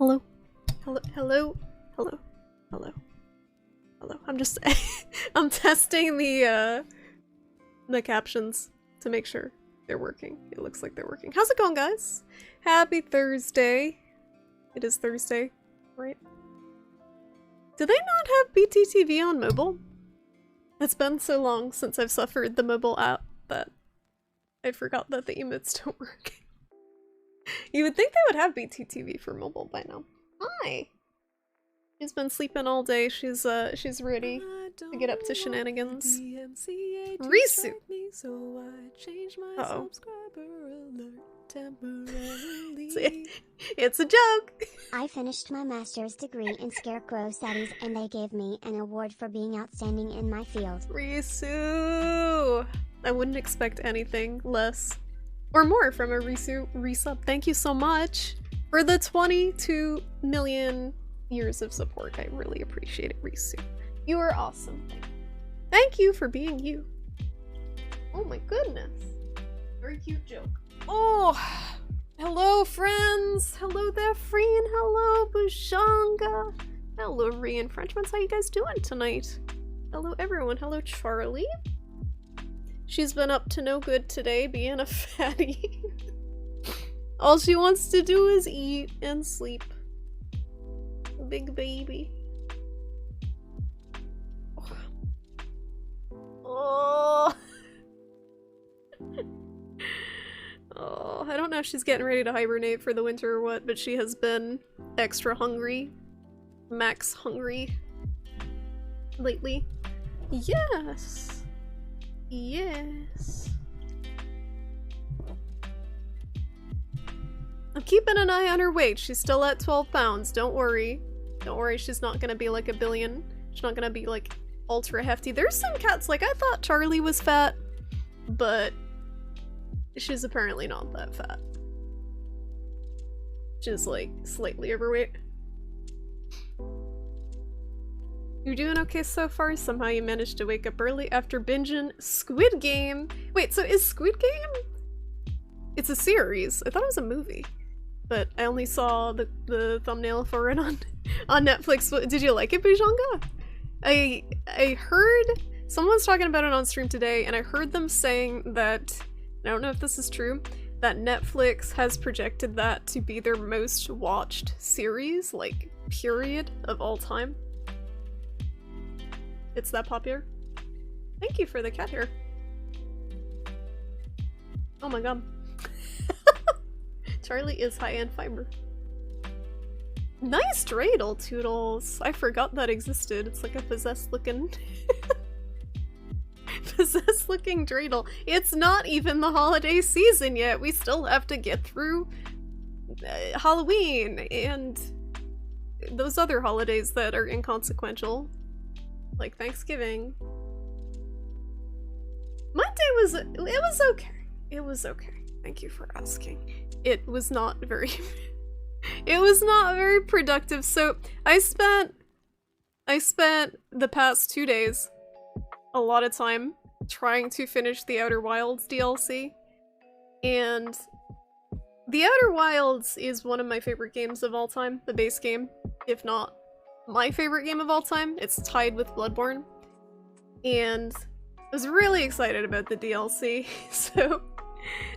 Hello. Hello. Hello. Hello. Hello. Hello. I'm just I'm testing the captions to make sure they're working. It looks like they're working. How's it going, guys? Happy Thursday. It is Thursday, right? Do they not have BTTV on mobile? It's been so long since I've suffered the mobile app that I forgot that the emotes don't work. You would think they would have BTTV for mobile by now. Hi! She's been sleeping all day. She's ready to get up to shenanigans. Risu! Uh-oh. It's a joke. I finished my master's degree in Scarecrow Studies and they gave me an award for being outstanding in my field. Risu! I wouldn't expect anything less or more from a Risu resub. Thank you so much for the 22 million years of support. I really appreciate it, Risu. You are awesome. Thank you for being you. Oh my goodness. Very cute joke. Oh, hello friends. Hello there, Freen. Hello, Bujanga. Hello, Rian Frenchmans. How you guys doing tonight? Hello, everyone. Hello, Charlie. She's been up to no good today, being a fatty. All she wants to do is eat and sleep. Big baby. Oh. Oh, I don't know if she's getting ready to hibernate for the winter or what, but she has been extra hungry. Max hungry. Lately. Yes. Yes. I'm keeping an eye on her weight. She's still at 12 pounds. Don't worry. Don't worry, she's not gonna be like a billion. She's not gonna be like ultra hefty. There's some cats, like I thought Charlie was fat, but she's apparently not that fat. She's like slightly overweight. You're doing okay so far? Somehow you managed to wake up early after binging Squid Game. Wait, so is Squid Game? It's a series. I thought it was a movie. But I only saw the thumbnail for it on Netflix. Did you like it, Bujanga? I heard someone was talking about it on stream today, and I heard them saying that, I don't know if this is true, that Netflix has projected that to be their most watched series, like, period, of all time. It's that popular. Thank you for the cat hair. Oh my god. Charlie is high in fiber. Nice dreidel, Toodles. I forgot that existed. It's like a possessed looking possessed looking dreidel. It's not even the holiday season yet. We still have to get through Halloween and those other holidays that are inconsequential, like Thanksgiving. My day was, it was okay. It was okay. Thank you for asking. It was not very it was not very productive. So I spent the past 2 days a lot of time trying to finish the Outer Wilds DLC. And the Outer Wilds is one of my favorite games of all time, the base game, if not my favorite game of all time. It's tied with Bloodborne. And I was really excited about the DLC, so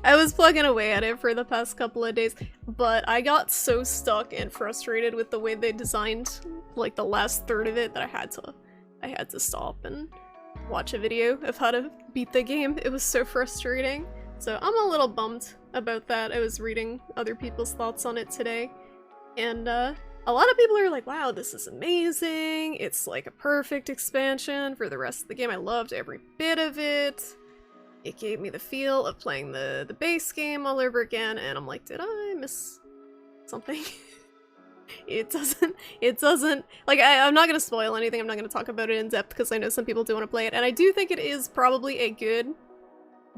I was plugging away at it for the past couple of days, but I got so stuck and frustrated with the way they designed like the last third of it that I had to stop and watch a video of how to beat the game. It was so frustrating. So I'm a little bummed about that. I was reading other people's thoughts on it today, and a lot of people are like, wow, this is amazing. It's like a perfect expansion for the rest of the game. I loved every bit of it. It gave me the feel of playing the base game all over again, and I'm like, did I miss something? It doesn't, like, I'm not gonna spoil anything, I'm not gonna talk about it in depth because I know some people do want to play it, and I do think it is probably a good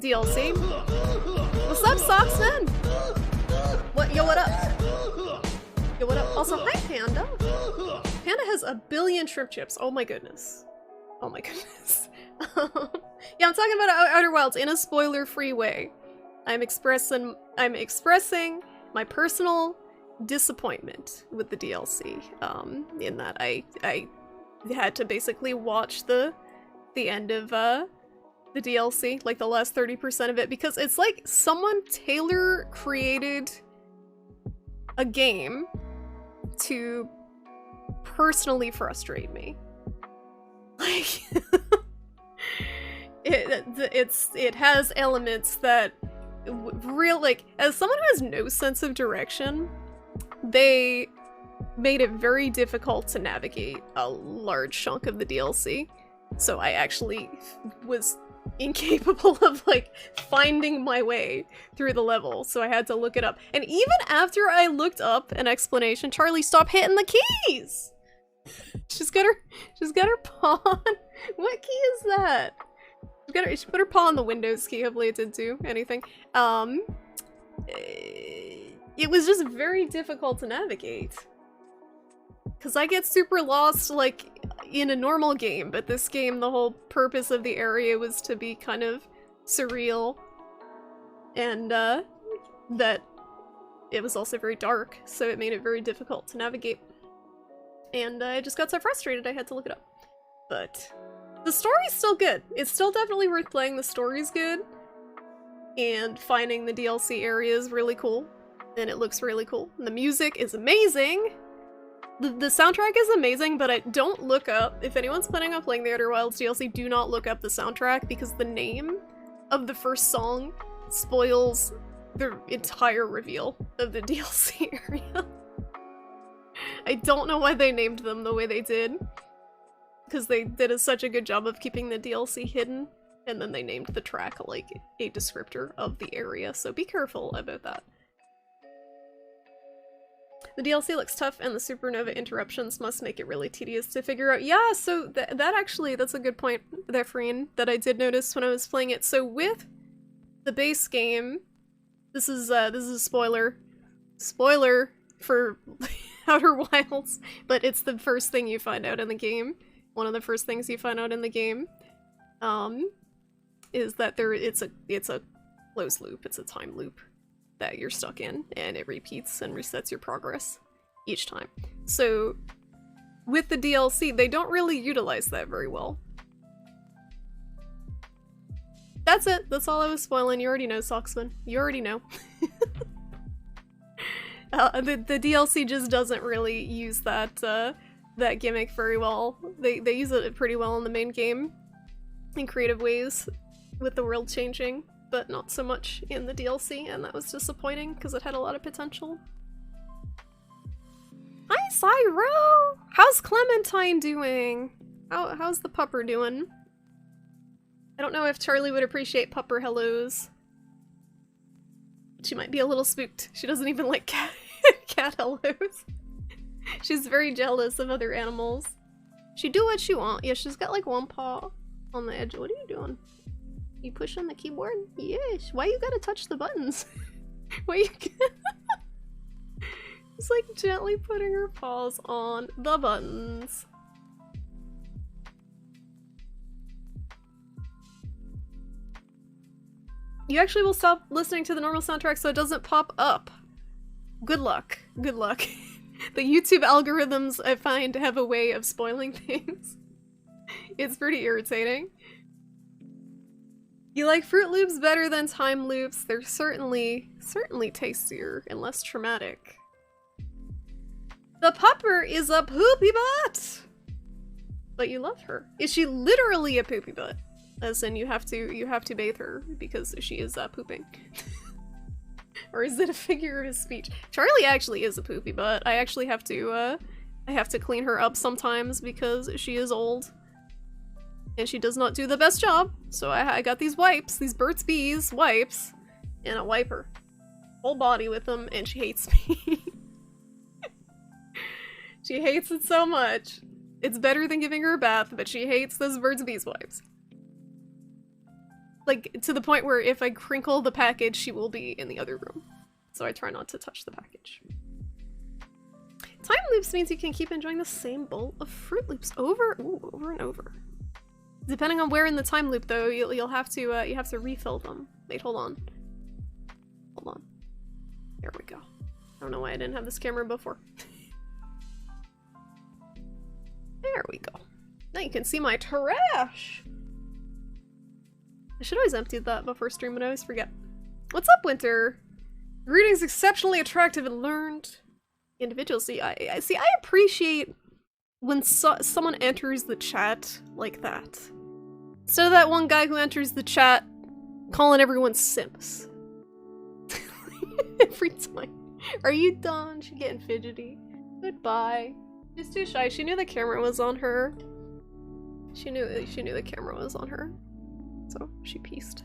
DLC. What's up, Socksman? What, yo, what up? Yo, what up? Also, hi, Panda. Panda has 1 billion shrimp chips. Oh my goodness. Oh my goodness. Yeah, I'm talking about Outer Wilds in a spoiler-free way. I'm expressing my personal disappointment with the DLC, in that I had to basically watch the end of the DLC, like the last 30% of it, because it's like someone created a game to personally frustrate me. Like, it has elements that like, as someone who has no sense of direction, they made it very difficult to navigate a large chunk of the DLC. So I actually was incapable of, like, finding my way through the level, so I had to look it up. And even after I looked up an explanation, Charlie, stop hitting the keys! She's got her paw on. What key is that? She put her paw on the Windows key, hopefully it did do anything. It was just very difficult to navigate. Cause I get super lost, like, in a normal game, but this game, the whole purpose of the area was to be kind of surreal. And, that it was also very dark, so it made it very difficult to navigate. And I just got so frustrated I had to look it up. But the story's still good. It's still definitely worth playing. The story's good. And finding the DLC area is really cool. And it looks really cool. And the music is amazing. The soundtrack is amazing, but don't look up, if anyone's planning on playing the Outer Wilds DLC, do not look up the soundtrack, because the name of the first song spoils the entire reveal of the DLC area. I don't know why they named them the way they did, because they did such a good job of keeping the DLC hidden, and then they named the track like a descriptor of the area, so be careful about that. The DLC looks tough, and the supernova interruptions must make it really tedious to figure out. Yeah, so that actually, that's a good point there, Freen, that I did notice when I was playing it. So with the base game, this is a spoiler for Outer Wilds, but it's the first thing you find out in the game. One of the first things you find out in the game, is that it's a closed loop. It's a time loop that you're stuck in, and it repeats and resets your progress each time. So with the DLC, they don't really utilize that very well. That's it. That's all I was spoiling. You already know, Socksman. You already know. The DLC just doesn't really use that that gimmick very well. They use it pretty well in the main game in creative ways with the world changing, but not so much in the DLC, and that was disappointing because it had a lot of potential. Hi, Cyro! How's Clementine doing? How's the pupper doing? I don't know if Charlie would appreciate pupper hellos. She might be a little spooked. She doesn't even like cat hellos. She's very jealous of other animals. She do what she want. Yeah, she's got like one paw on the edge. What are you doing? You pushing the keyboard? Yes. Why you gotta touch the buttons? Why you Just like gently putting her paws on the buttons. You actually will stop listening to the normal soundtrack so it doesn't pop up. Good luck. Good luck. The YouTube algorithms, I find, have a way of spoiling things. It's pretty irritating. You like Fruit Loops better than Time Loops? They're certainly tastier and less traumatic. The pupper is a poopy butt! But you love her. Is she literally a poopy butt? As in you have to bathe her because she is pooping. Or is it a figure of speech? Charlie actually is a poopy butt. I actually have to clean her up sometimes because she is old. And she does not do the best job. So I got these wipes, these Burt's Bees wipes, and I wipe her whole body with them, and she hates me. She hates it so much. It's better than giving her a bath, but she hates those Burt's Bees wipes. Like, to the point where if I crinkle the package, she will be in the other room. So I try not to touch the package. Time loops means you can keep enjoying the same bowl of Fruit Loops over and over. Depending on where in the time loop, though, you'll have to you have to refill them. Wait, hold on. Hold on. There we go. I don't know why I didn't have this camera before. There we go. Now you can see my trash. I should always empty that before stream, but I always forget. What's up, Winter? Greetings, exceptionally attractive and learned individuals. See, I appreciate when someone enters the chat like that. Instead of that one guy who enters the chat calling everyone simps. Every time. Are you done? She's getting fidgety. Goodbye. She's too shy. She knew the camera was on her. She knew the camera was on her. so she pieced.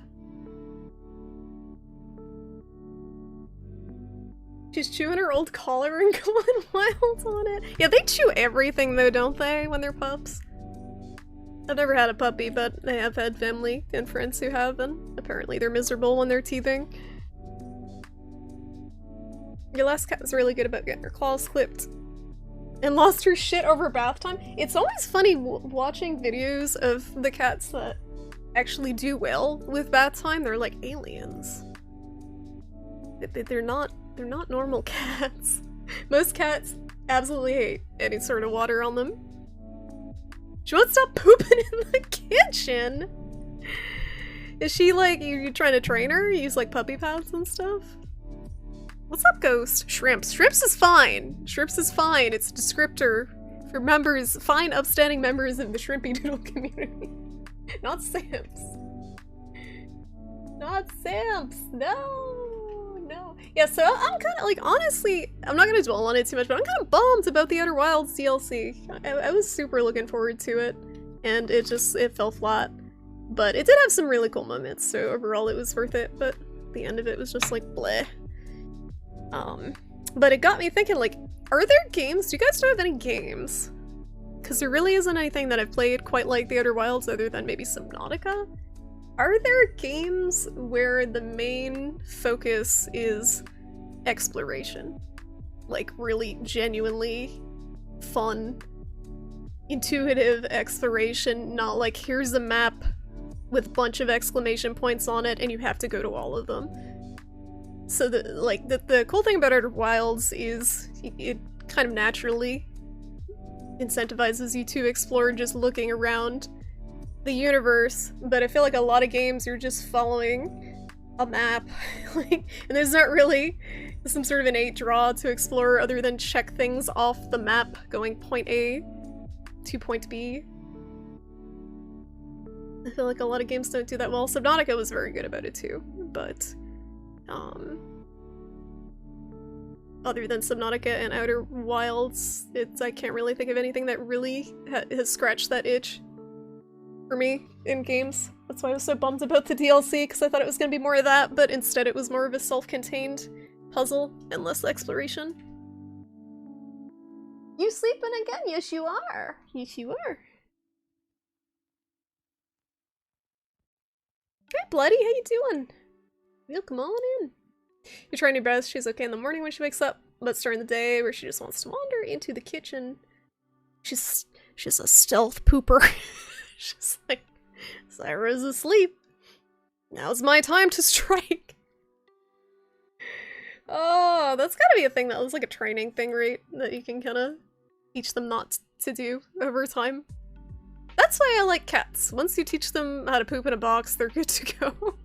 She's chewing her old collar and going wild on it. Yeah, they chew everything though, don't they, when they're pups? I've never had a puppy, but I have had family and friends who have, and apparently they're miserable when they're teething. Your last cat was really good about getting her claws clipped and lost her shit over bath time. It's always funny watching videos of the cats that actually do well with bath time. They're like aliens. They're not normal cats. Most cats absolutely hate any sort of water on them. She won't stop pooping in the kitchen. Is she like, you trying to train her? Use like puppy pads and stuff? What's up, Ghost? Shrimps. Shrimps is fine. Shrimps is fine. It's a descriptor for members, fine, upstanding members of the Shrimpy Doodle community. Not simps. Not simps. No, no. Yeah, so I'm kind of like, honestly, I'm not gonna dwell on it too much, but I'm kind of bummed about the Outer Wilds DLC. I was super looking forward to it, and it fell flat. But it did have some really cool moments, so overall it was worth it, but the end of it was just like, bleh. But it got me thinking, like, are there games? Do you guys know of any games? Because there really isn't anything that I've played quite like the Outer Wilds other than maybe Subnautica. Are there games where the main focus is exploration? Like, really genuinely fun, intuitive exploration, not like, here's a map with a bunch of exclamation points on it and you have to go to all of them. So the cool thing about Outer Wilds is it kind of naturally incentivizes you to explore just looking around the universe, but I feel like a lot of games you're just following a map, like, and there's not really some sort of innate draw to explore other than check things off the map going point A to point B. I feel like a lot of games don't do that well. Subnautica was very good about it too, but other than Subnautica and Outer Wilds, I can't really think of anything that really has scratched that itch for me in games. That's why I was so bummed about the DLC, because I thought it was going to be more of that, but instead it was more of a self-contained puzzle and less exploration. You sleeping again? Yes, you are. Yes, you are. Hey, Bloody, how you doing? Welcome on in. You're trying your best. She's okay in the morning when she wakes up, but during the day where she just wants to wander into the kitchen. She's a stealth pooper. She's like, Syra's asleep. Now's my time to strike. Oh, that's gotta be a thing that was like a training thing, right? That you can kind of teach them not to do over time. That's why I like cats. Once you teach them how to poop in a box, they're good to go.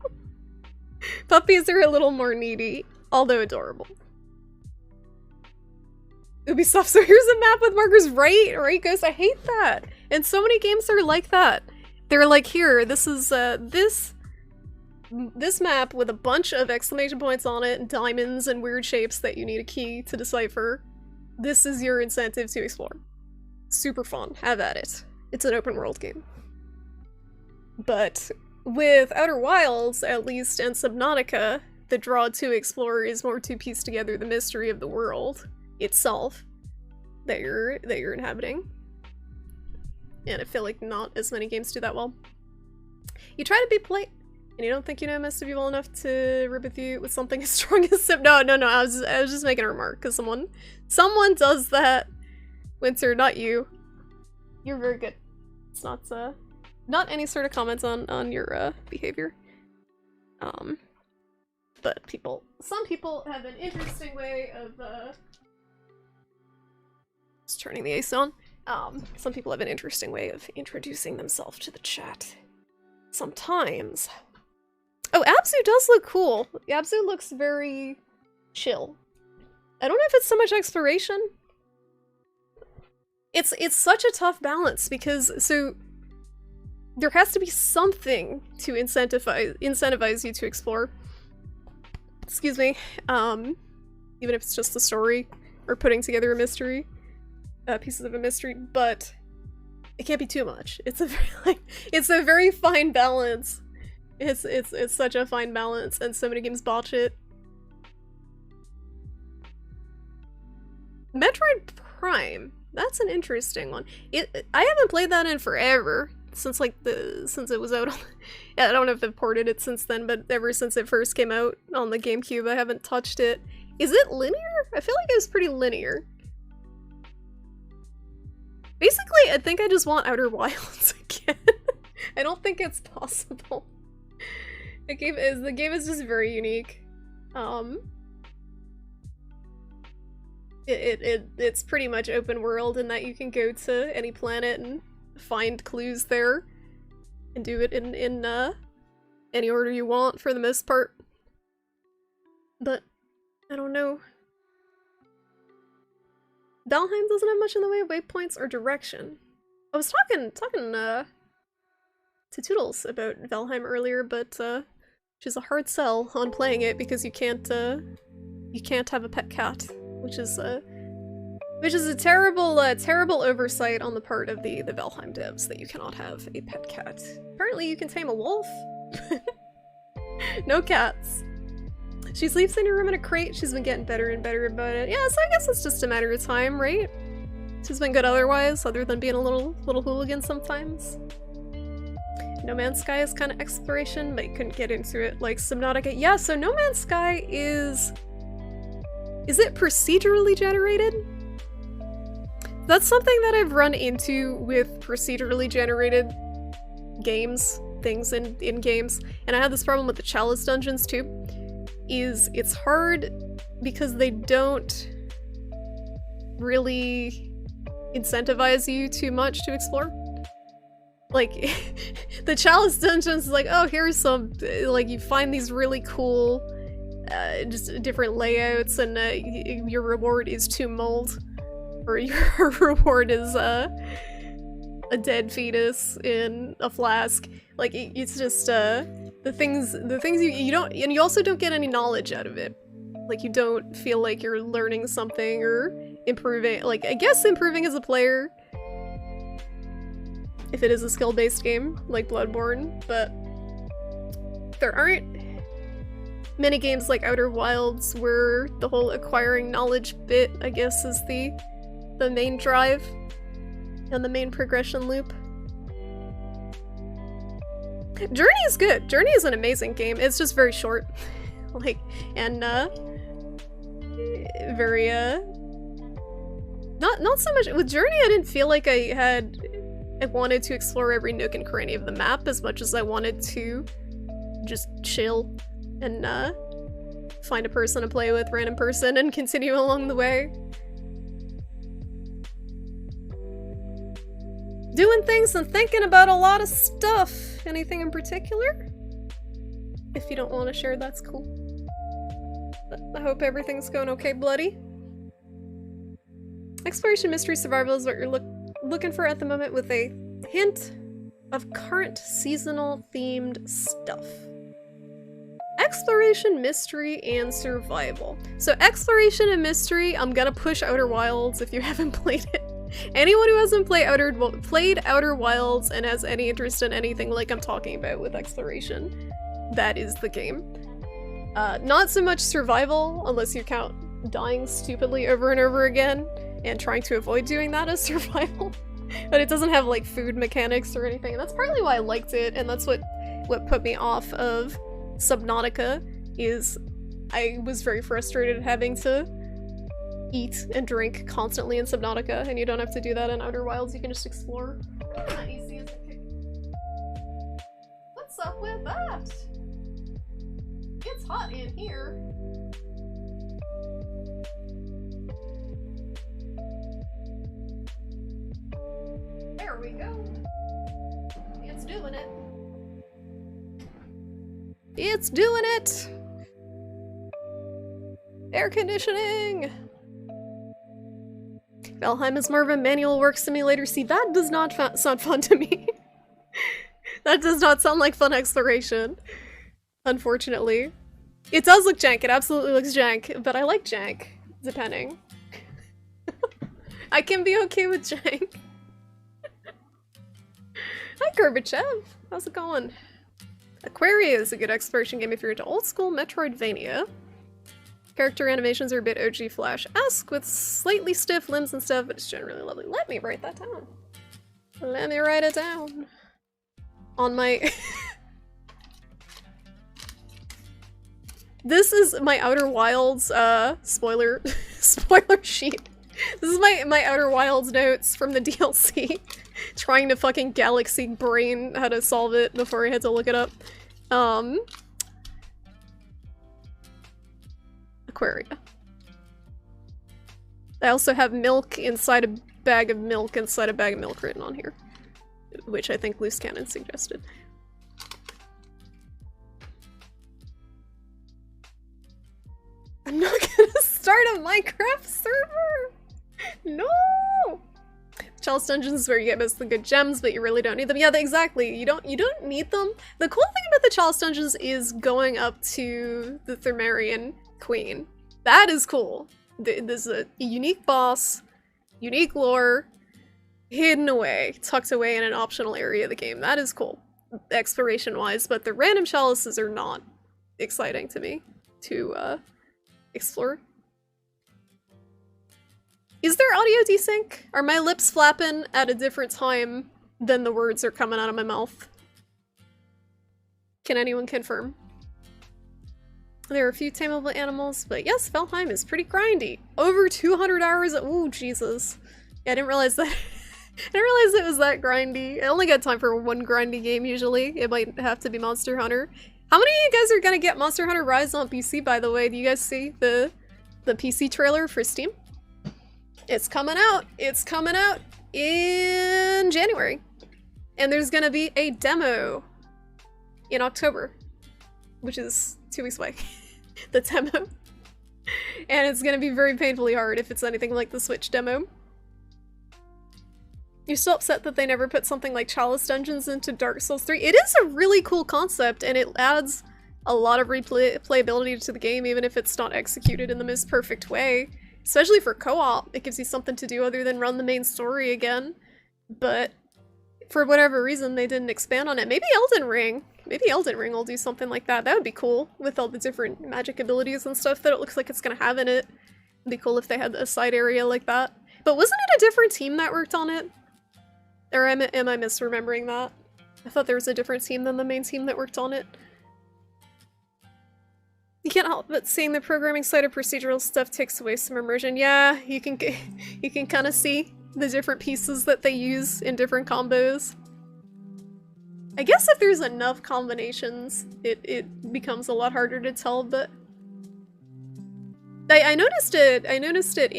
Puppies are a little more needy, although adorable. Ubisoft, so here's a map with markers, right, Ghost? I hate that. And so many games are like that. They're like, here, this is, this map with a bunch of exclamation points on it, and diamonds and weird shapes that you need a key to decipher. This is your incentive to explore. Super fun. Have at it. It's an open world game. But with Outer Wilds, at least, and Subnautica, the draw to explore is more to piece together the mystery of the world itself that you're inhabiting. And I feel like not as many games do that well. You try to be polite, and you don't think you know most of you well enough to rib with you with something as strong as No, I was just making a remark, because someone does that. Winter, not you. You're very good. It's not any sort of comments on your behavior. But some people have an interesting way of just turning the AC on. Some people have an interesting way of introducing themselves to the chat. Sometimes. Oh, Abzu does look cool. Abzu looks very chill. I don't know if it's so much exploration. It's such a tough balance because so there has to be something to incentivize you to explore. Excuse me. Even if it's just the story or putting together a mystery, pieces of a mystery, but it can't be too much. It's a very fine balance It's such a fine balance, and so many games botch it. Metroid Prime. That's an interesting one. I haven't played that in forever. Since since it was out on yeah, I don't know if they've ported it since then, but ever since it first came out on the GameCube, I haven't touched it. Is it linear? I feel like it was pretty linear. Basically, I think I just want Outer Wilds again. I don't think it's possible. The game is just very unique. It's pretty much open world in that you can go to any planet and find clues there and do it in any order you want for the most part. But I don't know. Valheim doesn't have much in the way of waypoints or direction. I was talking to Toodles about Valheim earlier, but she's a hard sell on playing it because you can't have a pet cat, which is a terrible oversight on the part of the Valheim devs that you cannot have a pet cat. Apparently you can tame a wolf. No cats. She sleeps in her room in a crate. She's been getting better and better about it. Yeah, so I guess it's just a matter of time, right? She's been good otherwise, other than being a little hooligan sometimes. No Man's Sky is kind of exploration, but you couldn't get into it like Subnautica. Yeah, so No Man's Sky is it procedurally generated? That's something that I've run into with procedurally generated games, things in games, and I had this problem with the Chalice dungeons too. It's hard because they don't really incentivize you too much to explore. Like, the Chalice dungeons is like, oh, here's some, like, you find these really cool, just different layouts, and your reward is 2 mold. Or your reward is a dead fetus in a flask. Like, it's just, the things you don't, and you also don't get any knowledge out of it. Like, you don't feel like you're learning something or improving, like, I guess improving as a player, if it is a skill-based game, like Bloodborne, but there aren't many games like Outer Wilds where the whole acquiring knowledge bit, I guess, is the main drive and the main progression loop. Journey is good. Journey is an amazing game. It's just very short. Like, and very not so much with Journey. I didn't feel like I wanted to explore every nook and cranny of the map as much as I wanted to just chill and find a person to play with, random person, and continue along the way. Doing things and thinking about a lot of stuff. Anything in particular? If you don't want to share, that's cool. But I hope everything's going okay, Bloody. Exploration, mystery, survival is what you're looking for at the moment, with a hint of current seasonal themed stuff. Exploration, mystery, and survival. So exploration and mystery, I'm gonna push Outer Wilds if you haven't played it. Anyone who hasn't played Outer Wilds and has any interest in anything like I'm talking about with exploration, that is the game. Not so much survival, unless you count dying stupidly over and over again and trying to avoid doing that as survival. But it doesn't have like food mechanics or anything, and that's partly why I liked it, and that's what put me off of Subnautica, is I was very frustrated having to eat and drink constantly in Subnautica, and you don't have to do that in Outer Wilds. You can just explore. Not easy as it. What's up with that? It's hot in here. There we go. It's doing it. It's doing it! Air conditioning! Valheim is more of a manual work simulator. See, that does not sound fun to me. That does not sound like fun exploration. Unfortunately. It does look jank, it absolutely looks jank, but I like jank, depending. I can be okay with jank. Hi Gorbachev, how's it going? Aquaria is a good exploration game if you're into old school Metroidvania. Character animations are a bit OG Flash-esque with slightly stiff limbs and stuff, but it's generally lovely. Let me write that down. Let me write it down. On my... This is my Outer Wilds, spoiler sheet. This is my Outer Wilds notes from the DLC. Trying to fucking galaxy brain how to solve it before I had to look it up. Aquaria. I also have milk inside a bag of milk inside a bag of milk written on here. Which I think Loose Cannon suggested. I'm not gonna start a Minecraft server! No! Chalice Dungeons is where you get most of the good gems, but you really don't need them. Yeah, exactly. You don't need them. The cool thing about the Chalice Dungeons is going up to the Thermarian Queen. That is cool. There's a unique boss, unique lore, hidden away, tucked away in an optional area of the game. That is cool, exploration-wise, but the random chalices are not exciting to me to explore. Is there audio desync? Are my lips flapping at a different time than the words are coming out of my mouth? Can anyone confirm? There are a few tameable animals, but yes, Valheim is pretty grindy. Over 200 hours. Ooh, Jesus. Yeah, I didn't realize that. I didn't realize it was that grindy. I only got time for one grindy game usually. It might have to be Monster Hunter. How many of you guys are gonna get Monster Hunter Rise on PC, by the way? Do you guys see the PC trailer for Steam? It's coming out. It's coming out in January. And there's gonna be a demo in October, which is 2 weeks away. The demo. And it's gonna be very painfully hard if it's anything like the Switch demo. You're still upset that they never put something like Chalice Dungeons into Dark Souls 3? It is a really cool concept, and it adds a lot of replayability to the game, even if it's not executed in the most perfect way. Especially for co-op, it gives you something to do other than run the main story again. But for whatever reason, they didn't expand on it. Maybe Elden Ring. Maybe Elden Ring will do something like that. That would be cool, with all the different magic abilities and stuff that it looks like it's gonna have in it. It'd be cool if they had a side area like that. But wasn't it a different team that worked on it? Or am I misremembering that? I thought there was a different team than the main team that worked on it. You can't help but seeing the programming side of procedural stuff takes away some immersion. Yeah, you can kind of see the different pieces that they use in different combos. I guess if there's enough combinations, it becomes a lot harder to tell, but I noticed it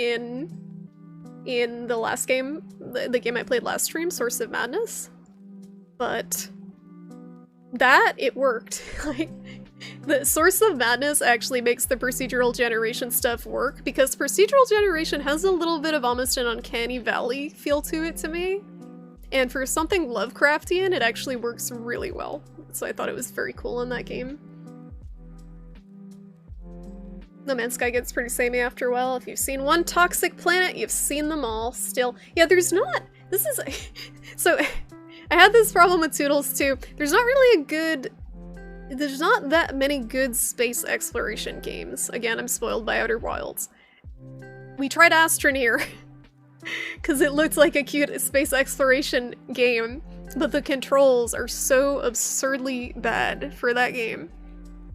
in the last game, the game I played last stream, Source of Madness. But that, it worked. Like, the Source of Madness actually makes the procedural generation stuff work, because procedural generation has a little bit of almost an uncanny valley feel to it to me. And for something Lovecraftian, it actually works really well. So I thought it was very cool in that game. No Man's Sky gets pretty samey after a while. If you've seen one toxic planet, you've seen them all still. Yeah, there's not... This is... So, I had this problem with Toodles too. There's not really a good... There's not that many good space exploration games. Again, I'm spoiled by Outer Wilds. We tried Astroneer, because it looked like a cute space exploration game, but the controls are so absurdly bad for that game.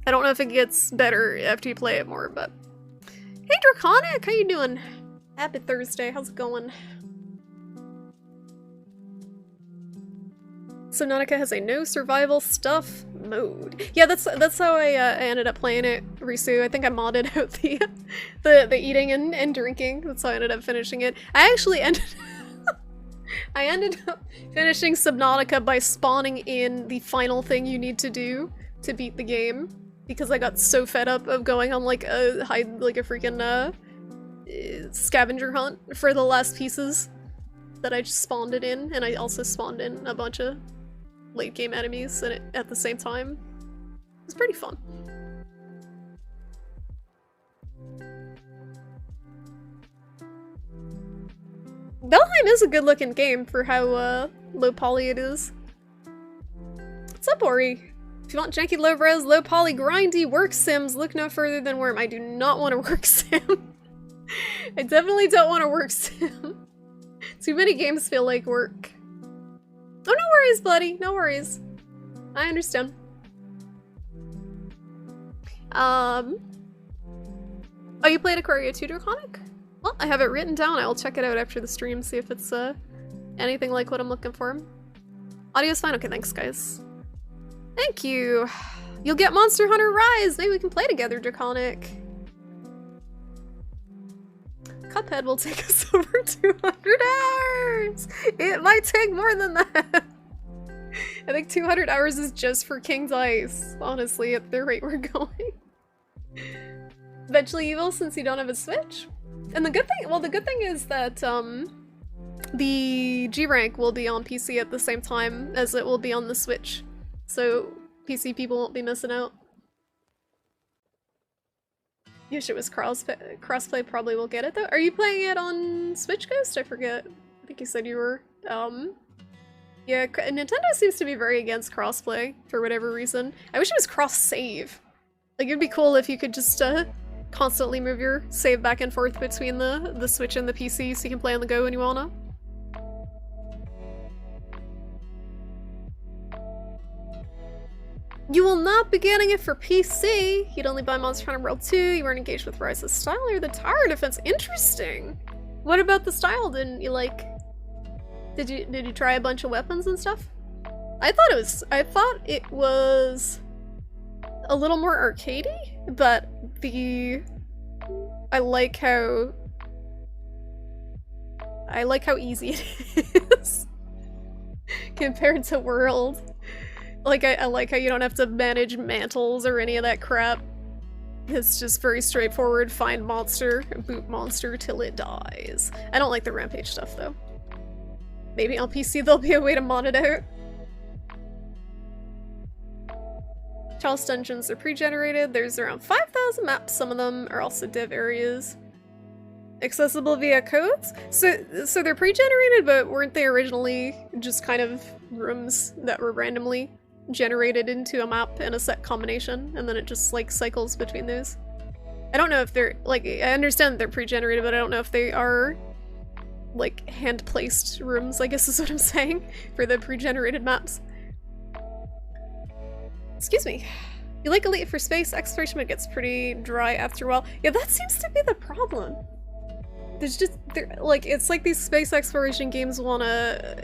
I don't know if it gets better after you play it more, but... Hey Draconic, how you doing? Happy Thursday, how's it going? Subnautica has a no survival stuff mode. Yeah, that's how I ended up playing it, Risu. I think I modded out the eating and drinking. That's how I ended up finishing it. I actually ended I ended up finishing Subnautica by spawning in the final thing you need to do to beat the game, because I got so fed up of going on like a freaking scavenger hunt for the last pieces that I just spawned it in, and I also spawned in a bunch of late game enemies at the same time. It was pretty fun. Valheim is a good looking game for how low poly it is. What's up, Ori? If you want janky, low res, low poly, grindy work sims, look no further than Worm. I do not want to work sim. I definitely don't want to work sim. Too many games feel like work. Oh, no worries, buddy. No worries. I understand. Oh, you played Aquaria 2 Draconic? Well, I have it written down. I will check it out after the stream, see if it's anything like what I'm looking for. Audio's fine. Okay, thanks, guys. Thank you. You'll get Monster Hunter Rise. Maybe we can play together, Draconic. Cuphead will take us over 200 hours. It might take more than that. I think 200 hours is just for King's Ice, honestly, at the rate we're going. Eventually evil since you don't have a Switch. And the good thing, well, the good thing is that the G rank will be on PC at the same time as it will be on the Switch. So PC people won't be missing out. Wish it was crossplay, probably will get it though. Are you playing it on Switch Ghost? I forget. I think you said you were. Yeah, Nintendo seems to be very against crossplay for whatever reason. I wish it was cross-save. Like, it'd be cool if you could just constantly move your save back and forth between the Switch and the PC so you can play on the go when you wanna. You will not be getting it for PC. You'd only buy Monster Hunter World 2. You weren't engaged with Rise's style or the tower defense. Interesting. What about the style? Didn't you like? Did you try a bunch of weapons and stuff? I thought it was a little more arcadey, but I like how easy it is compared to World. Like, I like how you don't have to manage mantles or any of that crap. It's just very straightforward, find monster, boot monster till it dies. I don't like the rampage stuff, though. Maybe on PC there'll be a way to mod it out. Charles dungeons are pre-generated. There's around 5,000 maps. Some of them are also dev areas. Accessible via codes? So they're pre-generated, but weren't they originally just kind of rooms that were randomly generated into a map and a set combination, and then it just like cycles between those? I don't know if they're like, I understand that they're pre-generated, but I don't know if they are like hand-placed rooms, I guess is what I'm saying, for the pre-generated maps. Excuse me. You like Elite for space exploration, but it gets pretty dry after a while. Yeah, that seems to be the problem. There's just, like, it's like these space exploration games wanna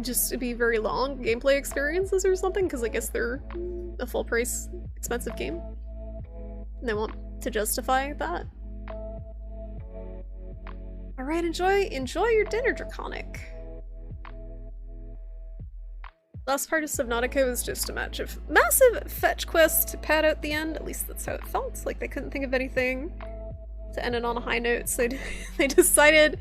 just be very long gameplay experiences or something, because I guess they're a full price, expensive game. And they want to justify that. Alright, enjoy your dinner, Draconic. Last part of Subnautica was just a massive fetch quest to pad out the end, at least that's how it felt. Like, they couldn't think of anything to end it on a high note, so they decided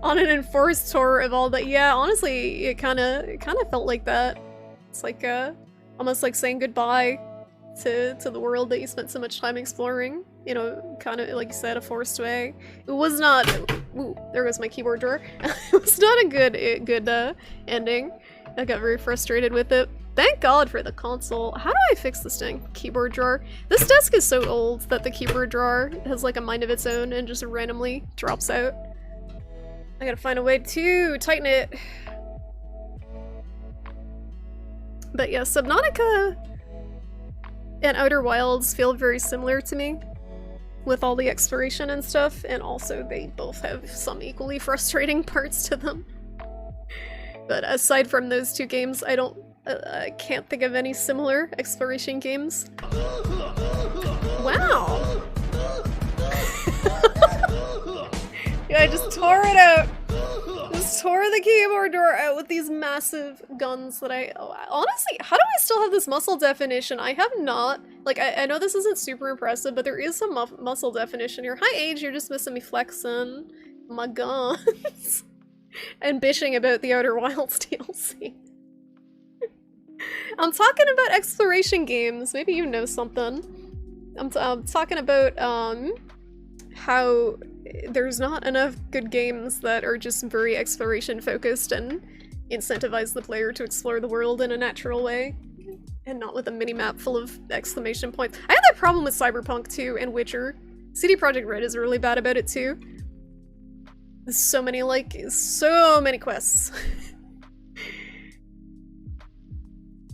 on an enforced tour of all that. Yeah, honestly, it kind of felt like that. It's like almost like saying goodbye to the world that you spent so much time exploring. You know, kind of like you said, a forced way. It was not. Ooh, there goes my keyboard drawer. It was not a good ending. I got very frustrated with it. Thank God for the console. How do I fix this dang keyboard drawer? This desk is so old that the keyboard drawer has like a mind of its own and just randomly drops out. I gotta find a way to tighten it. But yeah, Subnautica and Outer Wilds feel very similar to me with all the exploration and stuff, and also they both have some equally frustrating parts to them. But aside from those two games, I can't think of any similar exploration games. Wow! Yeah, I just tore it out. Just tore the keyboard drawer out with these massive guns that honestly, how do I still have this muscle definition? I have not. Like, I know this isn't super impressive, but there is some muscle definition here. Hi, Age, you're just missing me flexing my guns. And bitching about the Outer Wilds DLC. I'm talking about exploration games. Maybe you know something. I'm talking about how there's not enough good games that are just very exploration focused and incentivize the player to explore the world in a natural way. And not with a mini-map full of exclamation points. I had that problem with Cyberpunk 2 and Witcher. CD Projekt Red is really bad about it too. There's so many, like, so many quests.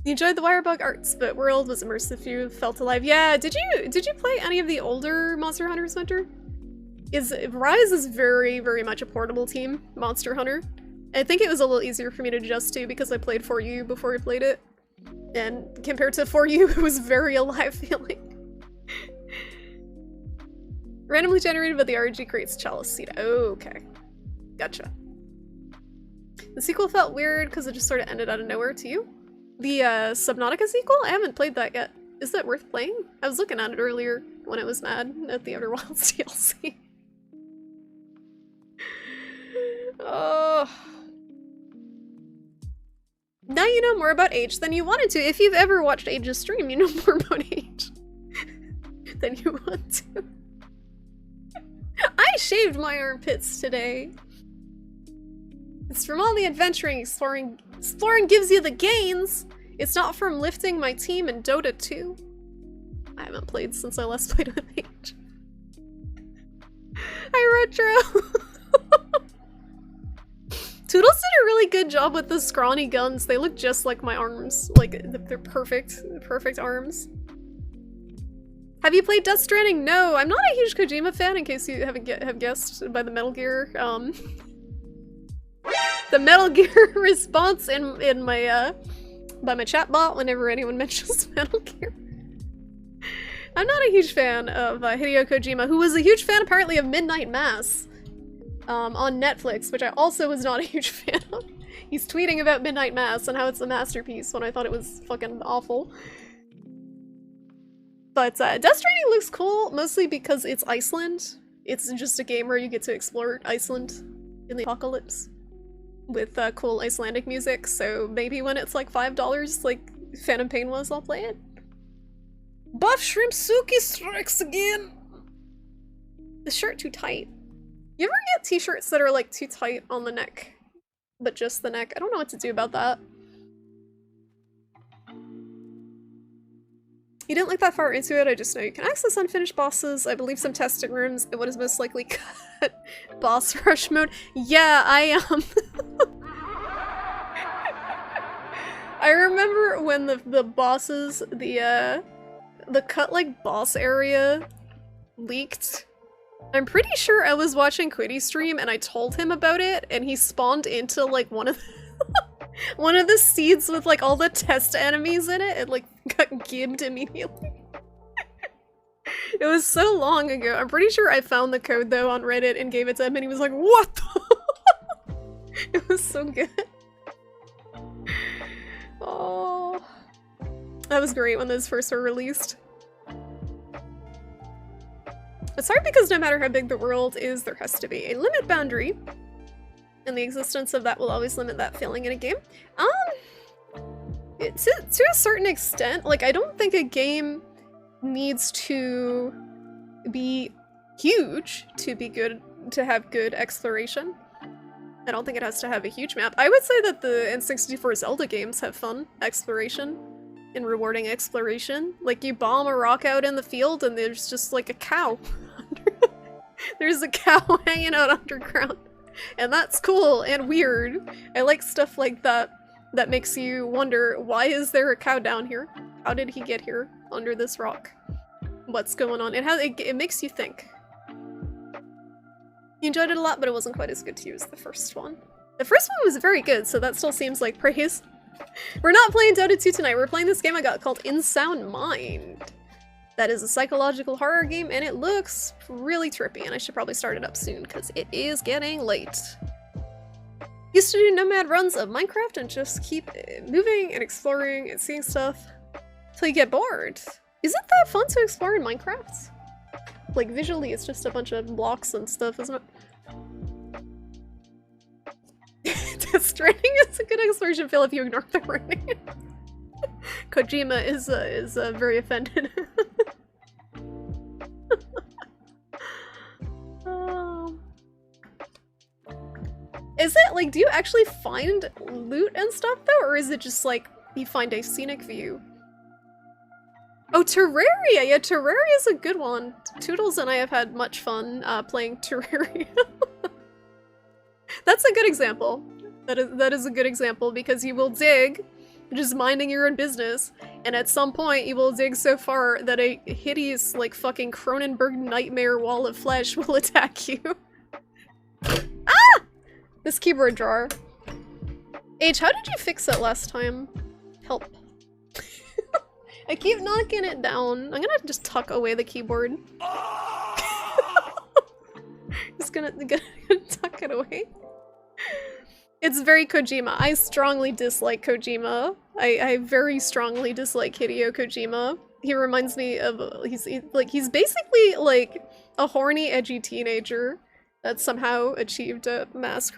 You enjoyed the Wirebug arts, but World was immersive. You felt alive. Yeah, did you play any of the older Monster Hunters, Winter? Rise is very, very much a portable team, Monster Hunter. I think it was a little easier for me to adjust to because I played 4U before I played it. And compared to 4U, it was very alive feeling. Randomly generated, but the RNG creates Chalice Seed. Oh, okay. Gotcha. The sequel felt weird because it just sort of ended out of nowhere to you. The Subnautica sequel? I haven't played that yet. Is that worth playing? I was looking at it earlier when I was mad at the Outer Wilds DLC. Oh. Now you know more about Age than you wanted to. If you've ever watched Age's stream, you know more about Age than you want to. I shaved my armpits today. It's from all the adventuring, exploring gives you the gains. It's not from lifting my team in Dota 2. I haven't played since I last played with Age. Hi, Retro! Toodles did a really good job with the scrawny guns. They look just like my arms. Like, they're perfect. Perfect arms. Have you played Death Stranding? No, I'm not a huge Kojima fan, in case you haven't have guessed by the Metal Gear, the Metal Gear response in my, by my chat bot whenever anyone mentions Metal Gear. I'm not a huge fan of Hideo Kojima, who was a huge fan apparently of Midnight Mass on Netflix, which I also was not a huge fan of. He's tweeting about Midnight Mass and how it's a masterpiece when I thought it was fucking awful. But Death Stranding looks cool, mostly because it's Iceland. It's just a game where you get to explore Iceland in the apocalypse with cool Icelandic music, so maybe when it's like $5 like Phantom Pain was, I'll play it. Buff Shrimp Suki strikes again! The shirt too tight. You ever get t-shirts that are like too tight on the neck, but just the neck? I don't know what to do about that. You didn't look that far into it, I just know you can access unfinished bosses, I believe some testing rooms, and what is most likely cut boss rush mode. Yeah, I I remember when the bosses, the cut like boss area leaked. I'm pretty sure I was watching Quiddy stream and I told him about it, and he spawned into like one of one of the seeds with like all the test enemies in it and like got gibbed immediately. It was so long ago. I'm pretty sure I found the code though on Reddit and gave it to him and he was like, what the? It was so good. Oh, that was great when those first were released. It's hard because no matter how big the world is, there has to be a limit boundary. And the existence of that will always limit that feeling in a game. To a certain extent, like, I don't think a game needs to be huge to be good, to have good exploration. I don't think it has to have a huge map. I would say that the N64 Zelda games have fun exploration and rewarding exploration. Like, you bomb a rock out in the field and there's just like a cow. There's a cow hanging out underground. And that's cool and weird. I like stuff like that that makes you wonder, why is there a cow down here? How did he get here under this rock? What's going on? It makes you think. You enjoyed it a lot, but it wasn't quite as good to you as the first one. The first one was very good, so that still seems like praise. We're not playing Dota 2 tonight, we're playing this game I got called In Sound Mind. That is a psychological horror game, and it looks really trippy, and I should probably start it up soon, because it is getting late. Used to do nomad runs of Minecraft and just keep moving and exploring and seeing stuff till you get bored. Isn't that fun to explore in Minecraft? Like, visually, it's just a bunch of blocks and stuff, isn't it? Death Stranding is a good exploration feel if you ignore the writing. Kojima is very offended. Is it, like, do you actually find loot and stuff, though? Or is it just, like, you find a scenic view Oh, Terraria! Yeah, Terraria is a good one. Toodles and I have had much fun playing Terraria. That's a good example. That is a good example because you will dig, just minding your own business, and at some point you will dig so far that a hideous, like, fucking Cronenberg nightmare wall of flesh will attack you. Ah! This keyboard drawer. H, how did you fix that last time? Help. I keep knocking it down. I'm gonna just tuck away the keyboard. Just gonna tuck it away. It's very Kojima. I strongly dislike Kojima. I very strongly dislike Hideo Kojima. He reminds me of he's basically like a horny, edgy teenager that somehow achieved a mass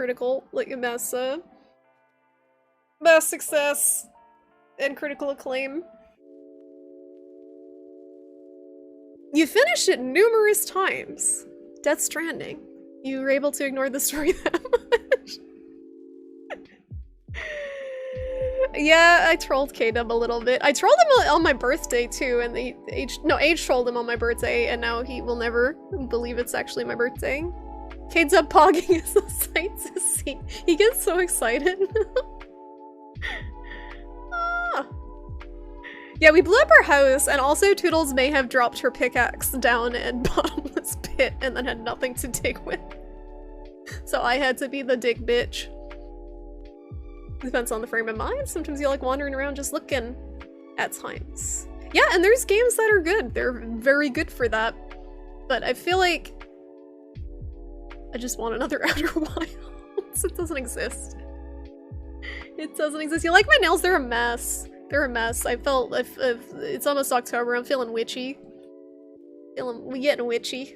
success and critical acclaim. You finished it numerous times. Death Stranding. You were able to ignore the story that much. Yeah, I trolled K-Dub a little bit. I trolled him on my birthday too, and Age trolled him on my birthday, and now he will never believe it's actually my birthday. K-Dub pogging is a sight to see. He gets so excited. Ah. Yeah, we blew up our house, and also Toodles may have dropped her pickaxe down a bottomless pit and then had nothing to dig with. So I had to be the dig bitch. Depends on the frame of mind. Sometimes you like wandering around just looking at times. Yeah, and there's games that are good. They're very good for that. But I feel like I just want another Outer Wilds. It doesn't exist. It doesn't exist. You like my nails? They're a mess. They're a mess. I felt if it's almost October. I'm feeling witchy. We getting witchy.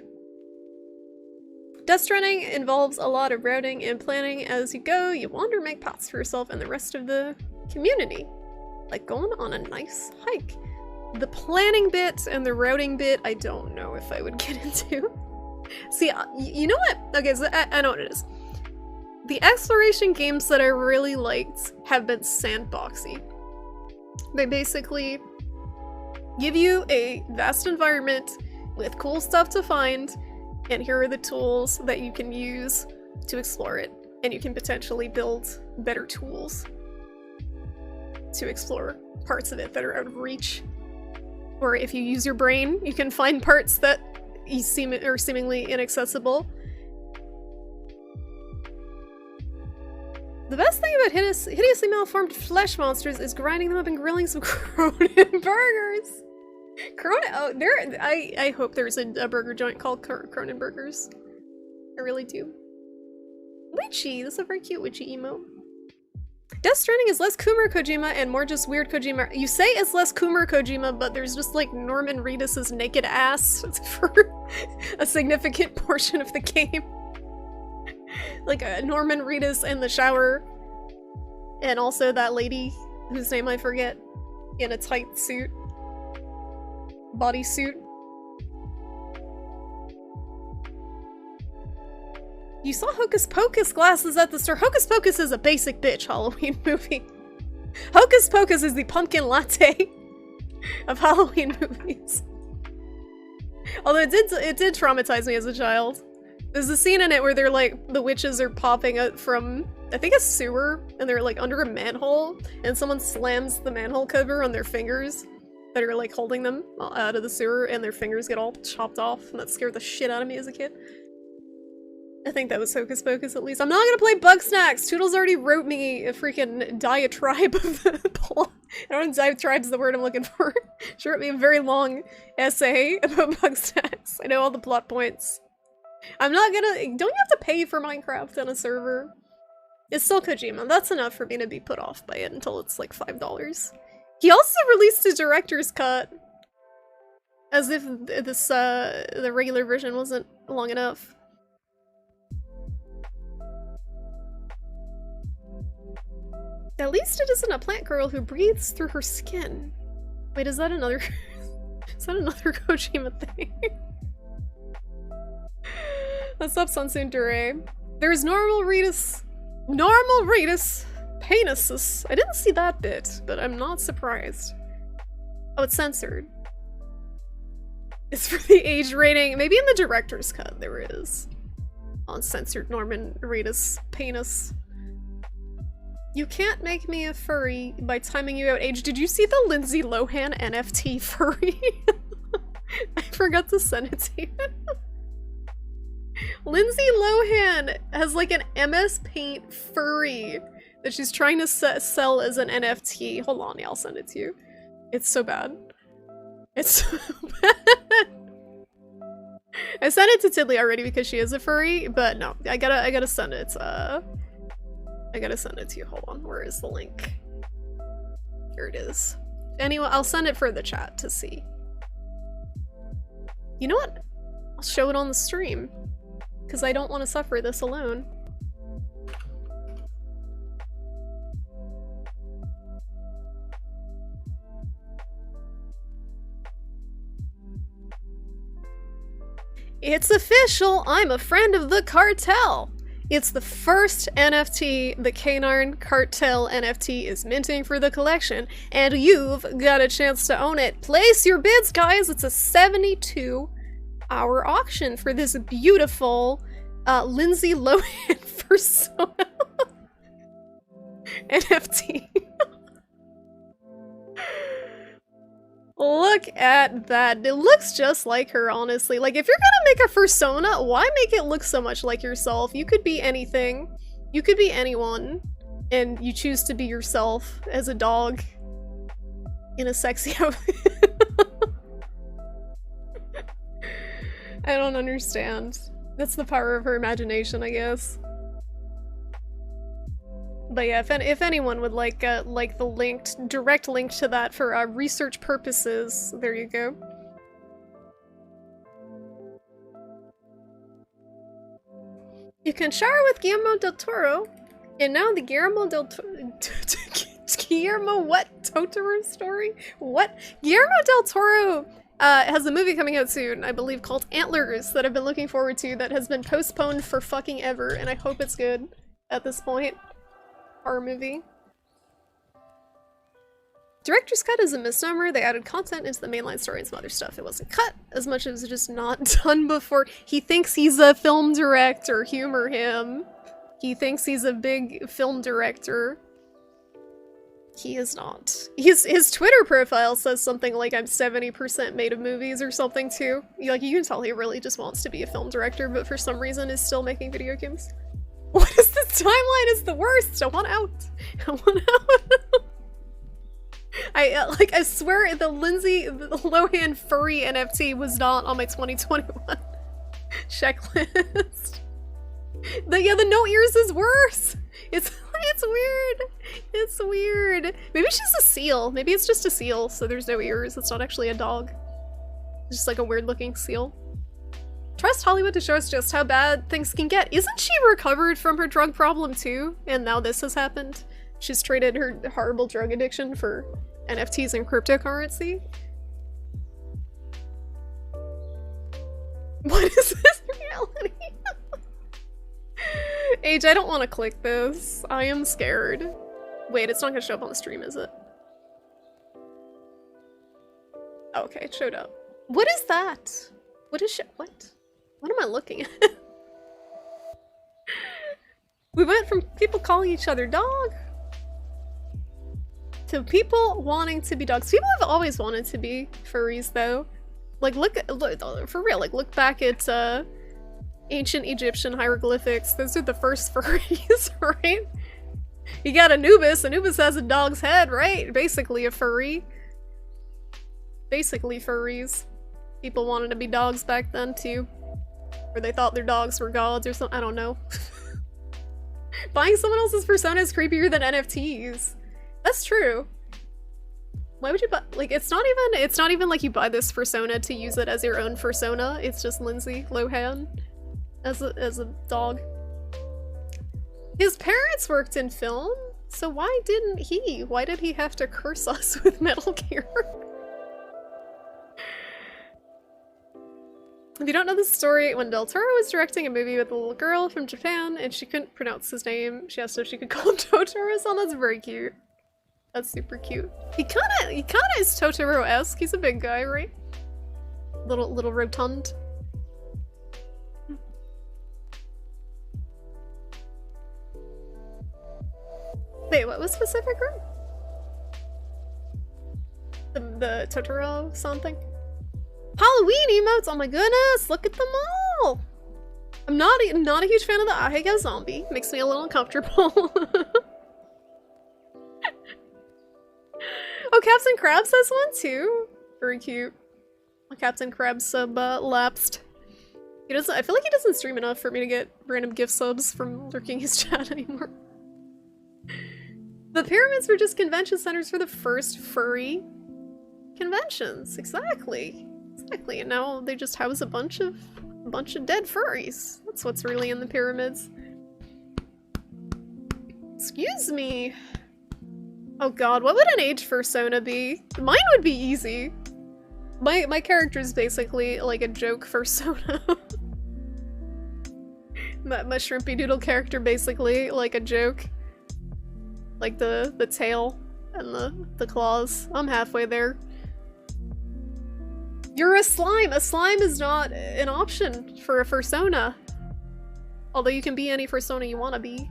Death Stranding involves a lot of routing and planning as you go. You wander, make paths for yourself and the rest of the community. Like going on a nice hike. The planning bit and the routing bit, I don't know if I would get into. See, you know what? Okay, so I know what it is. The exploration games that I really liked have been sandboxy. They basically give you a vast environment with cool stuff to find, and here are the tools that you can use to explore it. And you can potentially build better tools to explore parts of it that are out of reach. Or if you use your brain, you can find parts that are seemingly inaccessible. The best thing about hideously malformed flesh monsters is grinding them up and grilling some Cronin burgers. I hope there's a burger joint called Cronin Burgers. I really do. Witchy! This is a very cute witchy emote. Death Stranding is less Kumar Kojima and more just weird Kojima. You say it's less Kumar Kojima, but there's just like Norman Reedus's naked ass for a significant portion of the game. Like Norman Reedus in the shower. And also that lady, whose name I forget, in a tight suit. Bodysuit. You saw Hocus Pocus glasses at the store. Hocus Pocus is a basic bitch Halloween movie. Hocus Pocus is the pumpkin latte of Halloween movies. Although it did traumatize me as a child. There's a scene in it where they're like, the witches are popping out from, I think a sewer, and they're like under a manhole, and someone slams the manhole cover on their fingers that are like holding them out of the sewer, and their fingers get all chopped off, and that scared the shit out of me as a kid. I think that was Hocus Pocus at least. I'm not gonna play Bugsnax! Toodles already wrote me a freaking diatribe of the plot. I don't know if diatribe's the word I'm looking for. She wrote me a very long essay about Bugsnax. I know all the plot points. I'm not gonna- don't you have to pay for Minecraft on a server? It's still Kojima. That's enough for me to be put off by it until it's like $5. He also released a director's cut. As if this, the regular version wasn't long enough. At least it isn't a plant girl who breathes through her skin. Wait, is that another- is that another Kojima thing? What's up, Sunsoon Dure? There's normal Reedus penises. I didn't see that bit, but I'm not surprised. Oh, it's censored. is for the age rating. Maybe in the director's cut there is. Uncensored Norman Reedus penis. You can't make me a furry by timing you out age. Did you see the Lindsay Lohan NFT furry? I forgot to send it to you. Lindsay Lohan has like an MS Paint furry that she's trying to sell as an NFT. Hold on, yeah, I'll send it to you. It's so bad. It's so bad. I sent it to Tidley already because she is a furry, but no, I gotta send it. I gotta send it to you. Hold on, where is the link? Here it is. Anyway, I'll send it for the chat to see. You know what? I'll show it on the stream because I don't want to suffer this alone. It's official! I'm a friend of the cartel! It's the first NFT the Canarn Cartel NFT is minting for the collection, and you've got a chance to own it. Place your bids, guys! It's a 72-hour auction for this beautiful Lindsay Lohan persona NFT. Look at that. It looks just like her, honestly. Like, if you're gonna make a persona, why make it look so much like yourself? You could be anything. You could be anyone. And you choose to be yourself as a dog in a sexy outfit. I don't understand. That's the power of her imagination, I guess. But yeah, if anyone would like the direct link to that for research purposes, there you go. You can shower with Guillermo del Toro, and now the Guillermo del Toro Guillermo what? Totoro story? What? Guillermo del Toro has a movie coming out soon, I believe, called Antlers that I've been looking forward to that has been postponed for fucking ever, and I hope it's good at this point. Horror movie. Director's cut is a misnomer. They added content into the mainline story and some other stuff. It wasn't cut as much as just not done before. He thinks he's a film director. Humor him. He thinks he's a big film director. He is not. His Twitter profile says something like, I'm 70% made of movies or something too. Like, you can tell he really just wants to be a film director, but for some reason is still making video games. What is this timeline? Is the worst. I want out. I want out. I swear the Lindsay Lohan furry NFT was not on my 2021 checklist. The no ears is worse. It's weird. It's weird. Maybe she's a seal. Maybe it's just a seal, so there's no ears. It's not actually a dog. It's just like a weird looking seal. Trust Hollywood to show us just how bad things can get. Isn't she recovered from her drug problem too? And now this has happened? She's traded her horrible drug addiction for NFTs and cryptocurrency? What is this reality? Age, I don't want to click this. I am scared. Wait, it's not gonna show up on the stream, is it? Okay, it showed up. What is that? What is what? What am I looking at? We went from people calling each other dog to people wanting to be dogs. People have always wanted to be furries, though. Like, look for real. Like, look back at ancient Egyptian hieroglyphics. Those are the first furries, right? You got Anubis. Anubis has a dog's head, right? Basically a furry. Basically furries. People wanted to be dogs back then, too. Or they thought their dogs were gods or something. I don't know. Buying someone else's persona is creepier than NFTs. That's true. Why would you buy, like, it's not even like you buy this persona to use it as your own persona. It's just Lindsay Lohan as a dog. His parents worked in film, so why didn't he? Why did he have to curse us with Metal Gear? If you don't know the story, when Del Toro was directing a movie with a little girl from Japan and she couldn't pronounce his name, she asked if she could call him Totoro-san. That's very cute. That's super cute. He kinda is Totoro-esque. He's a big guy, right? Little rotund. Wait, what was Pacific Rim? The Totoro something? Halloween emotes! Oh my goodness, look at them all! I'm not a huge fan of the Ahega zombie. Makes me a little uncomfortable. Oh, Captain Crabs has one too. Very cute. Captain Crabs sub lapsed. He doesn't. I feel like he doesn't stream enough for me to get random gift subs from lurking his chat anymore. The pyramids were just convention centers for the first furry conventions. Exactly. Exactly. And now they just house a bunch of dead furries. That's what's really in the pyramids. Excuse me. Oh god, what would an age fursona be? Mine would be easy. My character is basically like a joke fursona. my shrimpy doodle character basically like a joke. Like the tail and the claws. I'm halfway there. You're a slime! A slime is not an option for a fursona. Although you can be any fursona you want to be.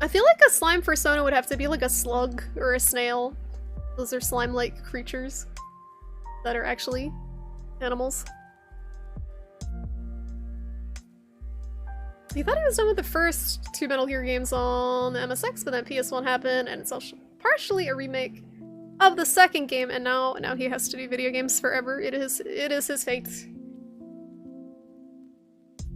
I feel like a slime fursona would have to be like a slug or a snail. Those are slime-like creatures that are actually animals. He thought he was done with the first 2 Metal Gear games on the MSX, but then PS1 happened, and it's also partially a remake of the second game, and now he has to do video games forever. It is his fate.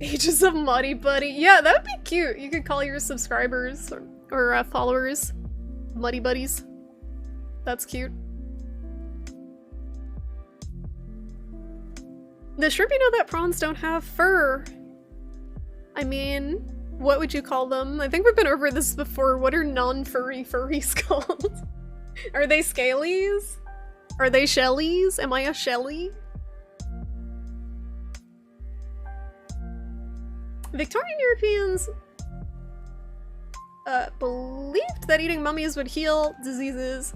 Ages of Muddy Buddy. Yeah, that would be cute. You could call your subscribers or followers Muddy Buddies. That's cute. Does Shrimpy know that prawns don't have fur? I mean, what would you call them? I think we've been over this before. What are non-furry furries called? Are they scalies? Are they shellies? Am I a shelly? Victorian Europeans believed that eating mummies would heal diseases.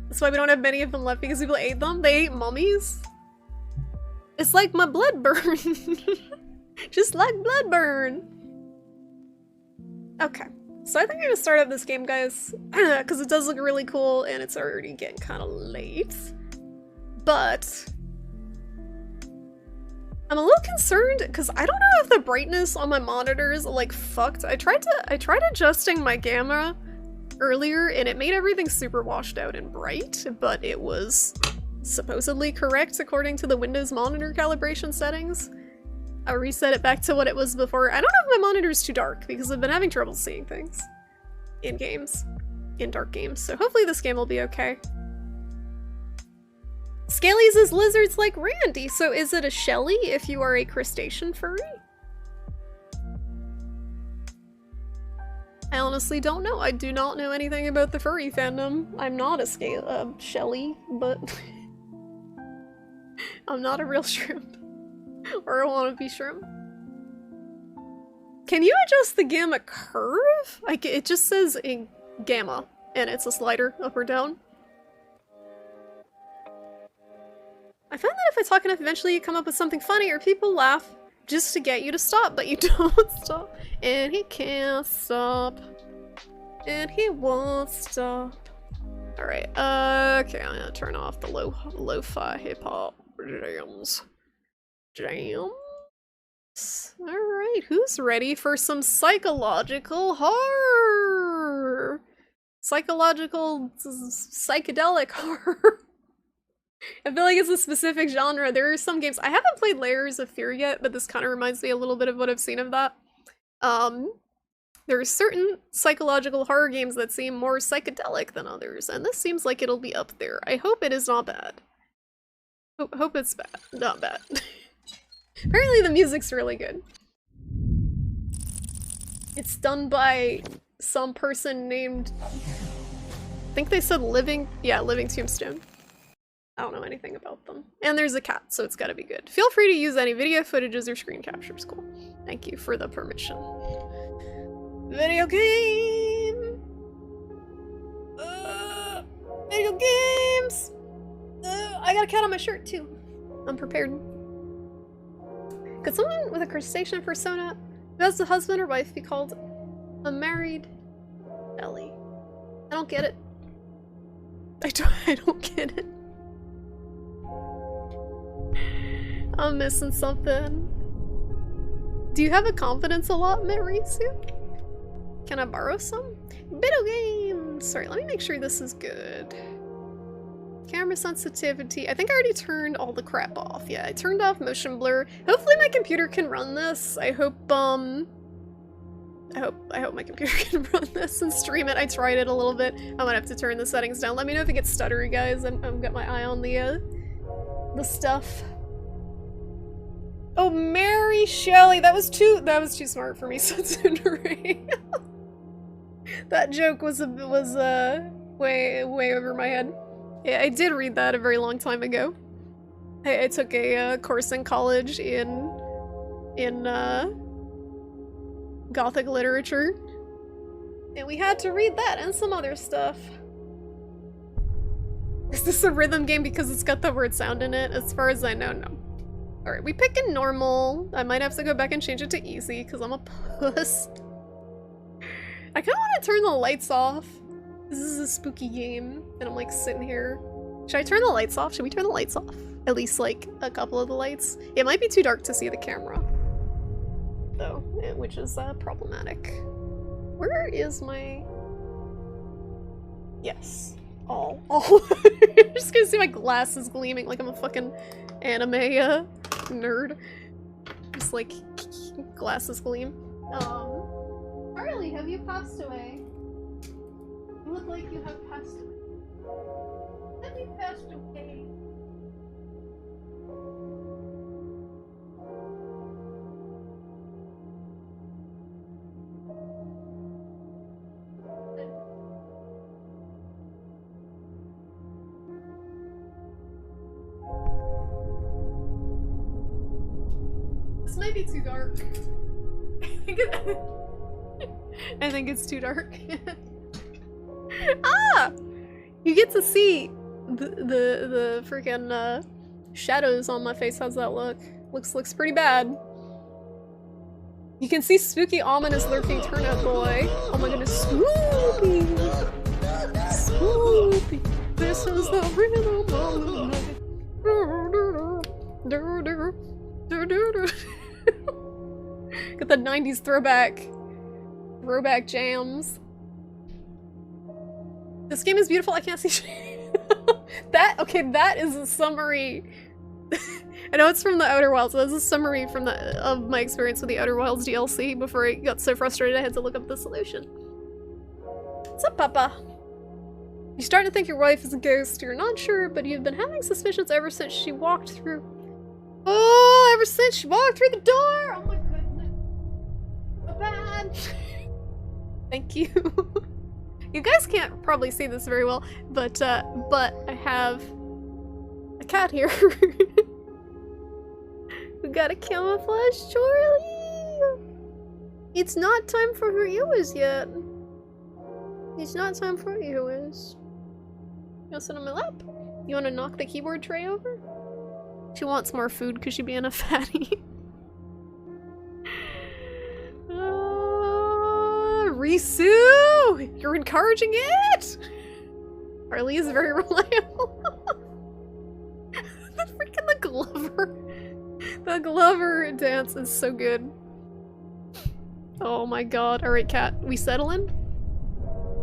That's why we don't have many of them left, because people ate them. They ate mummies. It's like my blood burn. Just like blood burn. Okay, so I think I'm gonna start up this game, guys, because it does look really cool and it's already getting kind of late. But I'm a little concerned because I don't know if the brightness on my monitor is like fucked. I tried adjusting my camera earlier and it made everything super washed out and bright, but it was supposedly correct according to the Windows monitor calibration settings. I reset it back to what it was before. I don't know if my monitor is too dark because I've been having trouble seeing things in games, in dark games. So hopefully this game will be okay. Scalies is lizards like Randy, so is it a shelly if you are a crustacean furry? I honestly don't know. I do not know anything about the furry fandom. I'm not a shelly, but I'm not a real shrimp. Or a wannabe shrimp. Can you adjust the gamma curve? Like, it just says in gamma, and it's a slider up or down. I find that if I talk enough, eventually you come up with something funny or people laugh just to get you to stop, but you don't stop. And he can't stop. And he won't stop. Alright, okay, I'm gonna turn off the lo-fi hip-hop jams. Alright, who's ready for some psychological horror? Psychedelic horror. I feel like it's a specific genre. There are some games— I haven't played Layers of Fear yet, but this kind of reminds me a little bit of what I've seen of that. There are certain psychological horror games that seem more psychedelic than others, and this seems like it'll be up there. I hope it is not bad. Hope it's bad. Not bad. Apparently the music's really good. It's done by some person named— I think they said Living Tombstone. I don't know anything about them. And there's a cat, so it's gotta be good. Feel free to use any video footages or screen captures. Cool. Thank you for the permission. Video game! Video game! games! I got a cat on my shirt too. I'm prepared. Could someone with a crustacean persona who has a husband or wife be called a married Ellie? I don't get it. I don't get it. I'm missing something. Do you have a confidence allotment, Risu? Can I borrow some? Video games! Sorry, let me make sure this is good. Camera sensitivity. I think I already turned all the crap off. Yeah, I turned off motion blur. Hopefully my computer can run this. I hope my computer can run this and stream it. I tried it a little bit. I might have to turn the settings down. Let me know if it gets stuttery, guys. I've got my eye on the stuff. Oh, Mary Shelley, that was too smart for me, Satsundere. That joke was way over my head. Yeah, I did read that a very long time ago. I took a course in college in Gothic literature, and we had to read that and some other stuff. Is this a rhythm game because it's got the word sound in it? As far as I know, no. Alright, we pick a normal. I might have to go back and change it to easy because I'm a puss. I kind of want to turn the lights off. This is a spooky game, and I'm like sitting here. Should I turn the lights off? Should we turn the lights off? At least like a couple of the lights. It might be too dark to see the camera, though, which is problematic. Where is my... Yes. All. You're just gonna see my glasses gleaming like I'm a fucking anime nerd. Just like glasses gleam. Charlie, have you passed away? You look like you have passed away. Have you passed away? This might be too dark. I think it's too dark. Ah! You get to see the freaking shadows on my face. How's that look? Looks pretty bad. You can see spooky, ominous, lurking turnip boy. Oh my goodness, Spoopy! Spoopy! This is the rhythm of the night. Got the 90s throwback jams. This game is beautiful. I can't see shit. That is a summary. I know it's from the Outer Wilds, so that's a summary from of my experience with the Outer Wilds DLC before I got so frustrated I had to look up the solution. What's up, Papa? You start to think your wife is a ghost. You're not sure, but you've been having suspicions ever since she walked through. Oh, ever since she walked through the door! Oh my goodness. So bad. Thank you. You guys can't probably see this very well, but I have a cat here. We got a camouflage Charlie. It's not time for her Ewas yet. It's not time for her Ewas. You wanna sit on my lap? You wanna knock the keyboard tray over? She wants more food because she being a fatty. Risu! You're encouraging it! Harley is very reliable. The Glover. The Glover dance is so good. Oh my god. Alright, cat. We settling?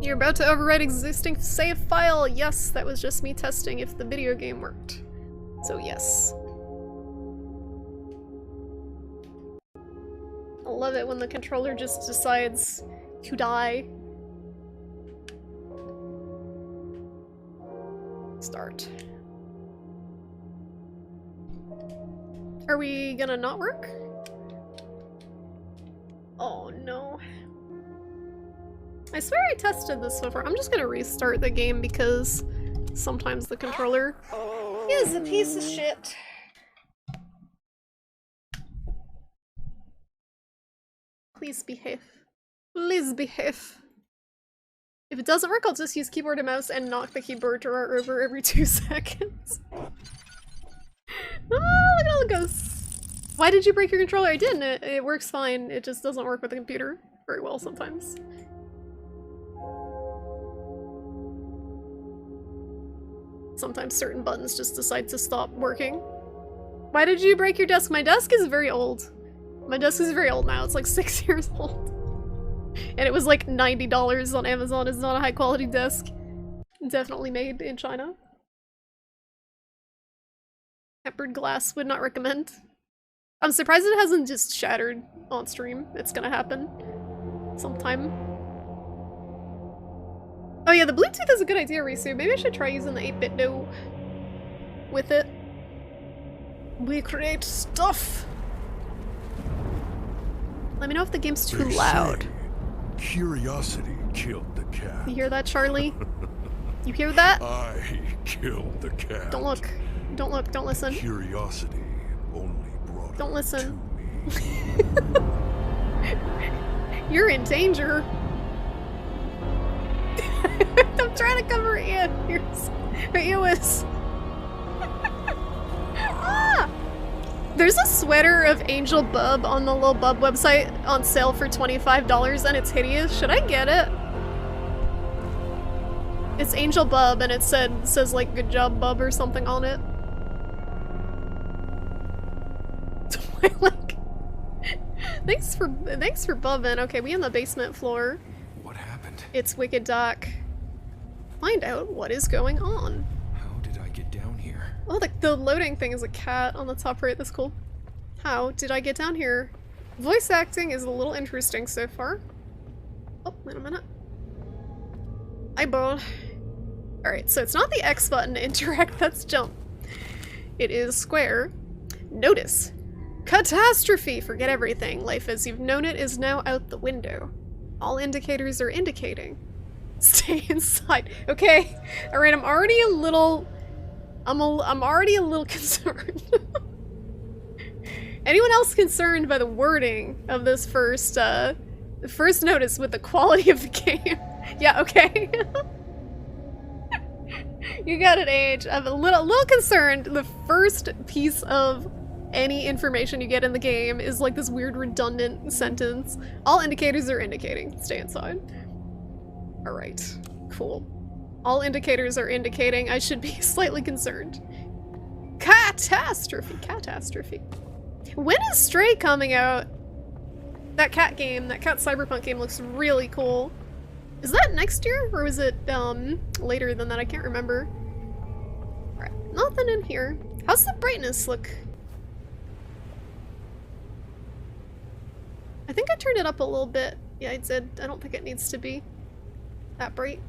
You're about to overwrite existing save file. Yes, that was just me testing if the video game worked. So yes. I love it when the controller just decides to die. Start. Are we gonna not work? Oh no. I swear I tested this before. I'm just gonna restart the game because sometimes the controller is a piece of shit. Please behave. Please behave. If it doesn't work, I'll just use keyboard and mouse and knock the keyboard drawer over every 2 seconds. Oh, look at all the ghosts. Why did you break your controller? I didn't. It works fine. It just doesn't work with the computer very well sometimes. Sometimes certain buttons just decide to stop working. Why did you break your desk? My desk is very old. My desk is very old now. It's like 6 years old. And it was like $90 on Amazon. It's not a high quality desk. Definitely made in China. Tempered glass, would not recommend. I'm surprised it hasn't just shattered on stream. It's gonna happen sometime. Oh yeah, the Bluetooth is a good idea, Risu. Maybe I should try using the 8-bit no with it. We create stuff! Let me know if the game's too loud. Curiosity killed the cat. You hear that, Charlie? You hear that? I killed the cat. Don't look. Don't look. Don't listen. Curiosity only brought Don't her listen. to me. You're in danger. I'm trying to cover her ears. Her ears. Ah! There's a sweater of Angel Bub on the Lil Bub website on sale for $25 and it's hideous. Should I get it? It's Angel Bub and it says like good job bub or something on it. Like, thanks for bubbing. Okay, we on the basement floor. What happened? It's wicked dark. Find out what is going on. How did I get down here? Oh, the loading thing is a cat on the top right. That's cool. How did I get down here? Voice acting is a little interesting so far. Oh, wait a minute. Eyeball. Alright, so it's not the X button to interact, that's jump. It is square. Notice. Catastrophe! Forget everything. Life as you've known it is now out the window. All indicators are indicating. Stay inside. Okay. Alright, I'm already a little concerned. Anyone else concerned by the wording of this first notice with the quality of the game? Yeah, okay. You got it, Age. I'm a little concerned. The first piece of any information you get in the game is like this weird redundant sentence. All indicators are indicating. Stay inside. Alright. Cool. All indicators are indicating I should be slightly concerned. Catastrophe. Catastrophe. When is Stray coming out? That cat game, that cat cyberpunk game looks really cool. Is that next year? Or was it, later than that? I can't remember. Alright, nothing in here. How's the brightness look? I think I turned it up a little bit. Yeah, I did. I don't think it needs to be that bright.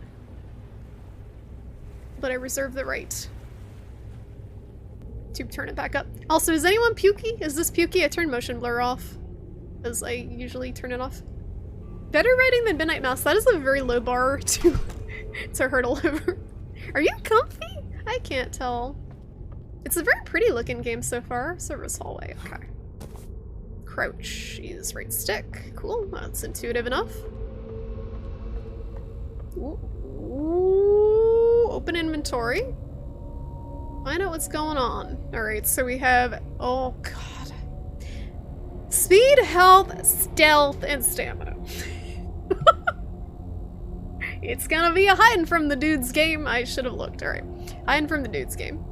But I reserve the right to turn it back up. Also, is anyone pukey? Is this pukey? I turned motion blur off, as I usually turn it off. Better writing than Midnight Mouse. That is a very low bar to hurdle over. Are you comfy? I can't tell. It's a very pretty looking game so far. Service hallway, okay. Crouch is right stick. Cool, that's intuitive enough. Ooh, open inventory. Find out what's going on. Alright, so we have, oh god. Speed, health, stealth, and stamina. It's gonna be a hiding from the dude's game. I should have looked. Alright. Hiding from the dude's game.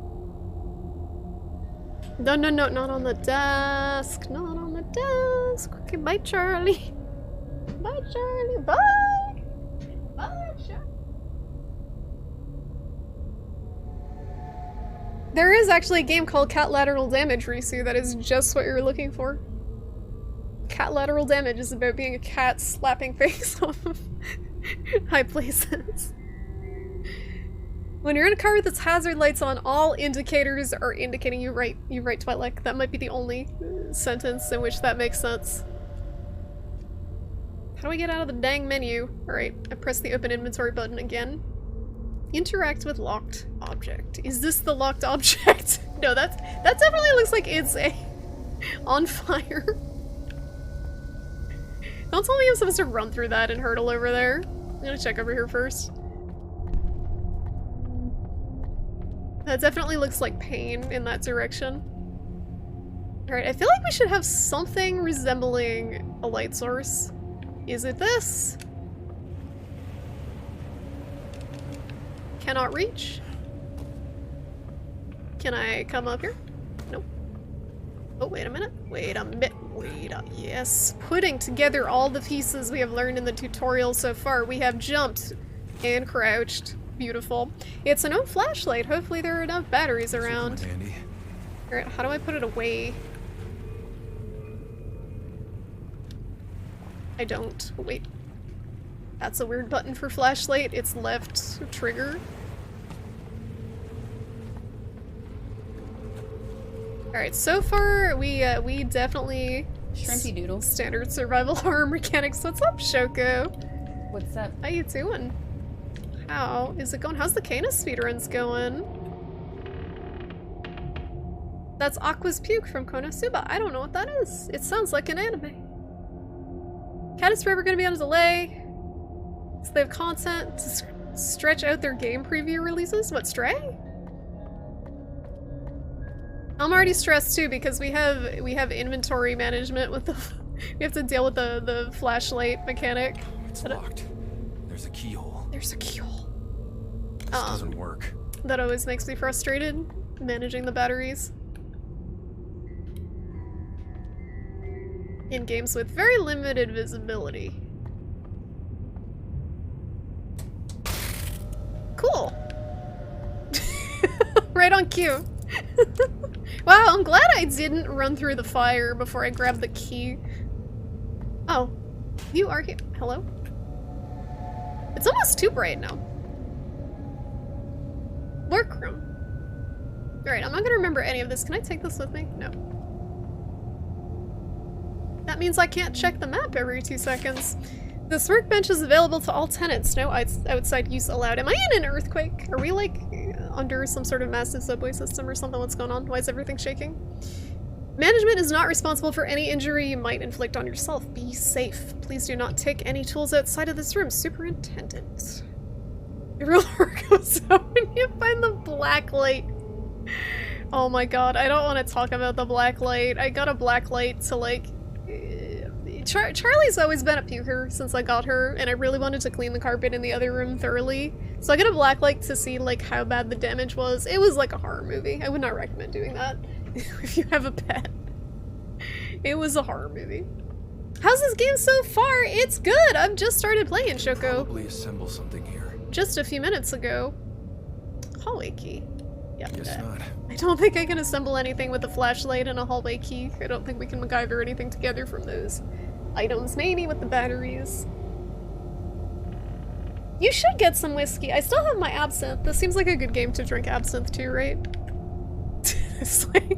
No, not on the desk. Not on the desk. Okay, bye, Charlie. Bye, Charlie. Bye. Bye, Charlie. There is actually a game called Cat Lateral Damage, Risu, that is just what you're looking for. Cat Lateral Damage is about being a cat slapping face off of high places. When you're in a car with its hazard lights on, all indicators are indicating you right, Twilight. That might be the only sentence in which that makes sense. How do I get out of the dang menu? Alright, I press the open inventory button again. Interact with locked object. Is this the locked object? No, that definitely looks like it's a on fire. Don't tell me I'm supposed to run through that and hurdle over there. I'm gonna check over here first. That definitely looks like pain in that direction. Alright, I feel like we should have something resembling a light source. Is it this? Cannot reach? Can I come up here? Nope. Oh, wait a minute. Wait a minute. Wait a— yes. Putting together all the pieces we have learned in the tutorial so far. We have jumped and crouched. Beautiful. It's an old flashlight. Hopefully there are enough batteries around. Andy. Alright, how do I put it away? I don't. Oh, wait. That's a weird button for flashlight. It's left trigger. Alright, so far we definitely Shrimpy doodle. standard survival horror mechanics. What's up, Shoko? What's up? How you doing? How is it going? How's the Canis speedruns going? That's Aqua's puke from Konosuba. I don't know what that is. It sounds like an anime. Cat is forever gonna be on a delay. So they have content to stretch out their game preview releases? What, Stray? I'm already stressed too because we have inventory management with the we have to deal with the flashlight mechanic. It's locked. There's a keyhole. There's a keyhole. This doesn't work. That always makes me frustrated, managing the batteries. In games with very limited visibility. Cool. Right on cue. Wow, I'm glad I didn't run through the fire before I grabbed the key. Oh, you are here. Hello? It's almost too bright now. Workroom. Alright, I'm not gonna remember any of this. Can I take this with me? No. That means I can't check the map every 2 seconds. This workbench is available to all tenants. No outside use allowed. Am I in an earthquake? Are we like under some sort of massive subway system or something? What's going on? Why is everything shaking? Management is not responsible for any injury you might inflict on yourself. Be safe. Please do not take any tools outside of this room. Superintendent. Your real work goes out when you find the black light. Oh my god, I don't want to talk about the black light. I got a black light to like... Charlie's always been a puker since I got her, and I really wanted to clean the carpet in the other room thoroughly. So I got a black light to see like how bad the damage was. It was like a horror movie. I would not recommend doing that if you have a pet. It was a horror movie. How's this game so far? It's good! I've just started playing, Shoko. Probably assemble something here. Just a few minutes ago. Hallway key. Yep. Guess not. I don't think I can assemble anything with a flashlight and a hallway key. I don't think we can MacGyver anything together from those items. Maybe with the batteries. You should get some whiskey. I still have my absinthe. This seems like a good game to drink absinthe too, right? It's like...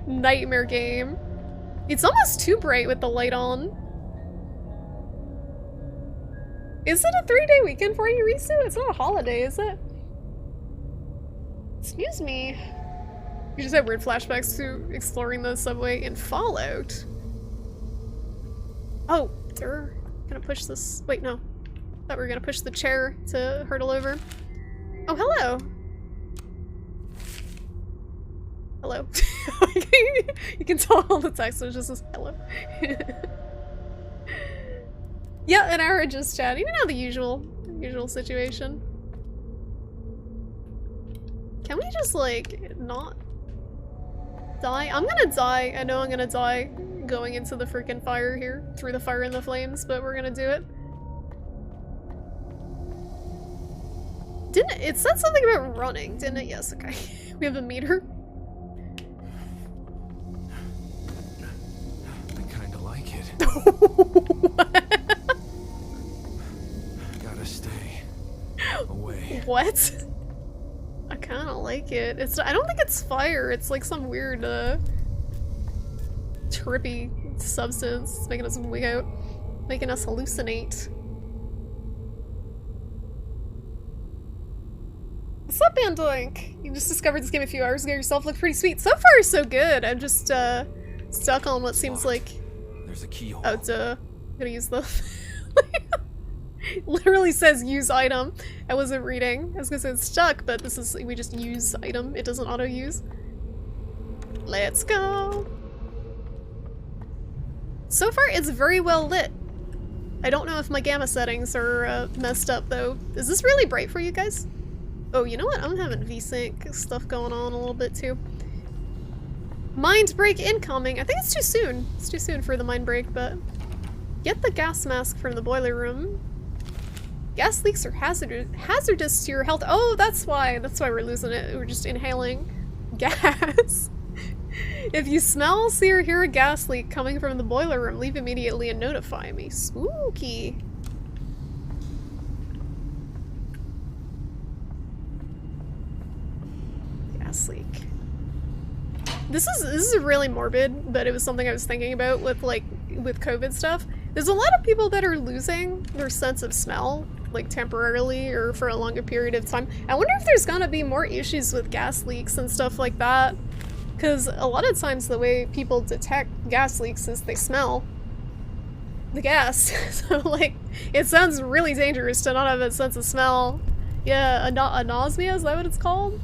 nightmare game. It's almost too bright with the light on. Is it a 3-day weekend for you, Risu? It's not a holiday, is it? Excuse me. You just have weird flashbacks to exploring the subway in Fallout. Oh, they're gonna push this. Wait, no. Thought we were gonna push the chair to hurtle over. Oh, hello. Hello. You can tell all the text was just this hello. Yeah, and I were just chatting. You know, the usual situation. Can we just, like, not die? I'm gonna die. I know I'm gonna die going into the freaking fire here. Through the fire and the flames, but we're gonna do it. Didn't it said something about running, didn't it? Yes, okay. We have a meter. I kinda like it. Gotta stay away. What? I kinda like it. I don't think it's fire. It's like some weird, trippy substance. It's making us wig out. Making us hallucinate. What's up, Bandoink? You just discovered this game a few hours ago yourself. Looks pretty sweet. So far, so good. I'm just, stuck on what seems like... There's a keyhole. Oh, duh. I'm gonna use the... Literally says use item. I wasn't reading. I was gonna say it's stuck, but this is, we just use item. It doesn't auto use. Let's go. So far, it's very well lit. I don't know if my gamma settings are messed up though. Is this really bright for you guys? Oh, you know what? I'm having VSync stuff going on a little bit too. Mind break incoming. I think it's too soon. It's too soon for the mind break, but get the gas mask from the boiler room. Gas leaks are hazardous to your health. Oh, that's why. That's why we're losing it. We're just inhaling gas. If you smell, see, or hear a gas leak coming from the boiler room, leave immediately and notify me. Spooky. Gas leak. This is really morbid, but it was something I was thinking about with with COVID stuff. There's a lot of people that are losing their sense of smell, like temporarily or for a longer period of time. I wonder if there's gonna be more issues with gas leaks and stuff like that. Because a lot of times the way people detect gas leaks is they smell the gas. So, like, it sounds really dangerous to not have a sense of smell. Yeah, anosmia, is that what it's called?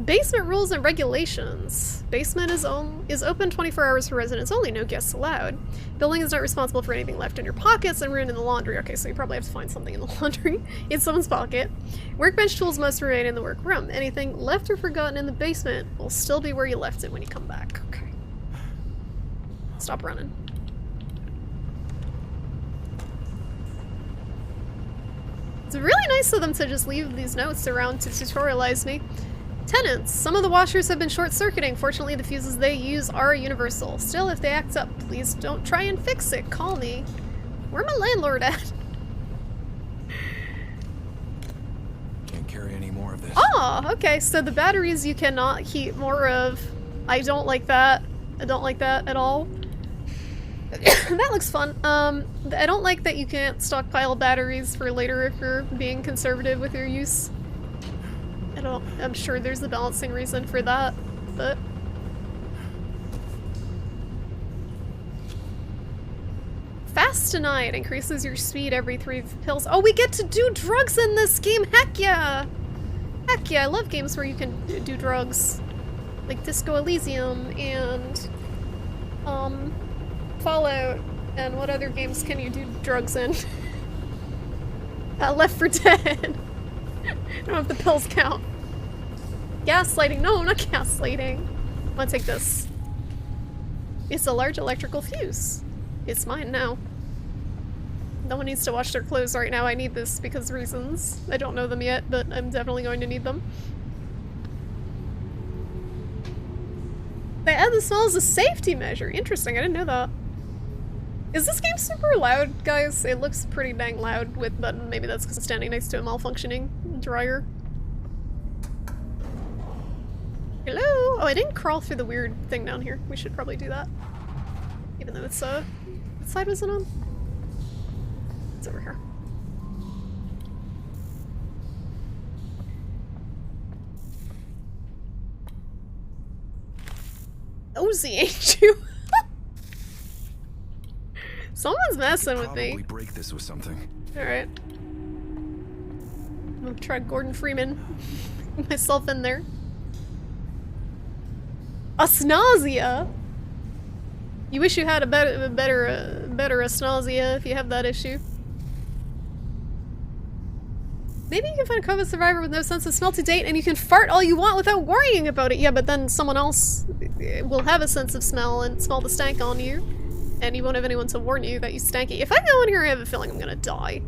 Basement rules and regulations. Basement is open 24 hours for residents only, no guests allowed. Building is not responsible for anything left in your pockets and ruined in the laundry. Okay, so you probably have to find something in the laundry in someone's pocket. Workbench tools must remain in the workroom. Anything left or forgotten in the basement will still be where you left it when you come back. Okay. Stop running. It's really nice of them to just leave these notes around to tutorialize me. Tenants. Some of the washers have been short-circuiting. Fortunately, the fuses they use are universal. Still, if they act up, please don't try and fix it. Call me. Where my landlord at? Can't carry any more of this. Oh, okay. So the batteries you cannot heat more of. I don't like that. I don't like that at all. That looks fun. I don't like that you can't stockpile batteries for later if you're being conservative with your use. I'm sure there's a balancing reason for that, but... Fast tonight increases your speed every 3 pills. Oh, we get to do drugs in this game! Heck yeah! Heck yeah, I love games where you can do drugs. Like Disco Elysium and... Fallout. And what other games can you do drugs in? Left 4 Dead. I don't know if the pills count. Gaslighting? No, not gaslighting. I'm gonna take this. It's a large electrical fuse. It's mine now. No one needs to wash their clothes right now. I need this because reasons. I don't know them yet, but I'm definitely going to need them. They add the smell as a safety measure. Interesting, I didn't know that. Is this game super loud, guys? It looks pretty dang loud with, but maybe that's because I'm standing next to a malfunctioning dryer. Hello? Oh, I didn't crawl through the weird thing down here. We should probably do that. Even though it's, what side was it on? It's over here. Nosy, ain't you? Someone's messing with me. Probably break this with something. Alright. I'm gonna try Gordon Freeman. Myself in there. Asnasia? You wish you had a better asnasia if you have that issue. Maybe you can find a COVID survivor with no sense of smell to date and you can fart all you want without worrying about it. Yeah, but then someone else will have a sense of smell and smell the stank on you. And you won't have anyone to warn you that you stanky. If I go in here, I have a feeling I'm gonna die.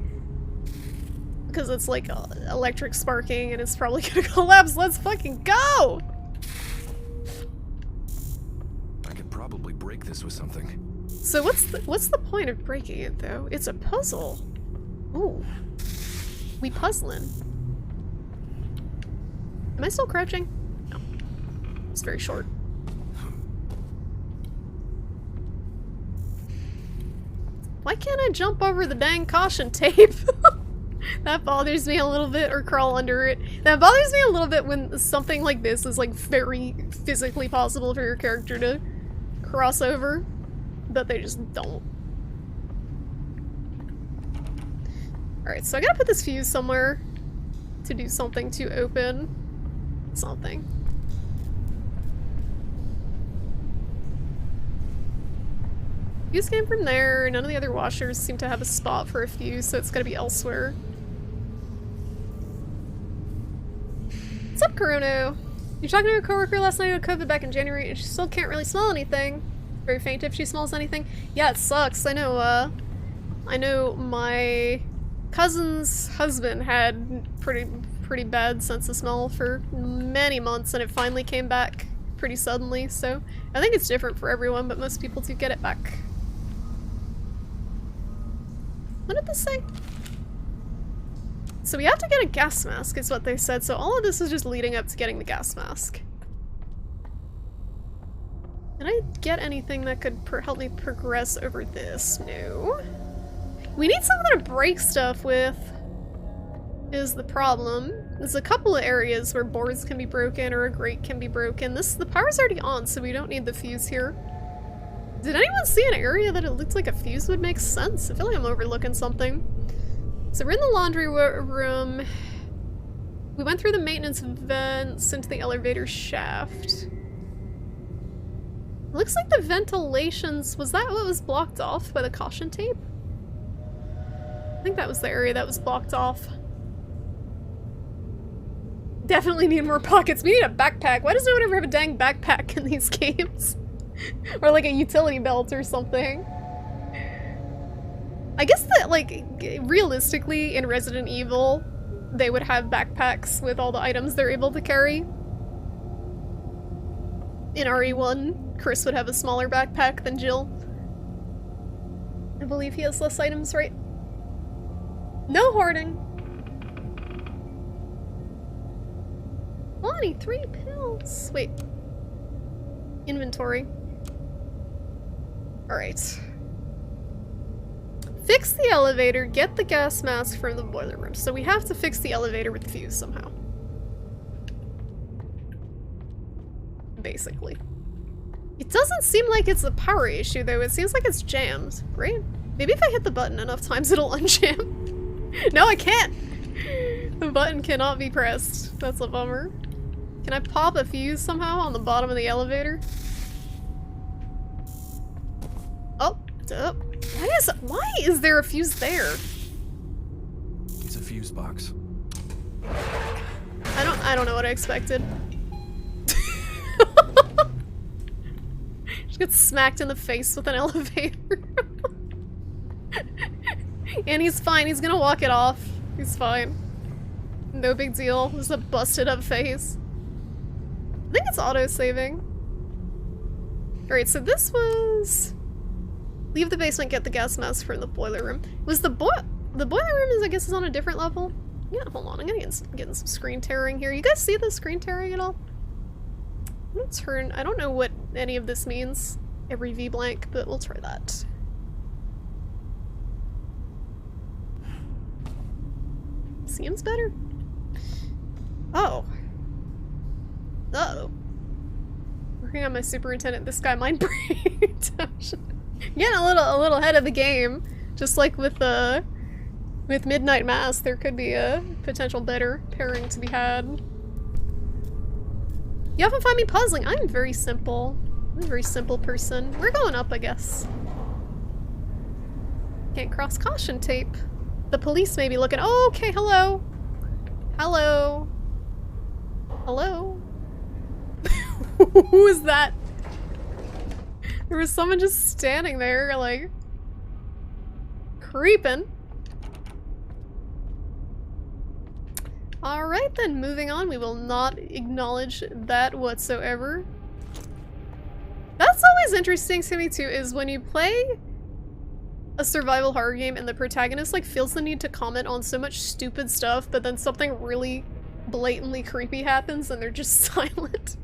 Because it's like electric sparking and it's probably gonna collapse. Let's fucking go! I could probably break this with something. So what's the point of breaking it though? It's a puzzle. Ooh. We puzzling. Am I still crouching? No. It's very short. Why can't I jump over the dang caution tape? That bothers me a little bit, or crawl under it. That bothers me a little bit when something like this is like very physically possible for your character to cross over, but they just don't. Alright, so I gotta put this fuse somewhere to do something to open something. Fuse came from there. None of the other washers seem to have a spot for a fuse, so it's gotta be elsewhere. What's up, Kurono? You're talking to a coworker last night who had COVID back in January, and she still can't really smell anything. Very faint if she smells anything. Yeah, it sucks. I know my cousin's husband had pretty bad sense of smell for many months, and it finally came back pretty suddenly, so I think it's different for everyone, but most people do get it back. What did this say? So we have to get a gas mask, is what they said, so all of this is just leading up to getting the gas mask. Did I get anything that could help me progress over this? No. We need something to break stuff with, is the problem. There's a couple of areas where boards can be broken or a grate can be broken. The power's already on, so we don't need the fuse here. Did anyone see an area that it looked like a fuse would make sense? I feel like I'm overlooking something. So we're in the laundry room. We went through the maintenance vents into the elevator shaft. It looks like the ventilations, was that what was blocked off by the caution tape? I think that was the area that was blocked off. Definitely need more pockets. We need a backpack. Why does no one ever have a dang backpack in these games? Or like a utility belt or something. I guess that, like, realistically in Resident Evil, they would have backpacks with all the items they're able to carry. In RE1, Chris would have a smaller backpack than Jill. I believe he has less items, right? No hoarding! 23 pills! Wait. Inventory. Alright. Fix the elevator, get the gas mask from the boiler room. So we have to fix the elevator with the fuse somehow. Basically. It doesn't seem like it's a power issue though, it seems like it's jammed, right? Maybe if I hit the button enough times it'll unjam. No, I can't! The button cannot be pressed. That's a bummer. Can I pop a fuse somehow on the bottom of the elevator? Oh, it's up. Why is there a fuse there? It's a fuse box. I don't know what I expected. Just get smacked in the face with an elevator. And he's fine, he's gonna walk it off. He's fine. No big deal. Just a busted up face. I think it's auto-saving. Alright, so this was... Leave the basement, get the gas mask from the boiler room. Was the boiler room is, I guess, is on a different level? Yeah, hold on, I'm gonna getting some screen tearing here. You guys see the screen tearing at all? I'm gonna turn, I don't know what any of this means. Every V blank, but we'll try that. Seems better. Oh. Uh-oh. Working on my superintendent, this guy mind brain. Getting a little ahead of the game. Just like with Midnight Mass, there could be a potential better pairing to be had. You often find me puzzling. I'm very simple. I'm a very simple person. We're going up, I guess. Can't cross caution tape. The police may be looking. Oh, okay, hello. Hello. Hello. Who is that? There was someone just standing there, like, creeping. Alright then, moving on. We will not acknowledge that whatsoever. That's always interesting to me too, is when you play a survival horror game and the protagonist like feels the need to comment on so much stupid stuff, but then something really blatantly creepy happens and they're just silent.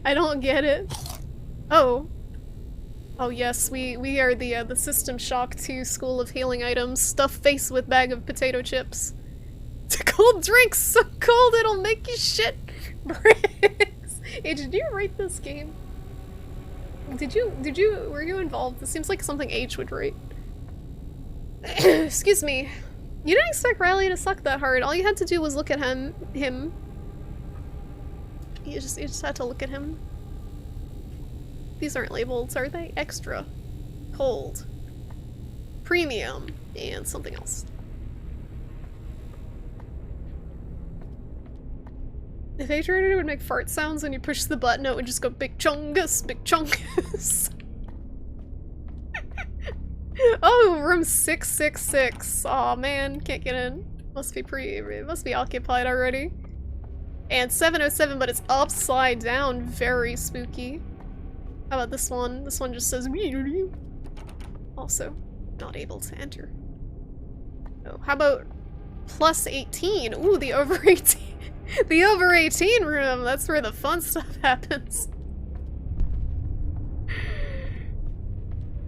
I don't get it. Oh. Oh yes, we are the System Shock 2 School of Healing Items, stuffed face with bag of potato chips. Cold drinks, so cold it'll make you shit bricks. Hey, did you write this game? Were you involved? This seems like something H would write. Excuse me. You didn't expect Riley to suck that hard. All you had to do was look at him. You just had to look at him. These aren't labeled, are they? Extra. Cold. Premium. And something else. If Adrian would make fart sounds when you push the button, it would just go big chungus, big chungus. Oh, room 666. Aw, man, can't get in. It must be occupied already. And 707, but it's upside down. Very spooky. How about this one? This one just says also not able to enter. Oh, how about plus 18? Ooh, the over 18. The over 18 room. That's where the fun stuff happens.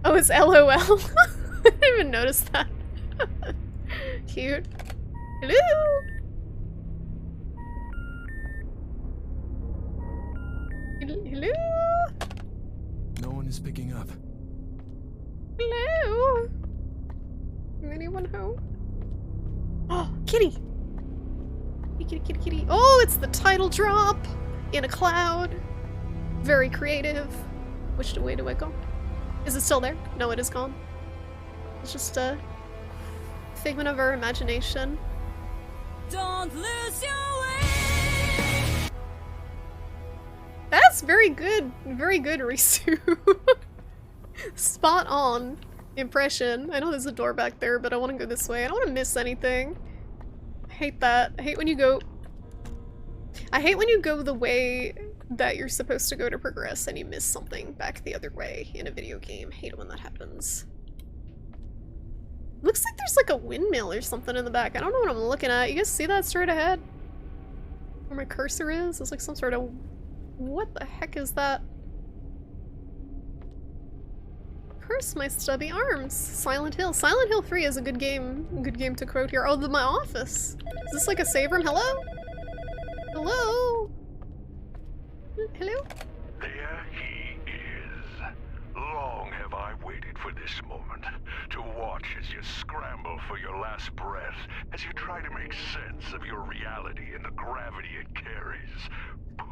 Oh, it's LOL. I didn't even notice that. Cute. Hello? Hello? No one is picking up. Hello? Anyone home? Oh, kitty! Kitty, kitty, kitty. Oh, it's the title drop! In a cloud. Very creative. Which way do I go? Is it still there? No, it is gone. It's just a figment of our imagination. Don't lose your way. That's very good, Risu. Spot on impression. I know there's a door back there, but I want to go this way. I don't want to miss anything. I hate that. I hate when you go the way that you're supposed to go to progress and you miss something back the other way in a video game. Hate it when that happens. Looks like there's like a windmill or something in the back. I don't know what I'm looking at. You guys see that straight ahead? Where my cursor is? It's like some sort of... What the heck is that? Curse my stubby arms. Silent Hill. Silent Hill 3 is a good game. Good game to quote here. Oh, my office. Is this like a save room? Hello? Hello? Hello? There he is. Long have I waited for this moment, to watch as you scramble for your last breath, as you try to make sense of your reality and the gravity it carries,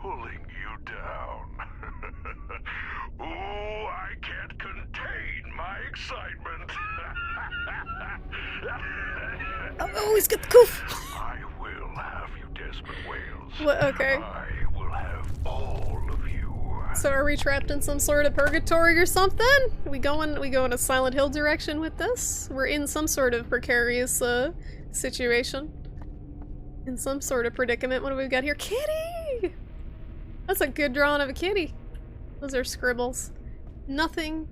pulling you down. Ooh, I can't contain my excitement. Oh, he's got the goof! I will have you, Desmond Wales. What? Okay. I will have all of you. So are we trapped in some sort of purgatory or something? We go in a Silent Hill direction with this? We're in some sort of precarious situation. In some sort of predicament. What do we got here? Kitty! That's a good drawing of a kitty. Those are scribbles. Nothing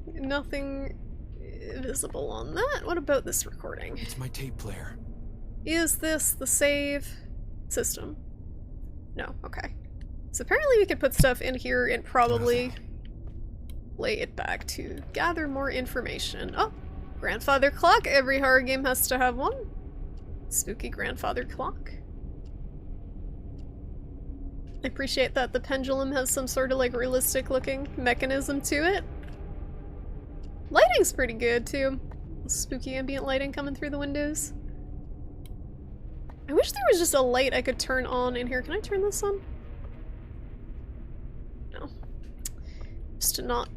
visible on that. What about this recording? It's my tape player. Is this the save system? No, okay. So apparently we could put stuff in here and probably play it back to gather more information. Oh, grandfather clock. Every horror game has to have one. Spooky grandfather clock. I appreciate that the pendulum has some sort of like realistic looking mechanism to it. Lighting's pretty good too. Spooky ambient lighting coming through the windows. I wish there was just a light I could turn on in here. Can I turn this on? No. Just to not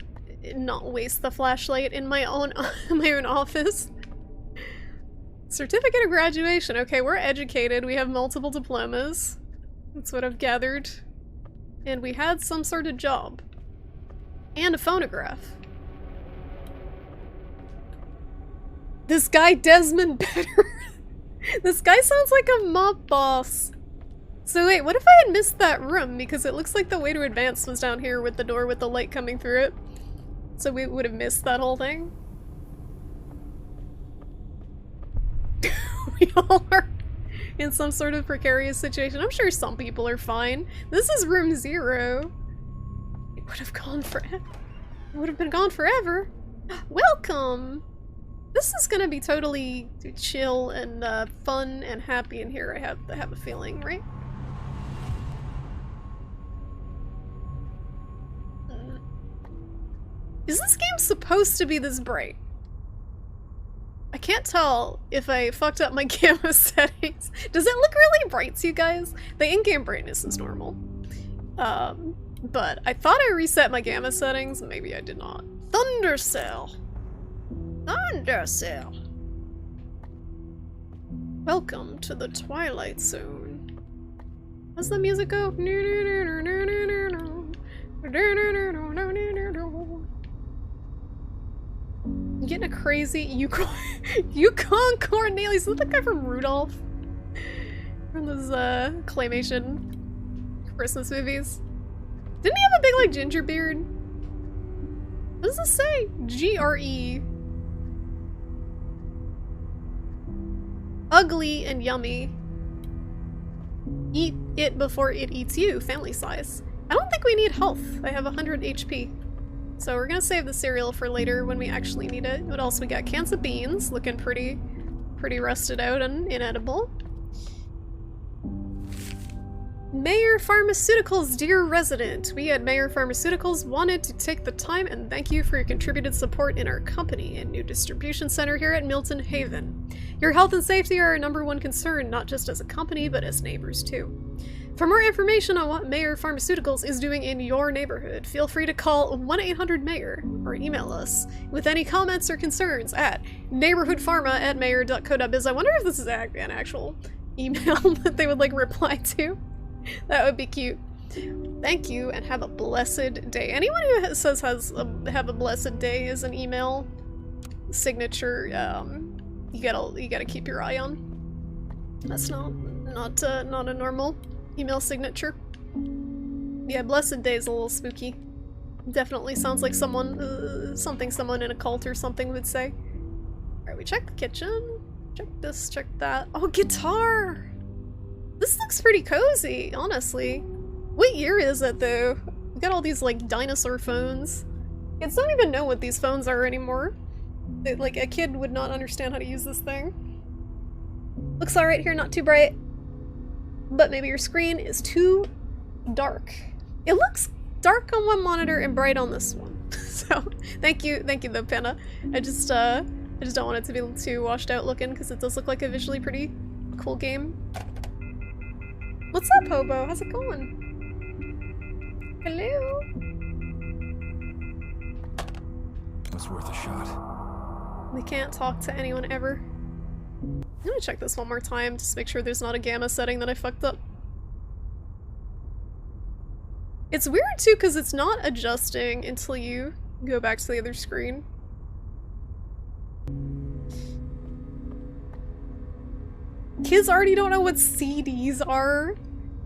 waste the flashlight in my own office. Certificate of graduation. Okay, we're educated. We have multiple diplomas. That's what I've gathered. And we had some sort of job. And a phonograph. This guy Desmond Better. This guy sounds like a mob boss. So wait, what if I had missed that room? Because it looks like the way to advance was down here with the door with the light coming through it. So we would have missed that whole thing. We all are in some sort of precarious situation. I'm sure some people are fine. This is room 0. It would have gone forever. It would have been gone forever. Welcome! This is gonna be totally chill and fun and happy in here, I have a feeling, right? Is this game supposed to be this bright? I can't tell if I fucked up my gamma settings. Does it look really bright to you guys? The in-game brightness is normal. But I thought I reset my gamma settings. Maybe I did not. Thundercell. Thundercell. Welcome to the Twilight Zone. How's the music go? You getting a crazy Yukon Cornelius? Is that the guy from Rudolph? From those claymation Christmas movies? Didn't he have a big like ginger beard? What does this say? GRE. Ugly and yummy. Eat it before it eats you. Family size. I don't think we need health. I have 100 HP. So we're gonna save the cereal for later when we actually need it. What else we got? Cans of beans, looking pretty rusted out and inedible. Mayor Pharmaceuticals, dear resident. We at Mayor Pharmaceuticals wanted to take the time and thank you for your contributed support in our company and new distribution center here at Milton Haven. Your health and safety are our #1 concern, not just as a company, but as neighbors too. For more information on what Mayor Pharmaceuticals is doing in your neighborhood, feel free to call 1-800-MAYOR or email us with any comments or concerns at neighborhoodpharma@mayor.co.biz. I wonder if this is an actual email that they would like reply to. That would be cute. Thank you and have a blessed day. Anyone who says have a blessed day is an email signature you gotta keep your eye on. That's not a normal email signature. Yeah, blessed day is a little spooky. Definitely sounds like something someone in a cult or something would say. Alright, we check the kitchen. Check this, check that. Oh, guitar! This looks pretty cozy, honestly. What year is it, though? We got all these, like, dinosaur phones. Kids don't even know what these phones are anymore. Like, a kid would not understand how to use this thing. Looks alright here, not too bright. But maybe your screen is too dark. It looks dark on one monitor and bright on this one. So, thank you though, Panda. I just don't want it to be too washed out looking because it does look like a visually pretty cool game. What's up, Hobo? How's it going? Hello? Was worth a shot. We can't talk to anyone ever. I'm gonna check this one more time just to make sure there's not a gamma setting that I fucked up. It's weird too because it's not adjusting until you go back to the other screen. Kids already don't know what CDs are.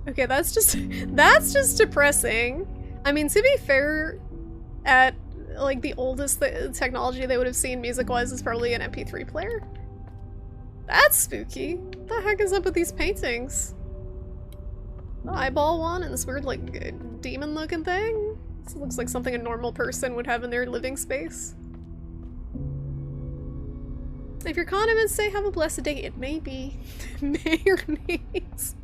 Okay, that's just depressing. I mean, to be fair, at like the oldest technology they would have seen music-wise is probably an MP3 player. That's spooky. What the heck is up with these paintings? The eyeball one and this weird like demon-looking thing. This looks like something a normal person would have in their living space. If your condiments say have a blessed day, it may be mayonnaise.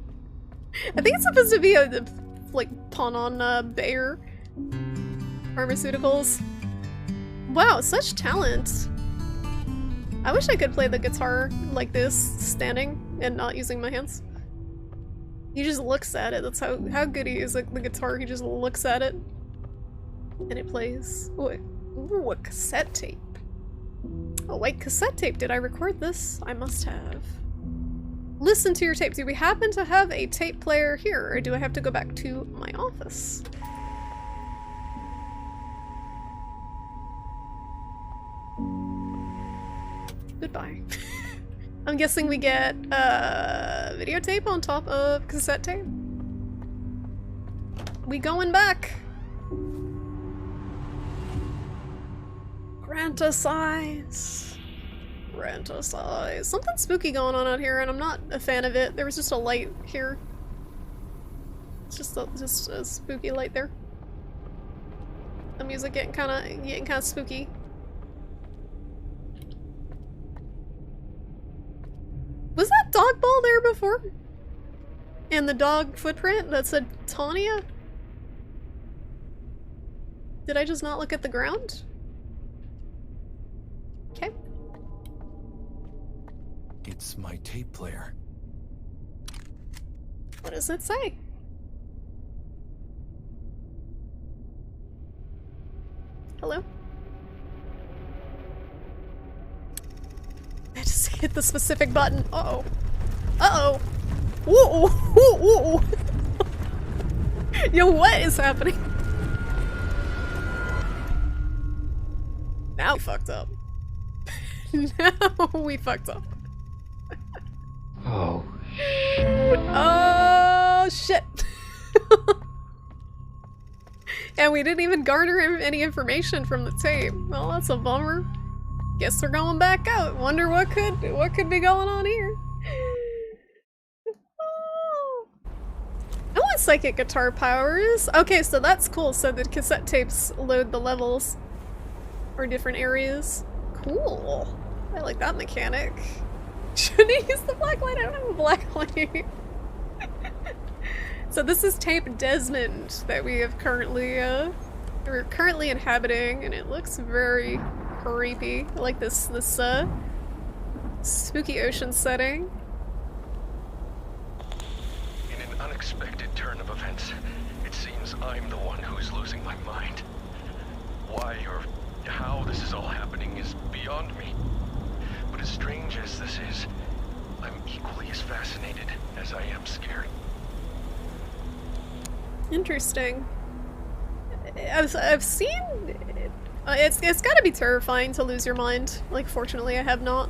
I think it's supposed to be a like pun on Bayer Pharmaceuticals. Wow, such talent. I wish I could play the guitar like this, standing and not using my hands. He just looks at it. That's how good he is at the guitar. He just looks at it and it plays. Ooh, a cassette tape. A white cassette tape. Did I record this? I must have. Listen to your tape. Do we happen to have a tape player here, or do I have to go back to my office? Goodbye. I'm guessing we get videotape on top of cassette tape. We going back. Grant us eyes. Grant us eyes. Something spooky going on out here, and I'm not a fan of it. There was just a light here. It's just a spooky light there. The music getting kind of spooky. Was that dog ball there before? And the dog footprint that said Tanya? Did I just not look at the ground? Okay. It's my tape player. What does it say? Hello? I just hit the specific button. Uh-oh. Uh-oh. Whoa! Whoa! Whoa! Yo, what is happening? Now we fucked up. Now we fucked up. Oh. Oh, shit. And we didn't even garner any information from the tape. Well, that's a bummer. Guess we're going back out. Wonder what could be going on here. Oh. I want psychic guitar powers. Okay, so that's cool. So the cassette tapes load the levels or different areas. Cool. I like that mechanic. Shouldn't I use the black light? I don't have a black light. So this is Tape Desmond that we have we're currently inhabiting, and it looks very creepy. I like this spooky ocean setting. In an unexpected turn of events, it seems I'm the one who's losing my mind. Why or how this is all happening is beyond me. But as strange as this is, I'm equally as fascinated as I am scared. Interesting. I've seen... it's gotta be terrifying to lose your mind. Like, fortunately I have not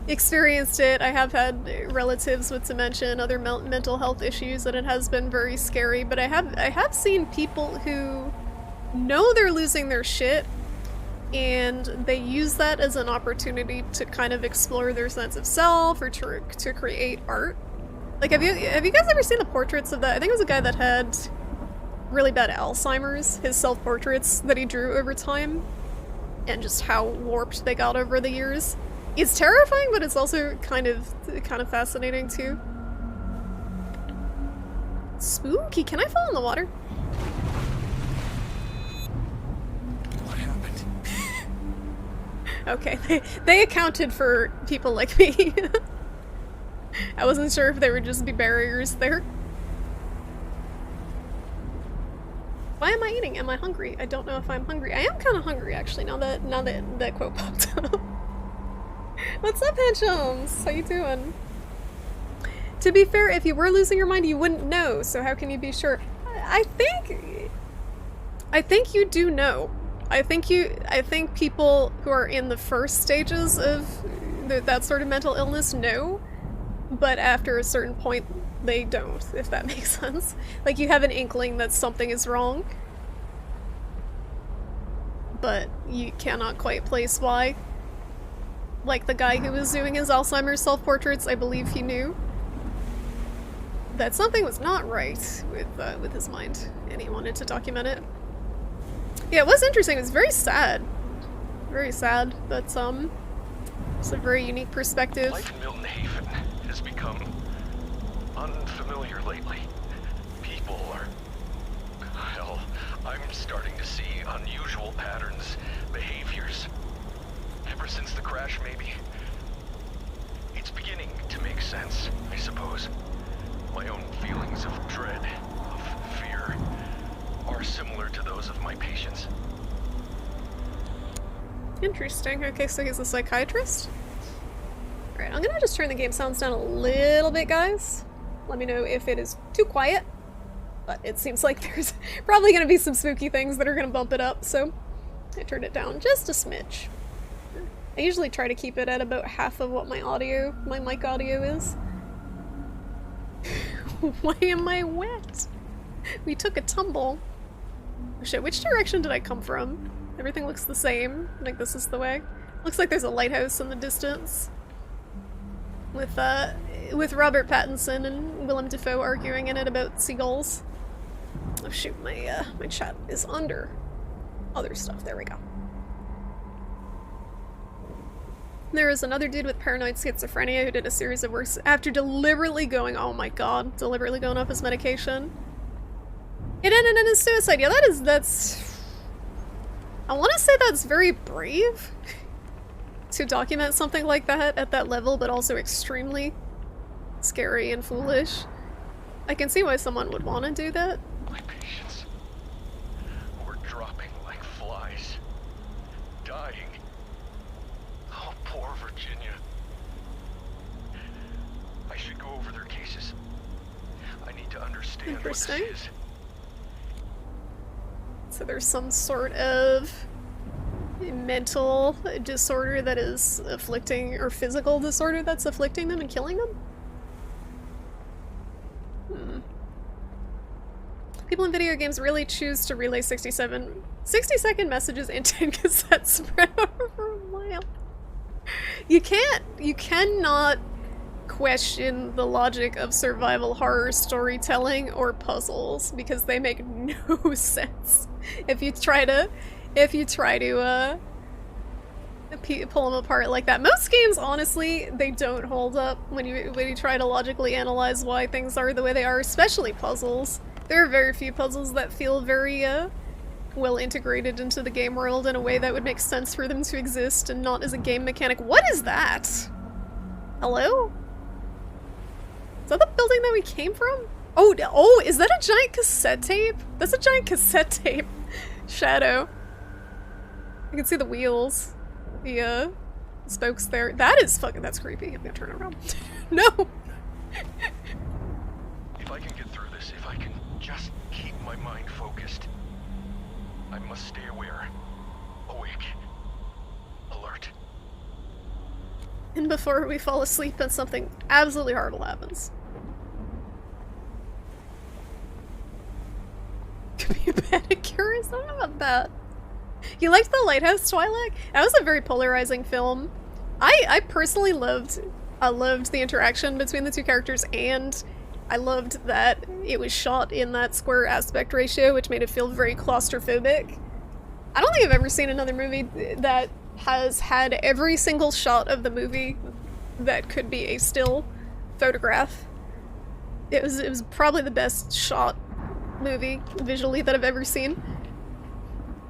experienced it. I have had relatives with dementia and other mental health issues, and it has been very scary, but I have seen people who know they're losing their shit, and they use that as an opportunity to kind of explore their sense of self or to create art. Like, have you guys ever seen the portraits of that? I think it was a guy that had really bad Alzheimer's, his self-portraits that he drew over time, and just how warped they got over the years. It's terrifying, but it's also kind of fascinating too. Spooky. Can I fall in the water? What happened? Okay, they accounted for people like me. I wasn't sure if there would just be barriers there. Why am I eating? Am I hungry? I don't know if I'm hungry. I am kind of hungry, actually, now that that quote popped up. What's up, Hedgehomes? How you doing? To be fair, if you were losing your mind, you wouldn't know, so how can you be sure? I think you do know. I think people who are in the first stages of that sort of mental illness know, but after a certain point, they don't, if that makes sense. Like, you have an inkling that something is wrong, but you cannot quite place why. Like the guy who was doing his Alzheimer's self-portraits, I believe he knew that something was not right with his mind, and he wanted to document it. Yeah, it was interesting. It was very sad. Very sad, but it's a very unique perspective. Life in Milton Haven has become unfamiliar lately. People are... Hell, I'm starting to see unusual patterns, behaviors. Ever since the crash, maybe. It's beginning to make sense, I suppose. My own feelings of dread, of fear, are similar to those of my patients. Interesting. Okay, so he's a psychiatrist? Alright, I'm gonna just turn the game sounds down a little bit, guys. Let me know if it is too quiet. But it seems like there's probably gonna be some spooky things that are gonna bump it up, so I turned it down just a smidge. I usually try to keep it at about half of what my mic audio is. Why am I wet? We took a tumble. Oh shit, which direction did I come from? Everything looks the same. I think this is the way. Looks like there's a lighthouse in the distance. With Robert Pattinson and Willem Dafoe arguing in it about seagulls. Oh shoot, my chat is under other stuff. There we go. There is another dude with paranoid schizophrenia who did a series of works after deliberately going, oh my god, deliberately going off his medication. It ended in his suicide. Yeah, that's... I want to say that's very brave to document something like that at that level, but also extremely scary and foolish. I can see why someone would want to do that. My patients were dropping like flies. Dying. Oh, poor Virginia. I should go over their cases. I need to understand what this Interesting. is. So there's some sort of mental disorder that is afflicting, or physical disorder that's afflicting them and killing them? People in video games really choose to relay 60-second messages in 10 cassettes spread over a mile. You cannot question the logic of survival horror storytelling or puzzles because they make no sense if you try to pull them apart like that. Most games, honestly, they don't hold up when you try to logically analyze why things are the way they are, especially puzzles. There are very few puzzles that feel very well integrated into the game world in a way that would make sense for them to exist and not as a game mechanic. What is that? Hello? Is that the building that we came from? Oh, is that a giant cassette tape? That's a giant cassette tape. Shadow. I can see the wheels. The spokes there. That's creepy. I'm gonna turn around. No! If I can get through this, if I can just keep my mind focused, I must stay aware, awake, alert. And before we fall asleep and something absolutely horrible happens. Could be a pedicurist? I don't know about that. You liked The Lighthouse, Twi'lek? That was a very polarizing film. I personally loved the interaction between the two characters, and I loved that it was shot in that square aspect ratio, which made it feel very claustrophobic. I don't think I've ever seen another movie that has had every single shot of the movie that could be a still photograph. It was probably the best shot movie visually that I've ever seen.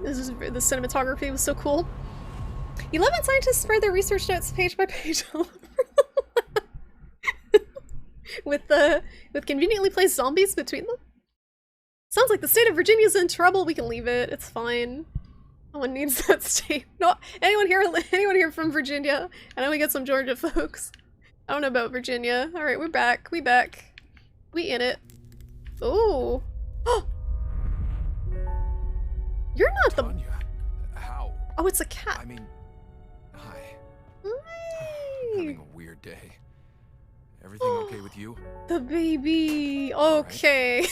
The cinematography was so cool. 11 scientists spread their research notes page by page with conveniently placed zombies between them. Sounds like the state of Virginia's in trouble. We can leave it. It's fine. No one needs that state. No, anyone here from Virginia? I know we got some Georgia folks. I don't know about Virginia. All right, we're back. We back. We in it. Ooh. Oh. You're not the. Tanya, how? Oh, it's a cat. I mean, hi. Hi. Having a weird day. Everything okay with you? The baby. Okay.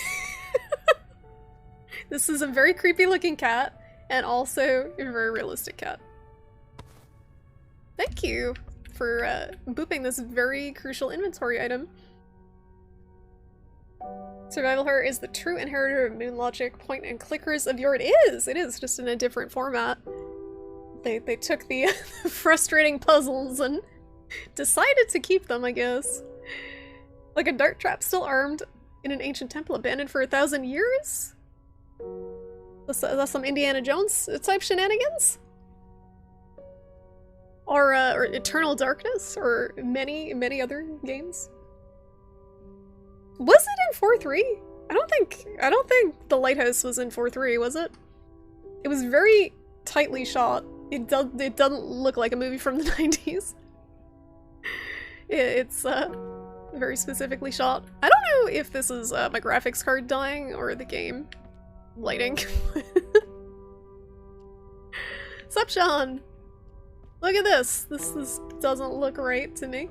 This is a very creepy looking cat, and also a very realistic cat. Thank you for booping this very crucial inventory item. Survival horror is the true inheritor of moon logic, point and clickers of It is, just in a different format. They took the frustrating puzzles and decided to keep them, I guess. Like a dart trap still armed in an ancient temple abandoned for 1,000 years? That's some Indiana Jones type shenanigans? Or Eternal Darkness, or many other games. Was it in 4.3? I don't think The Lighthouse was in 4.3, was it? It was very tightly shot. It doesn't look like a movie from the 90s. It's very specifically shot. I don't know if this is my graphics card dying or the game lighting. Sup, Sean? Look at this. This doesn't look right to me.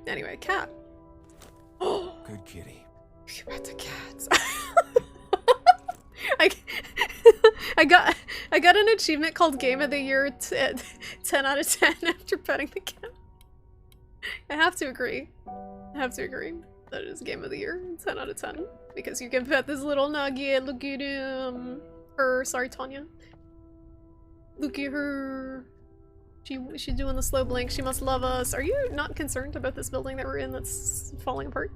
Anyway, cat. Oh, Good kitty. you about the cats. I got an achievement called Game of the Year 10 out of 10 after petting the cat. I have to agree. That it is Game of the Year 10 out of 10 because you can pet this little nugget. Look at him. Sorry, Tanya. Look at her. She's doing the slow blink. She must love us. Are you not concerned about this building that we're in that's falling apart?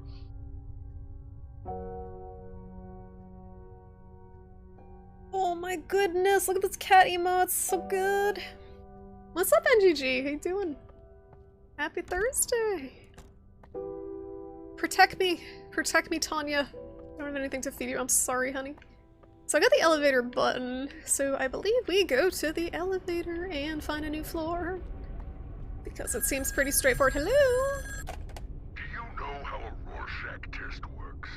Oh my goodness, look at this cat emote, it's so good. What's up, NGG? How you doing? Happy Thursday. Protect me, Tanya. I don't have anything to feed you. I'm sorry, honey. So I got the elevator button, so I believe we go to the elevator and find a new floor. Because it seems pretty straightforward. Hello? Do you know how a Rorschach test works?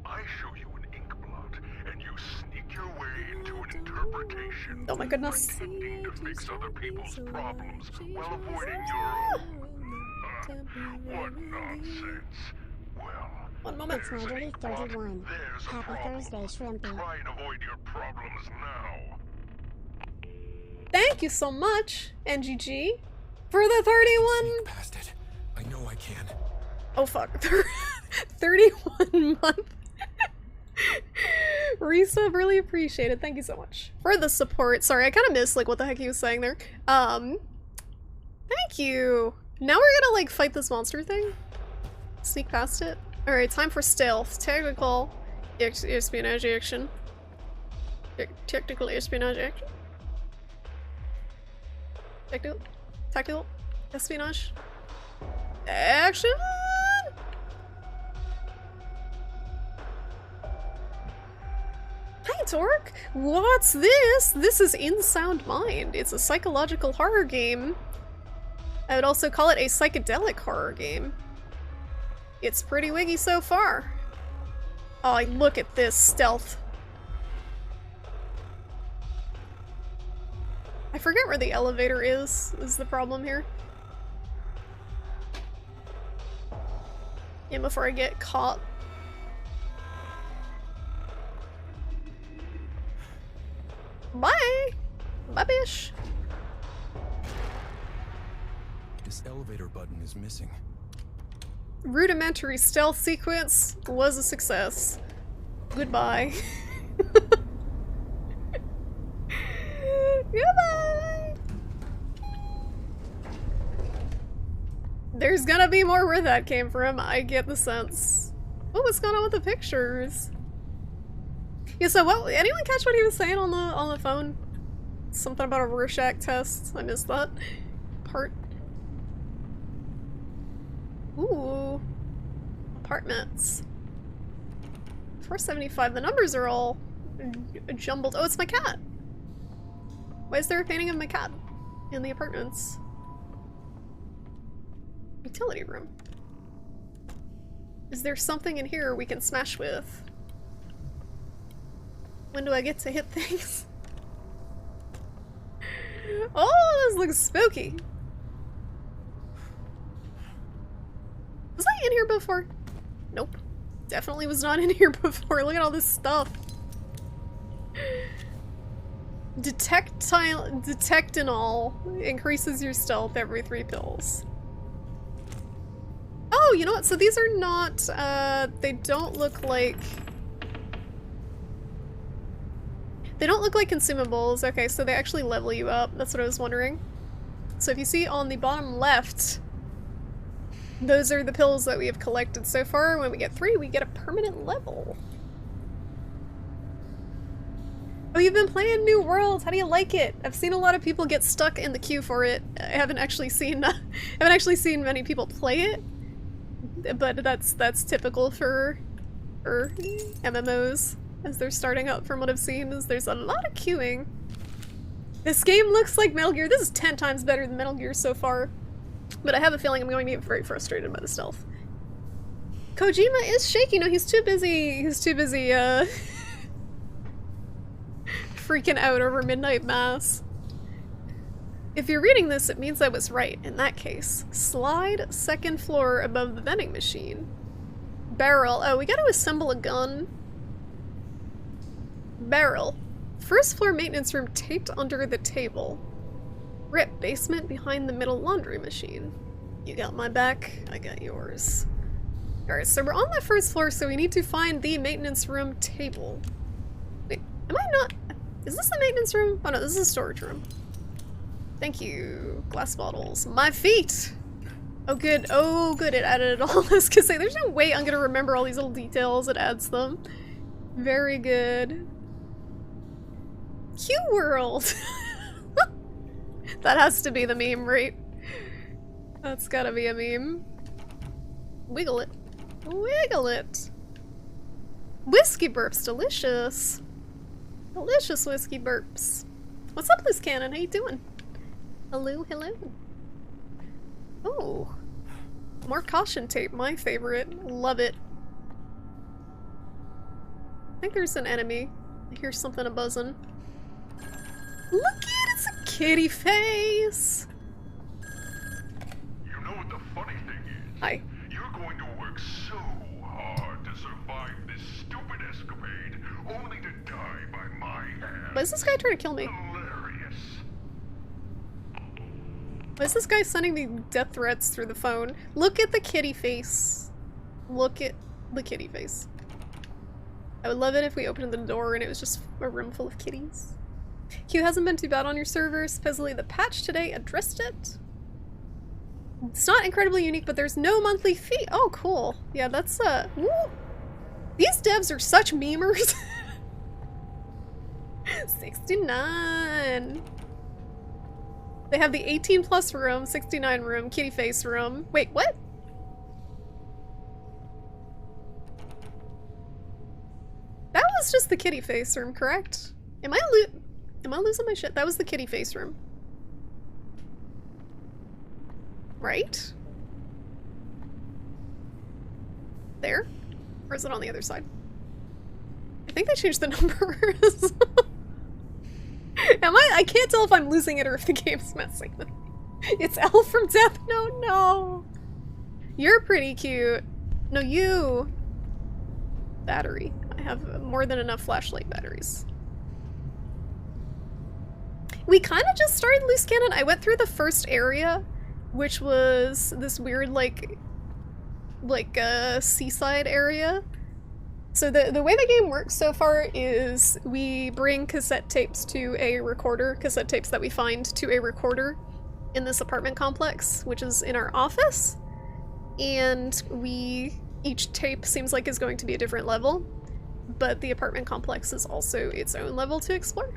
I show you an ink blot, and you sneak your way into an interpretation. Oh my goodness. Pretending to fix other people's problems while avoiding your own. What nonsense. Well, One moment. It's 9:31. there's a Happy problem. Thursday, Shrimpy. Try and avoid your problems now. Thank you so much, NGG, for the 31. Sneak past it. I know I can. Oh fuck. 31 month. Resub, really appreciated. Thank you so much for the support. Sorry, I kind of missed like what the heck he was saying there. Thank you. Now we're gonna like fight this monster thing. Sneak past it. Alright, time for stealth. Technical espionage action. Technical espionage action. Tactical espionage action. Hi, Torque! What's this? This is In Sound Mind. It's a psychological horror game. I would also call it a psychedelic horror game. It's pretty wiggy so far. Oh, look at this stealth. I forget where the elevator is the problem here. Yeah, before I get caught. Bye! Bye, bish! This elevator button is missing. Rudimentary stealth sequence was a success. Goodbye. Goodbye! There's gonna be more where that came from, I get the sense. Oh, what's going on with the pictures? Yeah, so what, anyone catch what he was saying on the phone? Something about a Rorschach test. I missed that part. Ooh. Apartments. 475. The numbers are all jumbled. Oh, it's my cat. Why is there a painting of my cat in the apartments? Utility room. Is there something in here we can smash with? When do I get to hit things? Oh, this looks spooky. Was I in here before? Nope. Definitely was not in here before. Look at all this stuff. Detectinol increases your stealth every 3 pills. Oh, you know what? So these are not, they don't look like... They don't look like consumables. Okay, so they actually level you up. That's what I was wondering. So if you see on the bottom left, those are the pills that we have collected so far. When we get 3, we get a permanent level. Oh, you've been playing New World. How do you like it? I've seen a lot of people get stuck in the queue for it. I haven't actually seen many people play it, but that's typical for MMOs as they're starting up. From what I've seen, is there's a lot of queuing. This game looks like Metal Gear. This is 10 times better than Metal Gear so far. But I have a feeling I'm going to get very frustrated by the stealth. Kojima is shaky. No, he's too busy. He's too busy, freaking out over Midnight Mass. If you're reading this, it means I was right. In that case, slide 2nd floor above the vending machine. Barrel. Oh, we gotta assemble a gun. Barrel. 1st floor maintenance room taped under the table. Rip, basement behind the middle laundry machine. You got my back, I got yours. Alright, so we're on the 1st floor, so we need to find the maintenance room table. Wait, am I not? Is this the maintenance room? Oh no, this is a storage room. Thank you, glass bottles. My feet! Oh good, it added all this, cause there's no way I'm gonna remember all these little details, it adds them. Very good. Q World! That has to be the meme, right? That's gotta be a meme. Wiggle it. Wiggle it. Whiskey burps, delicious. Delicious whiskey burps. What's up, Loose Cannon? How you doing? Hello, hello. Oh. More caution tape, my favorite. Love it. I think there's an enemy. I hear something a-buzzing. Look at it, it's a kitty face! You know what the funny thing is? Hi. You're going to work so hard to survive this stupid escapade, only to die by my hand. Why is this guy trying to kill me? Hilarious. Why is this guy sending me death threats through the phone? Look at the kitty face. Look at the kitty face. I would love it if we opened the door and it was just a room full of kitties. Q hasn't been too bad on your server. Supposedly the patch today addressed it. It's not incredibly unique, but there's no monthly fee. Oh, cool. Yeah, that's woo. These devs are such memers. 69. They have the 18 plus room, 69 room, kitty face room. Wait, what? That was just the kitty face room, correct? Am I losing my shit? That was the kitty face room. Right? There? Or is it on the other side? I think they changed the numbers. I can't tell if I'm losing it or if the game's messing with me. It's Elle from Death Note, no! You're pretty cute. No, you. Battery. I have more than enough flashlight batteries. We kind of just started Loose Cannon. I went through the first area, which was this weird, like seaside area. So the way the game works so far is we bring cassette tapes to a recorder, cassette tapes that we find to a recorder in this apartment complex, which is in our office. And each tape seems like is going to be a different level, but the apartment complex is also its own level to explore.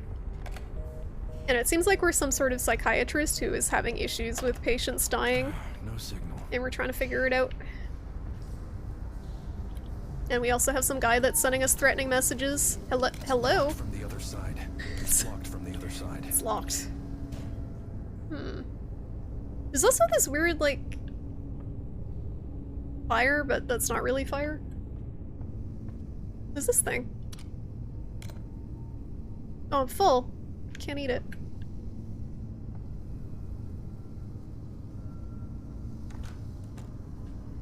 And it seems like we're some sort of psychiatrist who is having issues with patients dying. No signal. And we're trying to figure it out. And we also have some guy that's sending us threatening messages. Hello? From the other side. It's locked from the other side. It's locked. There's also this weird, like, fire, but that's not really fire. What's this thing? Oh, I'm full. Can't eat it.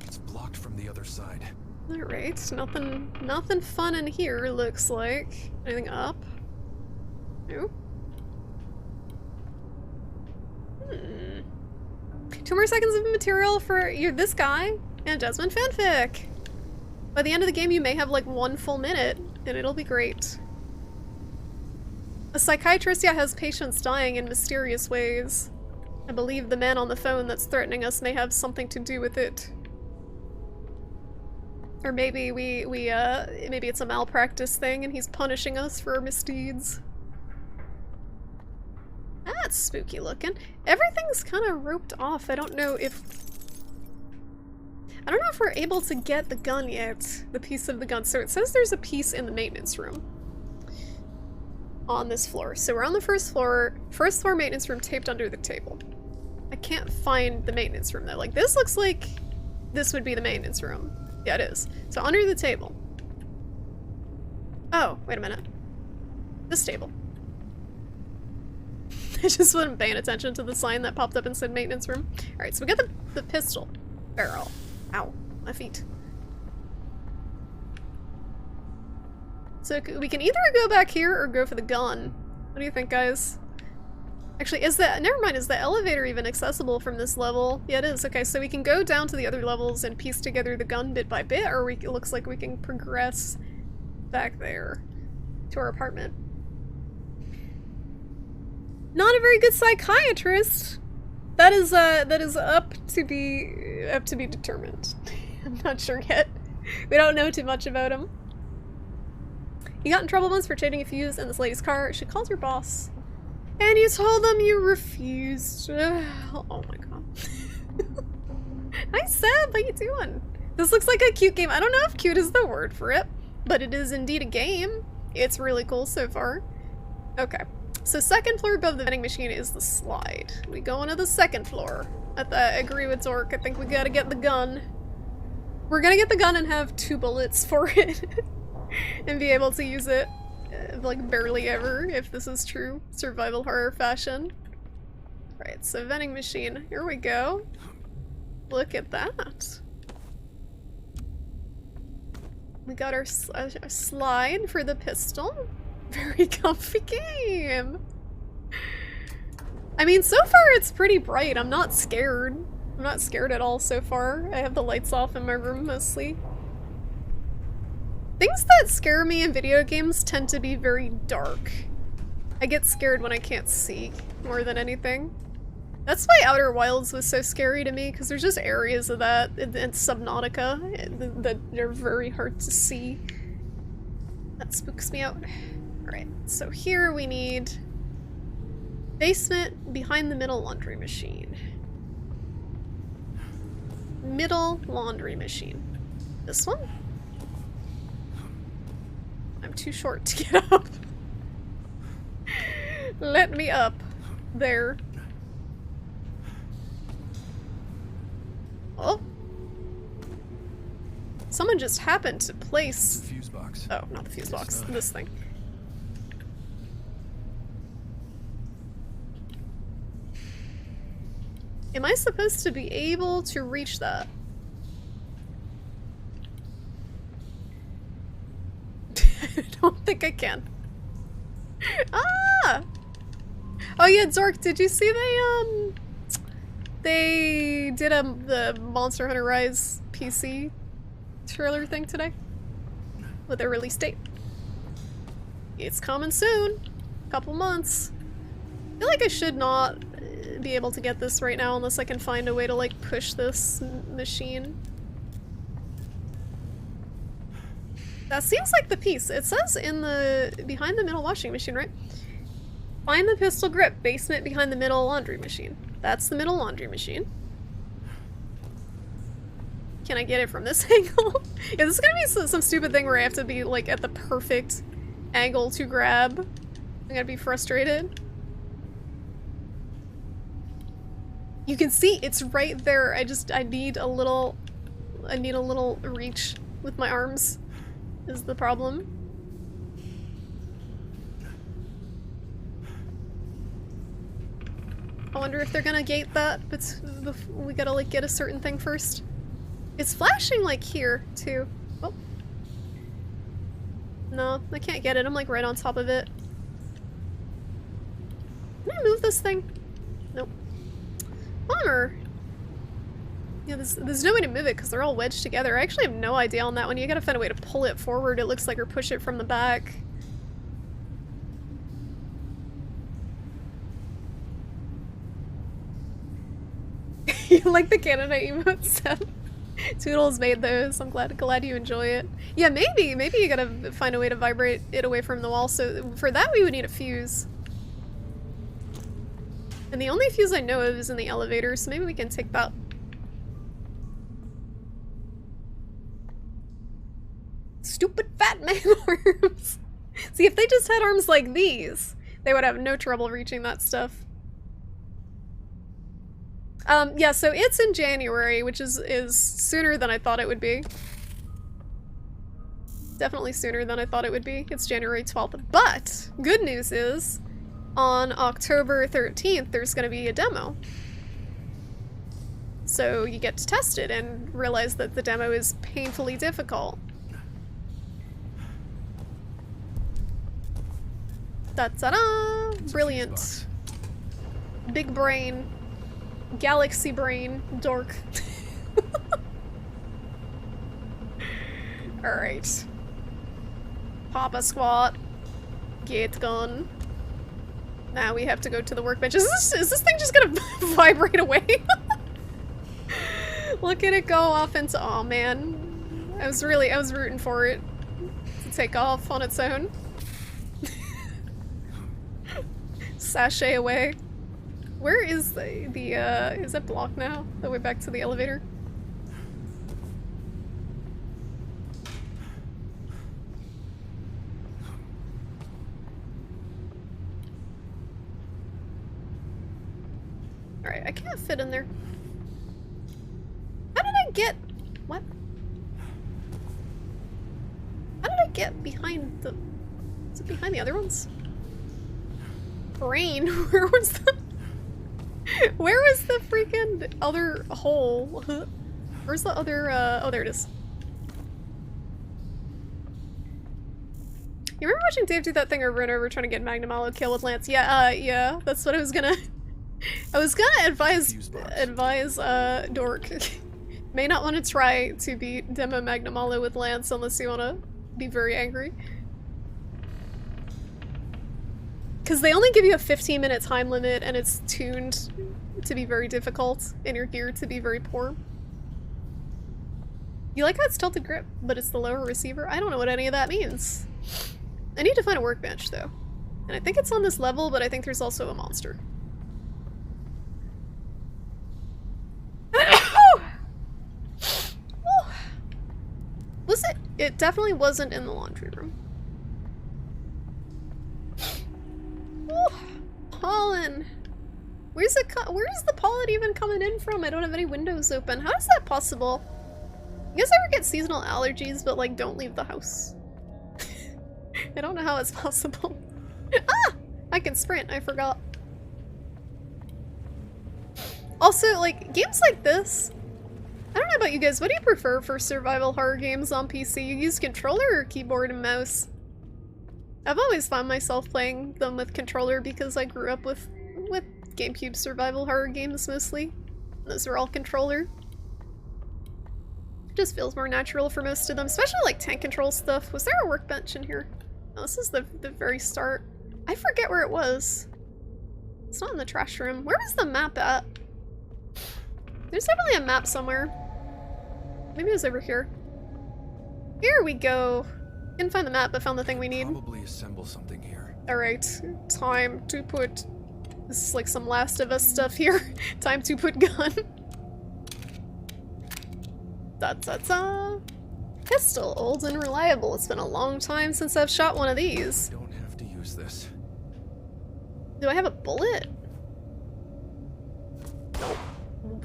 It's blocked from the other side. Alright, nothing fun in here, looks like. Anything up? No? 2 more seconds of material for this guy and Desmond fanfic! By the end of the game you may have like 1 full minute, and it'll be great. A psychiatrist, yeah, has patients dying in mysterious ways. I believe the man on the phone that's threatening us may have something to do with it. Or maybe maybe it's a malpractice thing and he's punishing us for our misdeeds. That's spooky looking. Everything's kind of roped off. I don't know if we're able to get the gun yet. The piece of the gun. So it says there's a piece in the maintenance room. On this floor. So we're on the first floor maintenance room taped under the table. I can't find the maintenance room though. Like this looks like this would be the maintenance room. Yeah, it is. So under the table. Oh, wait a minute. This table. I just wasn't paying attention to the sign that popped up and said maintenance room. Alright, so we got the pistol barrel. Ow, my feet. So we can either go back here or go for the gun. What do you think, guys? Actually, never mind, is the elevator even accessible from this level? Yeah, it is. Okay, so we can go down to the other levels and piece together the gun bit by bit, or it looks like we can progress back there to our apartment. Not a very good psychiatrist. That is up to be determined. I'm not sure yet. We don't know too much about him. He got in trouble once for changing a fuse in this lady's car. She called your boss. And you told them you refused. Oh my god. Hi Seb, how you doing? This looks like a cute game. I don't know if cute is the word for it, but it is indeed a game. It's really cool so far. Okay, so second floor above the vending machine is the slide. We go into the second floor. I agree with Zork. I think we gotta get the gun. We're gonna get the gun and have 2 bullets for it. And be able to use it, like, barely ever, if this is true. Survival horror fashion. Right, so vending machine. Here we go. Look at that. We got our slide for the pistol. Very comfy game. I mean, so far it's pretty bright. I'm not scared. I'm not scared at all so far. I have the lights off in my room mostly. Things that scare me in video games tend to be very dark. I get scared when I can't see more than anything. That's why Outer Wilds was so scary to me, because there's just areas of that in Subnautica that are very hard to see. That spooks me out. Alright, so here we need basement behind the middle laundry machine. Middle laundry machine. This one? I'm too short to get up. Let me up. There. Oh. Someone just happened to place... The fuse box. Oh, not the fuse box. This thing. Am I supposed to be able to reach that? I don't think I can. Ah! Oh yeah, Zork, did you see they did the Monster Hunter Rise PC trailer thing today? With their release date. It's coming soon. Couple months. I feel like I should not be able to get this right now unless I can find a way to like push this machine. That seems like the piece. It says in the behind the middle washing machine, right? Find the pistol grip, basement behind the middle laundry machine. That's the middle laundry machine. Can I get it from this angle? Yeah, this is gonna be some stupid thing where I have to be like at the perfect angle to grab. I'm gonna be frustrated. You can see it's right there. I need a little reach with my arms is the problem. I wonder if they're gonna gate that, but we gotta like get a certain thing first. It's flashing like here too. Oh. No, I can't get it. I'm like right on top of it. Can I move this thing? Nope. Bummer. Yeah, there's no way to move it because they're all wedged together. I actually have no idea on that one. You gotta find a way to pull it forward, it looks like, or push it from the back. You like the Canada emote set? Toodles made those. I'm glad you enjoy it. Yeah, maybe you gotta find a way to vibrate it away from the wall. So for that we would need a fuse. And the only fuse I know of is in the elevator, so maybe we can take that. Stupid fat man arms! See, if they just had arms like these, they would have no trouble reaching that stuff. Yeah, so it's in January, which is sooner than I thought it would be. Definitely sooner than I thought it would be. It's January 12th. But, good news is, on October 13th, there's gonna be a demo. So you get to test it and realize that the demo is painfully difficult. Da-da-da! Brilliant. Big brain. Galaxy brain. Dork. Alright. Papa squat. Get gun. Now we have to go to the workbench. Is this thing just gonna vibrate away? Look at it go off into— oh man. I was rooting for it to take off on its own. sashay away. Where is is it blocked now? The way back to the elevator? Alright, I can't fit in there. How did I get... What? How did I get behind the... Is it behind the other ones? Brain? Where was the... Where was the freaking other hole? Where's the other, oh, there it is. You remember watching Dave do that thing over and over trying to get Magnum Mallow kill with Lance? Yeah, yeah, that's what I was gonna... I was gonna advise Dork. May not want to try to beat Demo Magnum Mallow with Lance unless you want to be very angry. Because they only give you a 15-minute time limit and it's tuned to be very difficult and your gear to be very poor. You like how it's tilted grip, but it's the lower receiver? I don't know what any of that means. I need to find a workbench though. And I think it's on this level, but I think there's also a monster. Was it? It definitely wasn't in the laundry room. Oh, pollen. Where's the pollen even coming in from? I don't have any windows open. How is that possible? You guys ever get seasonal allergies but like don't leave the house? I don't know how it's possible. Ah! I can sprint, I forgot. Also, like, games like this, I don't know about you guys, what do you prefer for survival horror games on PC? You use controller or keyboard and mouse? I've always found myself playing them with controller because I grew up with GameCube survival horror games mostly. Those are all controller. It just feels more natural for most of them, especially like tank control stuff. Was there a workbench in here? No, this is the very start. I forget where it was. It's not in the trash room. Where was the map at? There's definitely a map somewhere. Maybe it was over here. Here we go. Didn't find the map, but found the thing we need. Probably assemble something here. Alright, time to put... This is like some Last of Us stuff here. Time to put gun. Da-da-da. Pistol, old and reliable. It's been a long time since I've shot one of these. Don't have to use this. Do I have a bullet? Nope.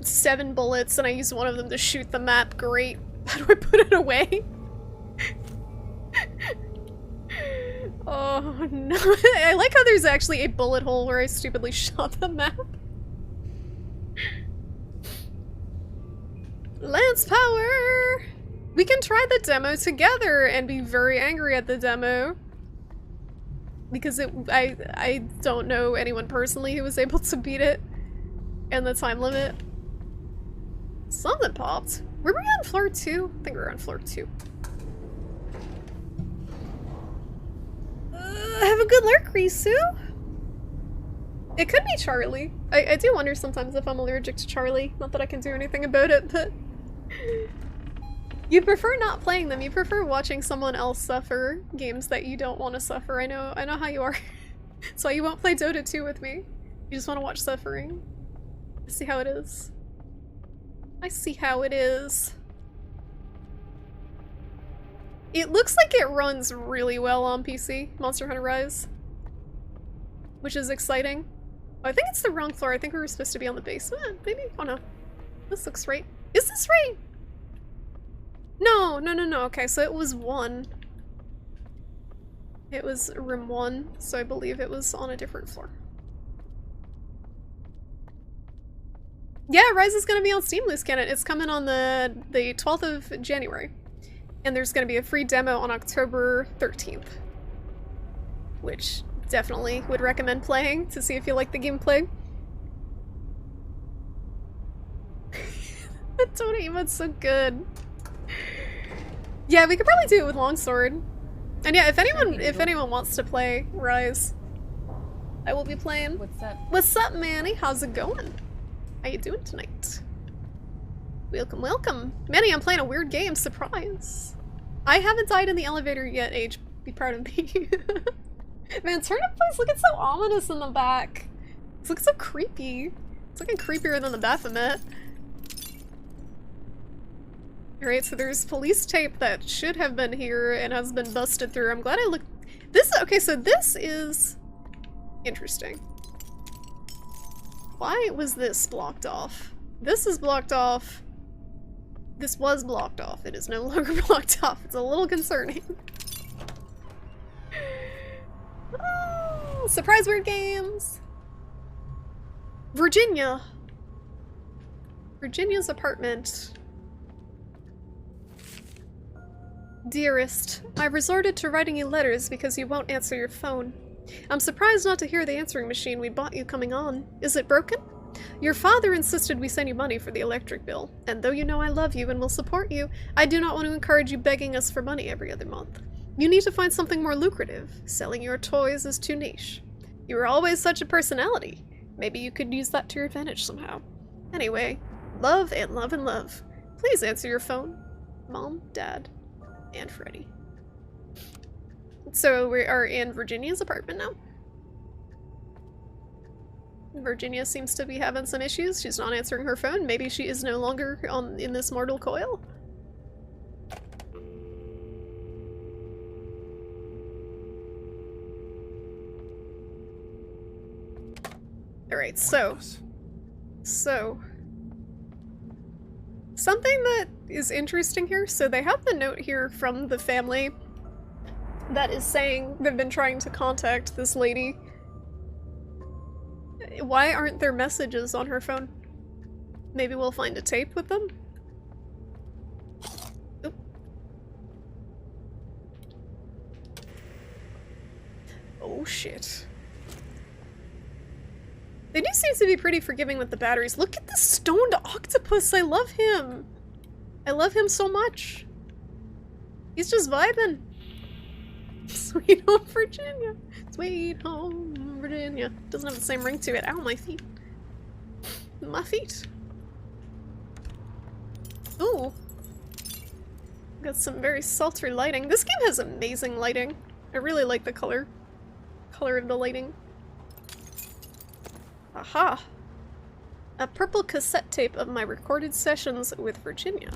7 bullets and I use one of them to shoot the map. Great. How do I put it away? Oh no. I like how there's actually a bullet hole where I stupidly shot the map. Lance power! We can try the demo together and be very angry at the demo. Because I don't know anyone personally who was able to beat it and the time limit. Something popped. Were we on floor 2? I think we were on floor 2. Have a good lurk, Risu! It could be Charlie. I do wonder sometimes if I'm allergic to Charlie. Not that I can do anything about it, but... You prefer not playing them. You prefer watching someone else suffer games that you don't want to suffer. I know how you are. That's why you won't play Dota 2 with me. You just want to watch suffering. I see how it is. I see how it is. It looks like it runs really well on PC, Monster Hunter Rise. Which is exciting. Oh, I think it's the wrong floor. I think we were supposed to be on the basement, maybe? Oh no. This looks right. Is this right? No. Okay, so it was 1. It was room 1, so I believe it was on a different floor. Yeah, Rise is gonna be on Steam, Loose Cannon. It's coming on the 12th of January. And there's gonna be a free demo on October 13th. Which definitely would recommend playing to see if you like the gameplay. The Dota emote's so good. Yeah, we could probably do it with Longsword. And yeah, if anyone wants to play Rise, I will be playing. What's up? What's up, Manny? How's it going? How you doing tonight? Welcome, welcome. Manny, I'm playing a weird game. Surprise. I haven't died in the elevator yet, Age. Be proud of me. Man, Turnip Place looking so ominous in the back. This looks so creepy. It's looking creepier than the Baphomet. Alright, so there's police tape that should have been here and has been busted through. I'm glad I looked. This, okay, so this is interesting. Why was this blocked off? This is blocked off. This was blocked off. It is no longer blocked off. It's a little concerning. Oh, surprise word games! Virginia. Virginia's apartment. Dearest, I've resorted to writing you letters because you won't answer your phone. I'm surprised not to hear the answering machine we bought you coming on. Is it broken? Your father insisted we send you money for the electric bill, and though you know I love you and will support you, I do not want to encourage you begging us for money every other month. You need to find something more lucrative. Selling your toys is too niche. You were always such a personality. Maybe you could use that to your advantage somehow. Anyway, love and love and love. Please answer your phone. Mom, Dad, and Freddy. So we are in Virginia's apartment now. Virginia seems to be having some issues. She's not answering her phone. Maybe she is no longer in this mortal coil. Alright, so something that is interesting here. So they have the note here from the family that is saying they've been trying to contact this lady. Why aren't there messages on her phone? Maybe we'll find a tape with them? Oop. Oh shit. They do seem to be pretty forgiving with the batteries. Look at the stoned octopus! I love him! I love him so much. He's just vibing. Sweet home Virginia. Sweet home Virginia. Doesn't have the same ring to it. Ow, my feet. My feet. Ooh. Got some very sultry lighting. This game has amazing lighting. I really like the color of the lighting. Aha! A purple cassette tape of my recorded sessions with Virginia.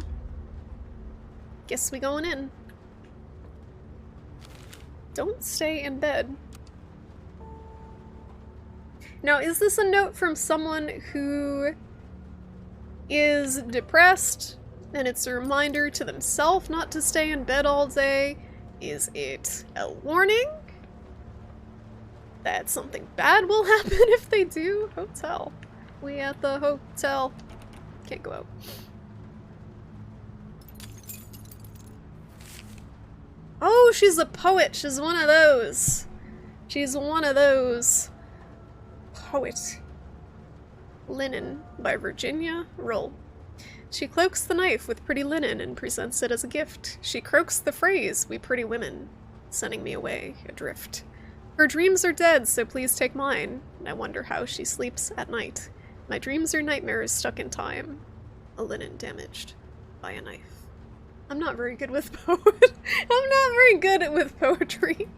Guess we going in. Don't stay in bed. Now, is this a note from someone who is depressed and it's a reminder to themselves not to stay in bed all day? Is it a warning that something bad will happen if they do? Hotel. We at the hotel. Can't go out. Oh, she's a poet. She's one of those. She's one of those. Poet. Linen by Virginia Roll. She cloaks the knife with pretty linen and presents it as a gift. She croaks the phrase, "We pretty women," sending me away, adrift. Her dreams are dead, so please take mine. I wonder how she sleeps at night. My dreams are nightmares stuck in time. A linen damaged by a knife. I'm not very good with I'm not very good with poetry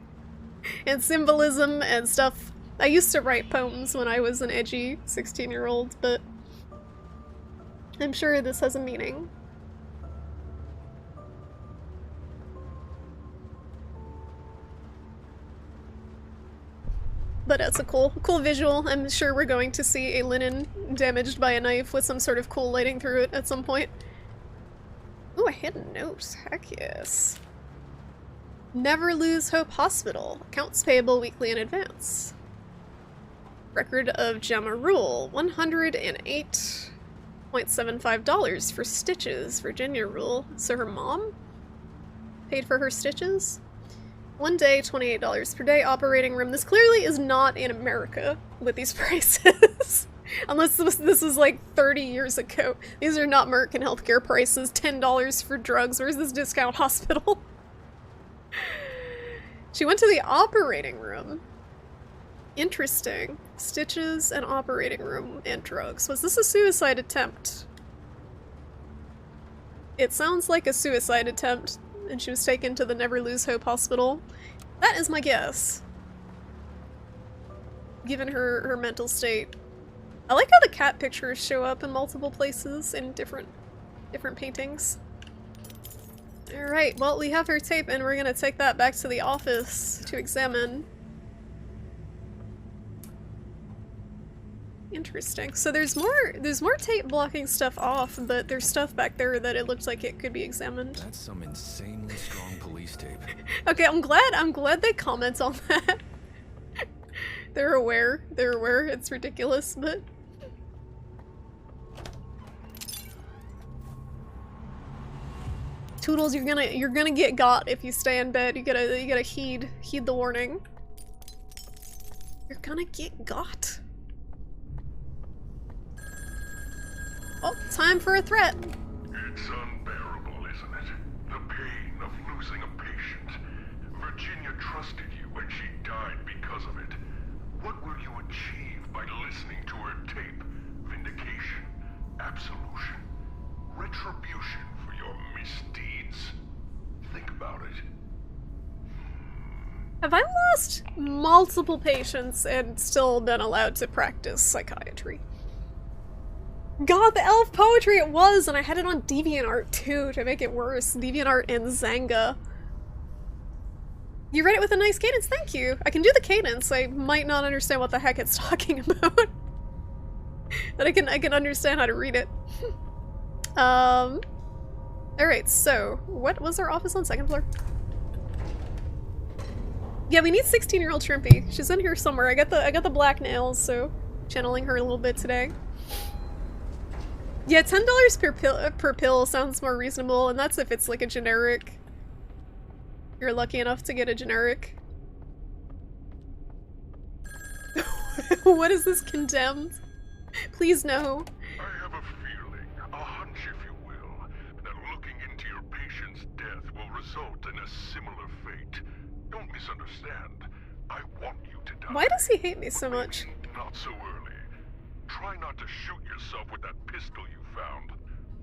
and symbolism and stuff. I used to write poems when I was an edgy 16-year-old, but I'm sure this has a meaning. But that's a cool visual. I'm sure we're going to see a linen damaged by a knife with some sort of cool lighting through it at some point. Ooh, a hidden note. Heck yes. Never Lose Hope Hospital. Accounts payable weekly in advance. Record of Gemma Rule. $108.75 for stitches. Virginia Rule. So her mom paid for her stitches? One day, $28 per day. Operating room. This clearly is not in America with these prices. Unless this is like 30 years ago. These are not American healthcare prices. $10 for drugs. Where's this discount hospital? She went to the operating room. Interesting. Stitches and operating room and drugs. Was this a suicide attempt? It sounds like a suicide attempt, and she was taken to the Never Lose Hope Hospital. That is my guess. given her mental state. I like how the cat pictures show up in multiple places in different paintings. Alright, well, we have her tape and we're gonna take that back to the office to examine. Interesting. So there's more tape blocking stuff off, but there's stuff back there that it looks like it could be examined. That's some insanely strong police tape. Okay, I'm glad they comment on that. They're aware, it's ridiculous, but... Toodles, you're gonna get got if you stay in bed. You gotta heed the warning. You're gonna get got. Oh, time for a threat. It's unbearable, isn't it? The pain of losing a patient. Virginia trusted you when she died because of it. What will you achieve by listening to her tape? Vindication? Absolution? Retribution for your misdeeds? Think about it. Have I lost multiple patients and still been allowed to practice psychiatry? God, the elf poetry it was, and I had it on DeviantArt too to make it worse. DeviantArt and Zanga. You read it with a nice cadence, thank you. I can do the cadence. I might not understand what the heck it's talking about. But I can understand how to read it. Alright, so what was our office on second floor? Yeah, we need 16-year-old Shrimpy. She's in here somewhere. I got the black nails, so channeling her a little bit today. Yeah, $10 per pill sounds more reasonable, and that's if it's like a generic. You're lucky enough to get a generic. What is this, condemned? Please no. I have a feeling, a hunch if you will, that looking into your patient's death will result in a similar fate. Don't misunderstand. I want you to die. Why does he hate me so much? Maybe not so early. Try not to shoot yourself with that pistol you found.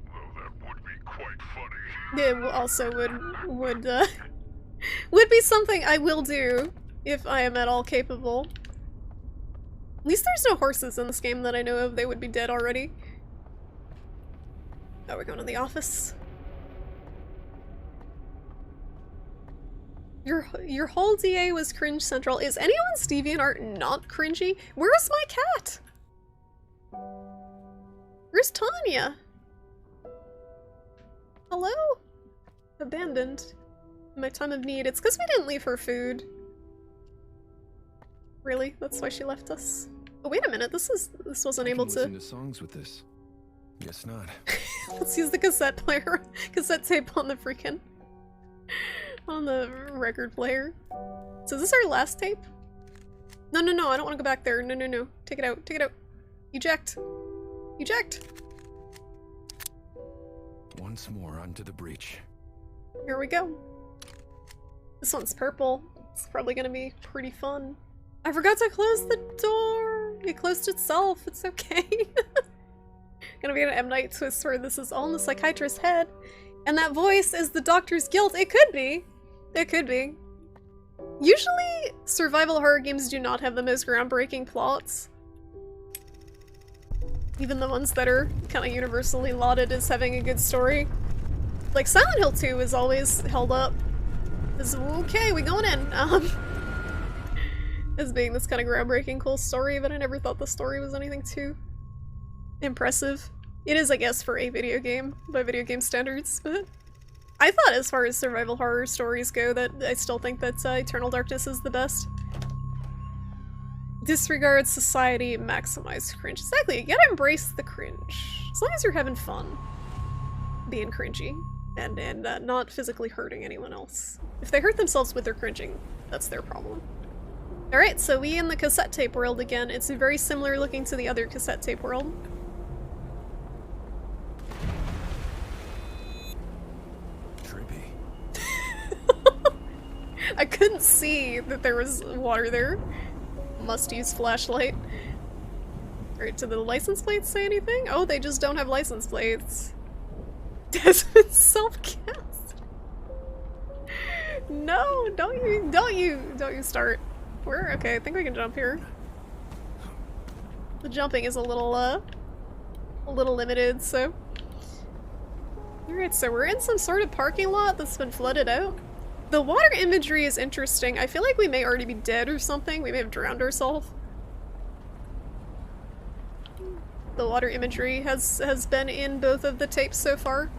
Though that would be quite funny. It also would be something I will do if I am at all capable. At least there's no horses in this game that I know of. They would be dead already. Oh, we're going to the office. Your whole DA was cringe central. Is anyone's DeviantArt not cringy? Where's my cat? Where's Tanya? Hello? Abandoned. In my time of need. It's because we didn't leave her food. Really? That's why she left us? Oh, wait a minute. This wasn't able to... listen to songs with this. Guess not. Let's use the cassette player. Cassette tape on the freaking... on the record player. So is this our last tape? No, I don't want to go back there. No. Take it out. Eject. Once more onto the breach. Here we go. This one's purple. It's probably gonna be pretty fun. I forgot to close the door! It closed itself, it's okay. Gonna be an M. Night twist where this is all in the psychiatrist's head. And that voice is the doctor's guilt. It could be. Usually, survival horror games do not have the most groundbreaking plots. Even the ones that are kind of universally lauded as having a good story. Like Silent Hill 2 is always held up as, okay, we going in, as being this kind of groundbreaking cool story, but I never thought the story was anything too impressive. It is, I guess, for a video game, by video game standards, but I thought as far as survival horror stories go that I still think that Eternal Darkness is the best. Disregard society, maximize cringe. Exactly, you gotta embrace the cringe. As long as you're having fun being cringy and not physically hurting anyone else. If they hurt themselves with their cringing, that's their problem. Alright, so we in the cassette tape world again. It's very similar looking to the other cassette tape world. Trippy. I couldn't see that there was water there. Must use flashlight. Alright, did the license plates say anything? Oh, they just don't have license plates. Desmond self-cast. No, don't you start. Okay, I think we can jump here. The jumping is a little limited, so. Alright, so we're in some sort of parking lot that's been flooded out. The water imagery is interesting. I feel like we may already be dead or something. We may have drowned ourselves. The water imagery has been in both of the tapes so far.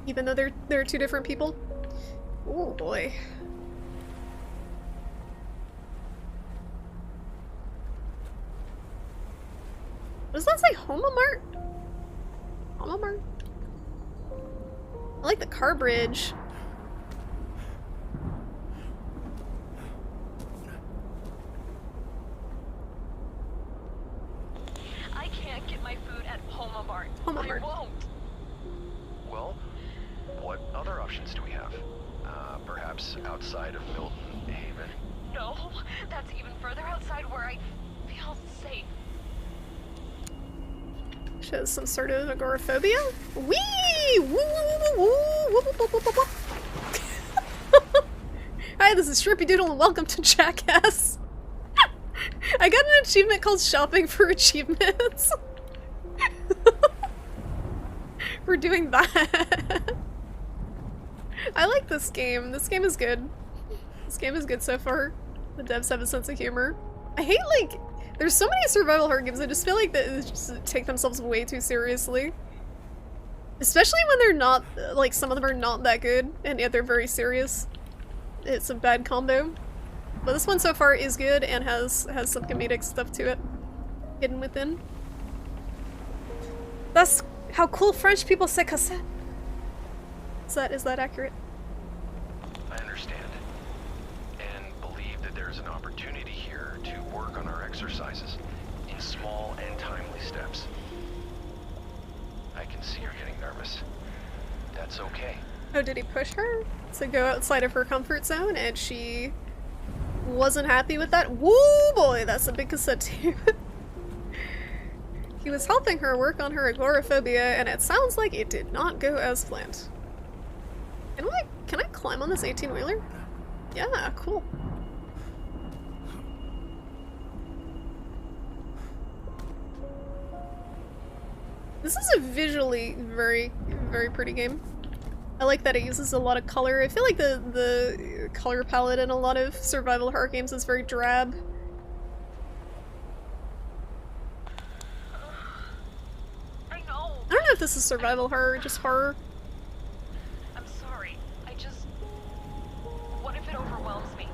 Even though they're two different people. Oh boy. Does that say Homomart? Homomart? I like the car bridge. I can't get my food at Homomart. Homomart. I won't. Well, what other options do we have? Perhaps outside of Milton Haven? No, that's even further outside where I feel safe. She has some sort of agoraphobia? Wee! Woo! Woo! Woo! Woo! Woo! Woo! Woo! Woo! Hi, this is Shrimpy Doodle and welcome to Jackass. I got an achievement called Shopping for Achievements. We're doing that. I like this game. This game is good. This game is good so far. The devs have a sense of humor. I hate, like, there's so many survival horror games I just feel like they just take themselves way too seriously. Especially when they're not, like, some of them are not that good, and yet they're very serious. It's a bad combo. But this one so far is good and has some comedic stuff to it. Hidden within. That's how cool French people say cassette. Is that accurate? I understand. And believe that there's an opportunity here to work on our exercises in small and timely steps. I can see you're getting nervous. That's okay. Oh, did he push her to go outside of her comfort zone and she wasn't happy with that? Woo boy, that's a big cassette tape. He was helping her work on her agoraphobia and it sounds like it did not go as planned. Can I climb on this 18-wheeler? Yeah, cool. This is a visually very, very pretty game. I like that it uses a lot of color. I feel like the color palette in a lot of survival horror games is very drab. I know. I don't know if this is survival horror or just horror. I'm sorry. What if it overwhelms me?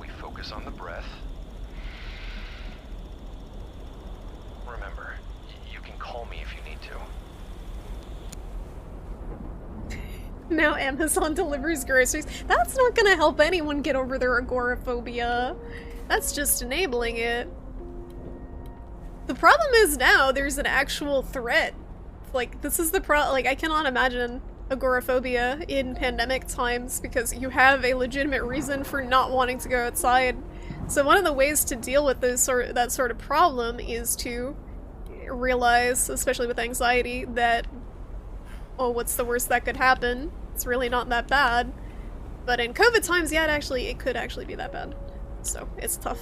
We focus on the breath. Remember, you can call me if you need to. Now Amazon delivers groceries. That's not gonna help anyone get over their agoraphobia. That's just enabling it. The problem is now there's an actual threat. Like, this is the like, I cannot imagine agoraphobia in pandemic times because you have a legitimate reason for not wanting to go outside. So one of the ways to deal with that sort of problem is to realize, especially with anxiety, that, oh, what's the worst that could happen? It's really not that bad. But in COVID times, yeah, it could actually be that bad. So, it's tough.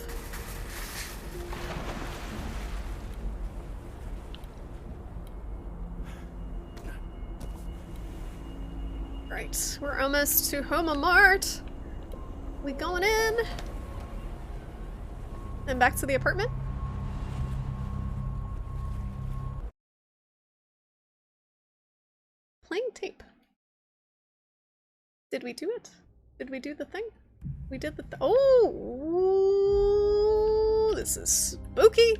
Right, we're almost to Homomart. We going in? And back to the apartment? Playing tape. Did we do it? Did we do the thing? We did the oh, this is spooky.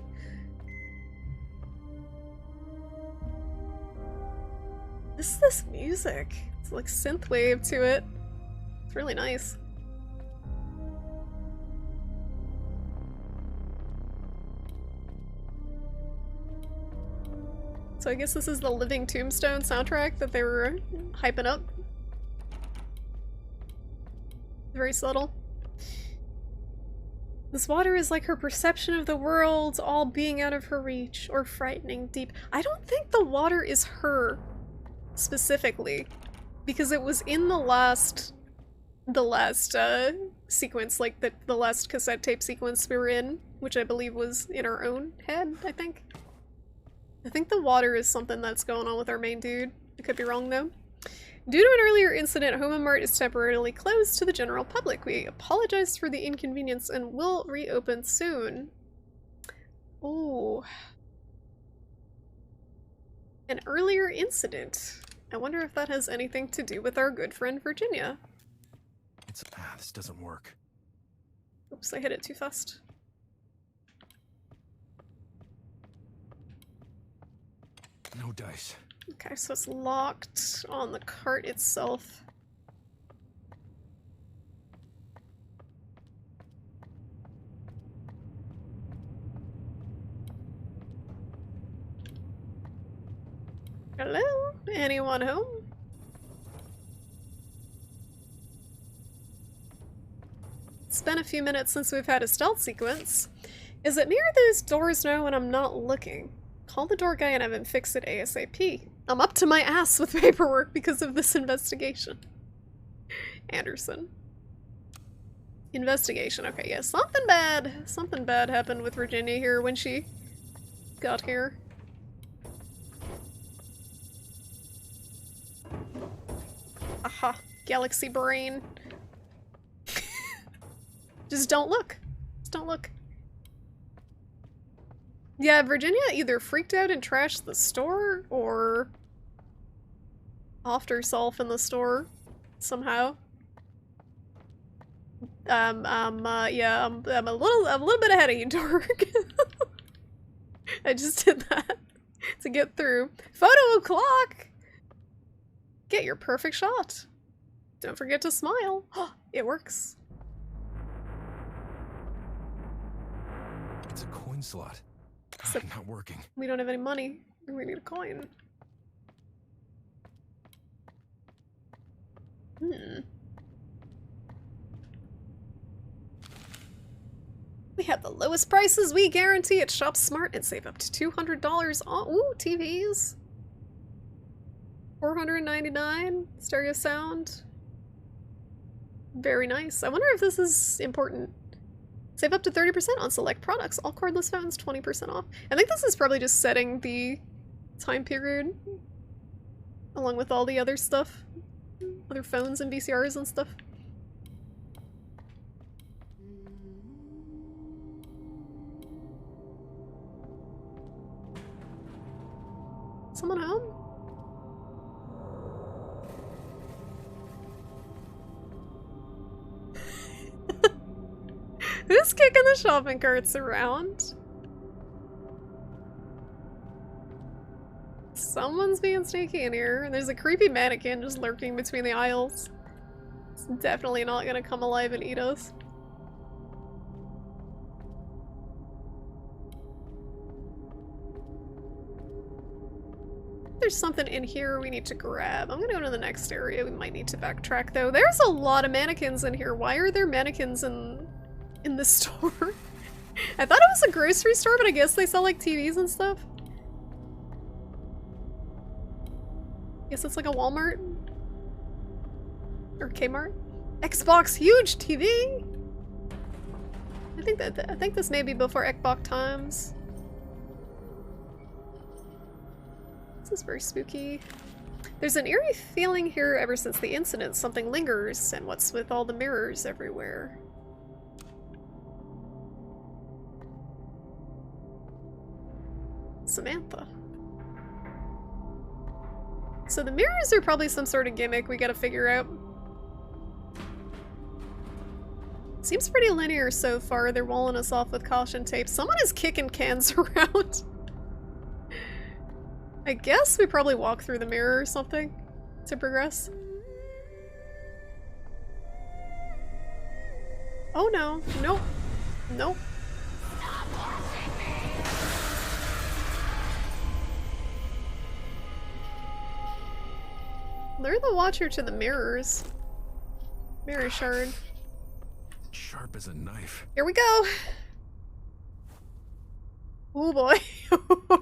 This music. It's like synthwave to it. It's really nice. So I guess this is the Living Tombstone soundtrack that they were hyping up. Very subtle. This water is like her perception of the world, all being out of her reach, or frightening deep. I don't think the water is her, specifically, because it was in the last sequence, like the last cassette tape sequence we were in, which I believe was in our own head, I think. I think the water is something that's going on with our main dude. I could be wrong though. Due to an earlier incident, Homa Mart is temporarily closed to the general public. We apologize for the inconvenience and will reopen soon. Ooh. An earlier incident. I wonder if that has anything to do with our good friend Virginia. This doesn't work. Oops, I hit it too fast. No dice. Okay, so it's locked on the cart itself. Hello? Anyone home? It's been a few minutes since we've had a stealth sequence. Is it near those doors now when I'm not looking? Call the door guy and have him fix it ASAP. I'm up to my ass with paperwork because of this investigation. Anderson. Investigation. Okay, yeah, something bad happened with Virginia here when she got here. Aha, galaxy brain. Just don't look. Just don't look. Yeah, Virginia either freaked out and trashed the store, or offed herself in the store somehow. Yeah, I'm a little bit ahead of you, Dork. I just did that to get through. Photo clock! Get your perfect shot. Don't forget to smile. It works. It's a coin slot. Except Not working. we don't have any money. We need a coin. We have the lowest prices we guarantee at Shop Smart and save up to $200 on TVs. $499 stereo sound. Very nice. I wonder if this is important. Save up to 30% on select products. All cordless phones 20% off. I think this is probably just setting the time period along with all the other stuff. Other phones and VCRs and stuff. Someone home? Who's kicking the shopping carts around? Someone's being sneaky in here, and there's a creepy mannequin just lurking between the aisles. It's definitely not gonna come alive and eat us. There's something in here we need to grab. I'm gonna go to the next area. We might need to backtrack though. There's a lot of mannequins in here. Why are there mannequins in the store? I thought it was a grocery store, but I guess they sell like TVs and stuff. Guess it's like a Walmart or Kmart. Xbox huge TV. I think this may be before Xbox times. This is very spooky. There's an eerie feeling here ever since the incident. Something lingers, and what's with all the mirrors everywhere? Samantha. So the mirrors are probably some sort of gimmick we gotta figure out. Seems pretty linear so far. They're walling us off with caution tape. Someone is kicking cans around. I guess we probably walk through the mirror or something to progress. Oh no. Nope. Nope. Lure the watcher to the mirrors. Mirror shard. Sharp as a knife. Here we go. Oh boy.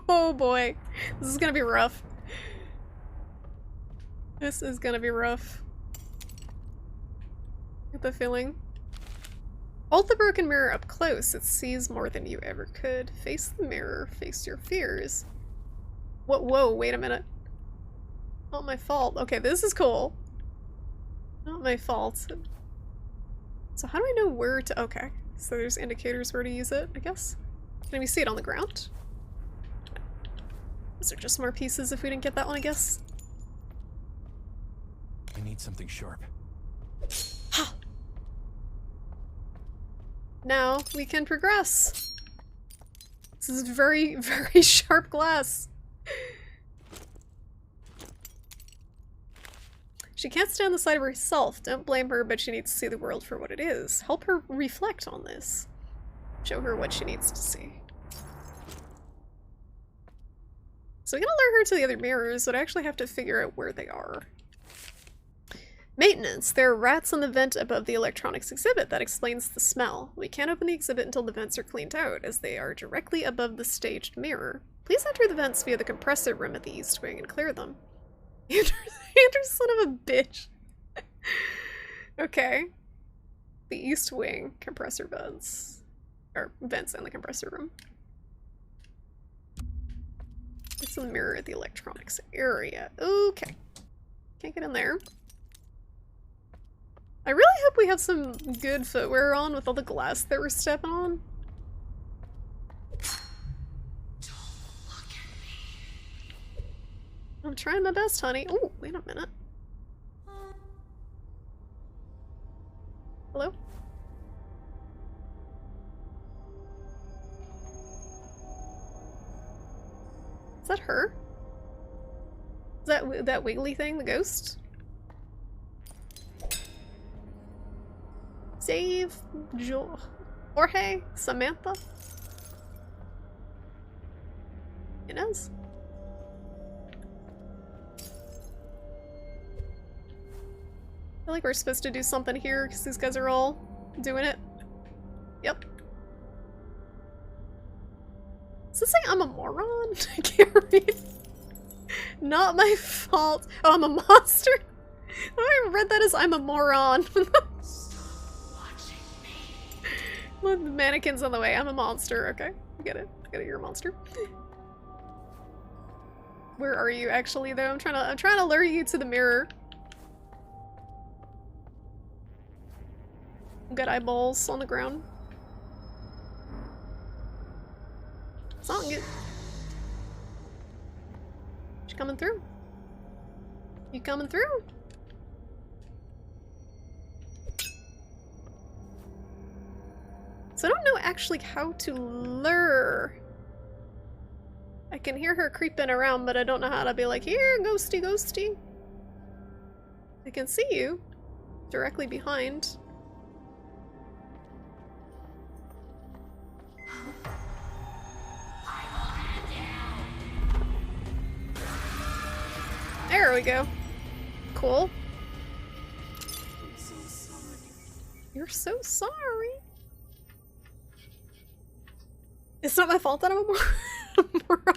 Oh boy. This is gonna be rough. This is gonna be rough. Get the feeling. Hold the broken mirror up close. It sees more than you ever could. Face the mirror. Face your fears. Whoa, wait a minute. Not my fault. Okay, this is cool. Not my fault. So how do I know where to... Okay. So there's indicators where to use it, I guess. Can we see it on the ground? Is there just more pieces if we didn't get that one, I guess? I need something sharp. Ha! Now we can progress. This is very, very sharp glass. She can't stand the sight of herself. Don't blame her, but she needs to see the world for what it is. Help her reflect on this. Show her what she needs to see. So we gotta lure her to the other mirrors, but I actually have to figure out where they are. Maintenance. There are rats on the vent above the electronics exhibit. That explains the smell. We can't open the exhibit until the vents are cleaned out, as they are directly above the staged mirror. Please enter the vents via the compressor room at the east wing and clear them. Andrew, son of a bitch. Okay. The east wing. Compressor vents. Or vents in the compressor room. It's a mirror at the electronics area. Okay. Can't get in there. I really hope we have some good footwear on with all the glass that we're stepping on. I'm trying my best, honey. Oh, wait a minute. Hello? Is that her? Is that wiggly thing, the ghost? Save Jorge? Samantha? Inez? I feel like we're supposed to do something here because these guys are all doing it. Yep. Does this say I'm a moron? I can't read. Not my fault. Oh, I'm a monster? I read that as I'm a moron. Well, the mannequin's on the way. I'm a monster. Okay. I get it. I get it. You're a monster. Where are you actually though? I'm trying to lure you to the mirror. Got eyeballs on the ground. It's not good. She coming through? You coming through? So I don't know actually how to lure. I can hear her creeping around, but I don't know how to be like, here, ghosty, ghosty. I can see you directly behind. There we go. Cool. You're so sorry. It's not my fault that I'm a moron.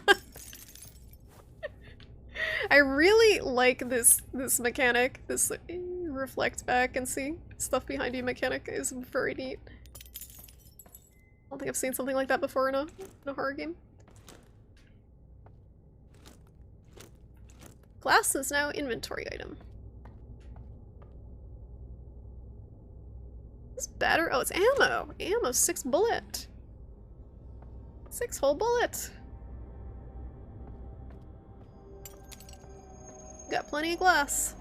I really like this mechanic. This reflect back and see stuff behind you mechanic is very neat. I don't think I've seen something like that before in a horror game. Glass is now inventory item. This battery. Oh, it's ammo. Ammo, 6 bullet. 6 whole bullet. Got plenty of glass.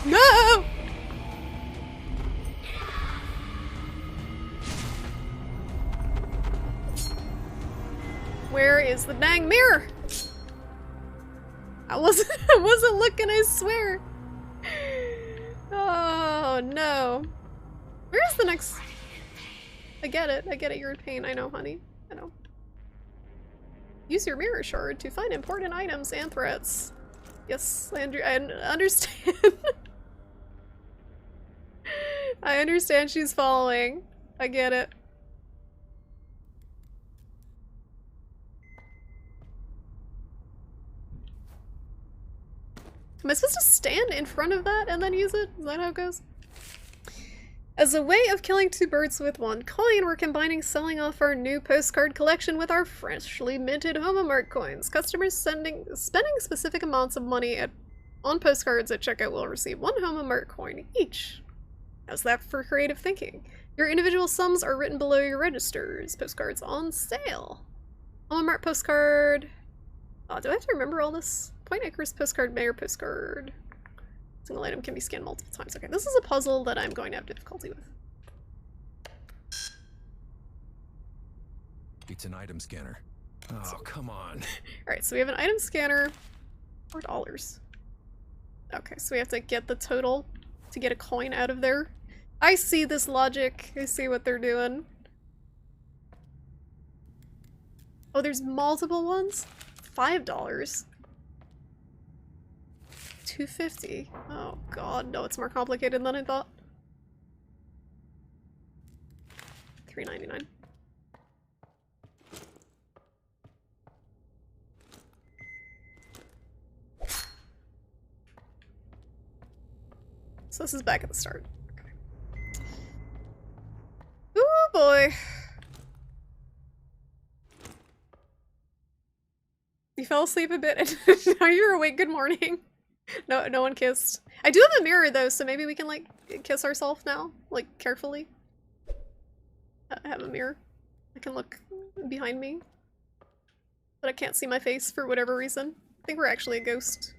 No! Where is the dang mirror? I wasn't looking, I swear. Oh no. Where's the next? I get it, you're in pain. I know, honey. I know. Use your mirror shard to find important items and threats. Yes, I understand. I understand she's following. I get it. Am I supposed to stand in front of that and then use it? Is that how it goes? As a way of killing two birds with one coin, we're combining selling off our new postcard collection with our freshly minted HomoMart coins. Customers spending specific amounts of money on postcards at checkout will receive one HomoMart coin each. How's that for creative thinking? Your individual sums are written below your registers. Postcards on sale. HomoMart postcard. Oh, do I have to remember all this? Point Acres postcard, Mayor postcard. Single item can be scanned multiple times. Okay, this is a puzzle that I'm going to have difficulty with. It's an item scanner. Oh, come on. Alright, so we have an item scanner. $4. Okay, so we have to get the total to get a coin out of there. I see this logic. I see what they're doing. Oh, there's multiple ones? $5. $2.50. Oh god, no, it's more complicated than I thought. $3.99. So this is back at the start. Okay. Ooh boy. You fell asleep a bit and now you're awake. Good morning. No one kissed. I do have a mirror though, so maybe we can like kiss ourselves now, like carefully. I have a mirror. I can look behind me, but I can't see my face for whatever reason. I think we're actually a ghost.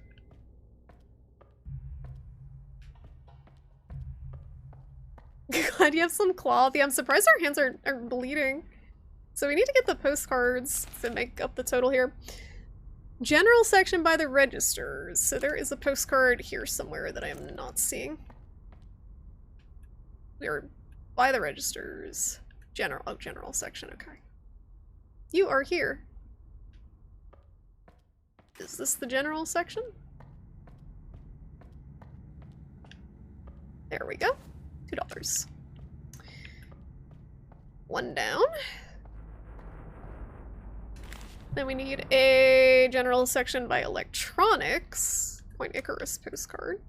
Glad you have some cloth. Yeah, I'm surprised our hands are bleeding. So we need to get the postcards to make up the total here. General section by the registers. So there is a postcard here somewhere that I am not seeing. We are by the registers. General. Oh, general section. Okay. You are here. Is this the general section? There we go. $2. One down. Then we need a general section by electronics. Point Icarus postcard.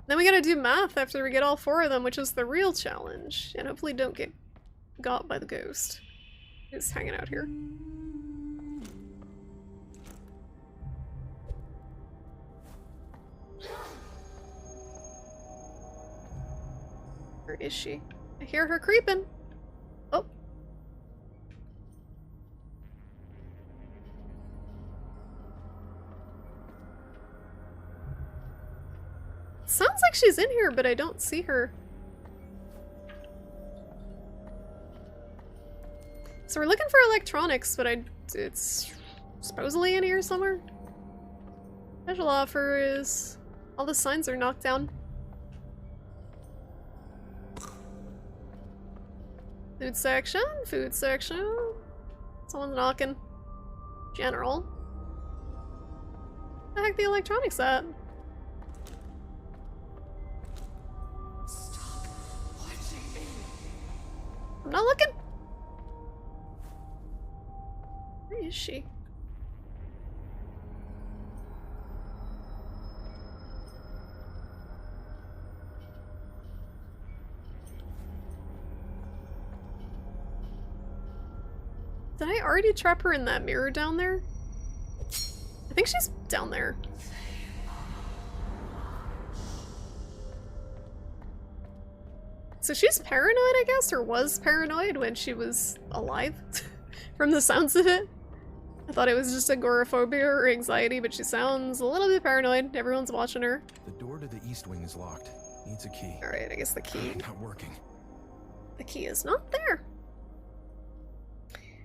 Then we gotta do math after we get all 4 of them, which is the real challenge. And hopefully don't get got by the ghost who's hanging out here. Where is she? I hear her creeping. Oh. Sounds like she's in here, but I don't see her. So we're looking for electronics, but it's supposedly in here somewhere. Special offer is... all the signs are knocked down. Food section, food section. Someone's knocking. General. Where the heck the electronics at? Stop watching me. I'm not looking. Where is she? Did I already trap her in that mirror down there? I think she's down there. So she's paranoid, I guess, or was paranoid when she was alive, from the sounds of it. I thought it was just agoraphobia or anxiety, but she sounds a little bit paranoid. Everyone's watching her. The door to the east wing is locked. Needs a key. Alright, I guess the key. Not working. The key is not there.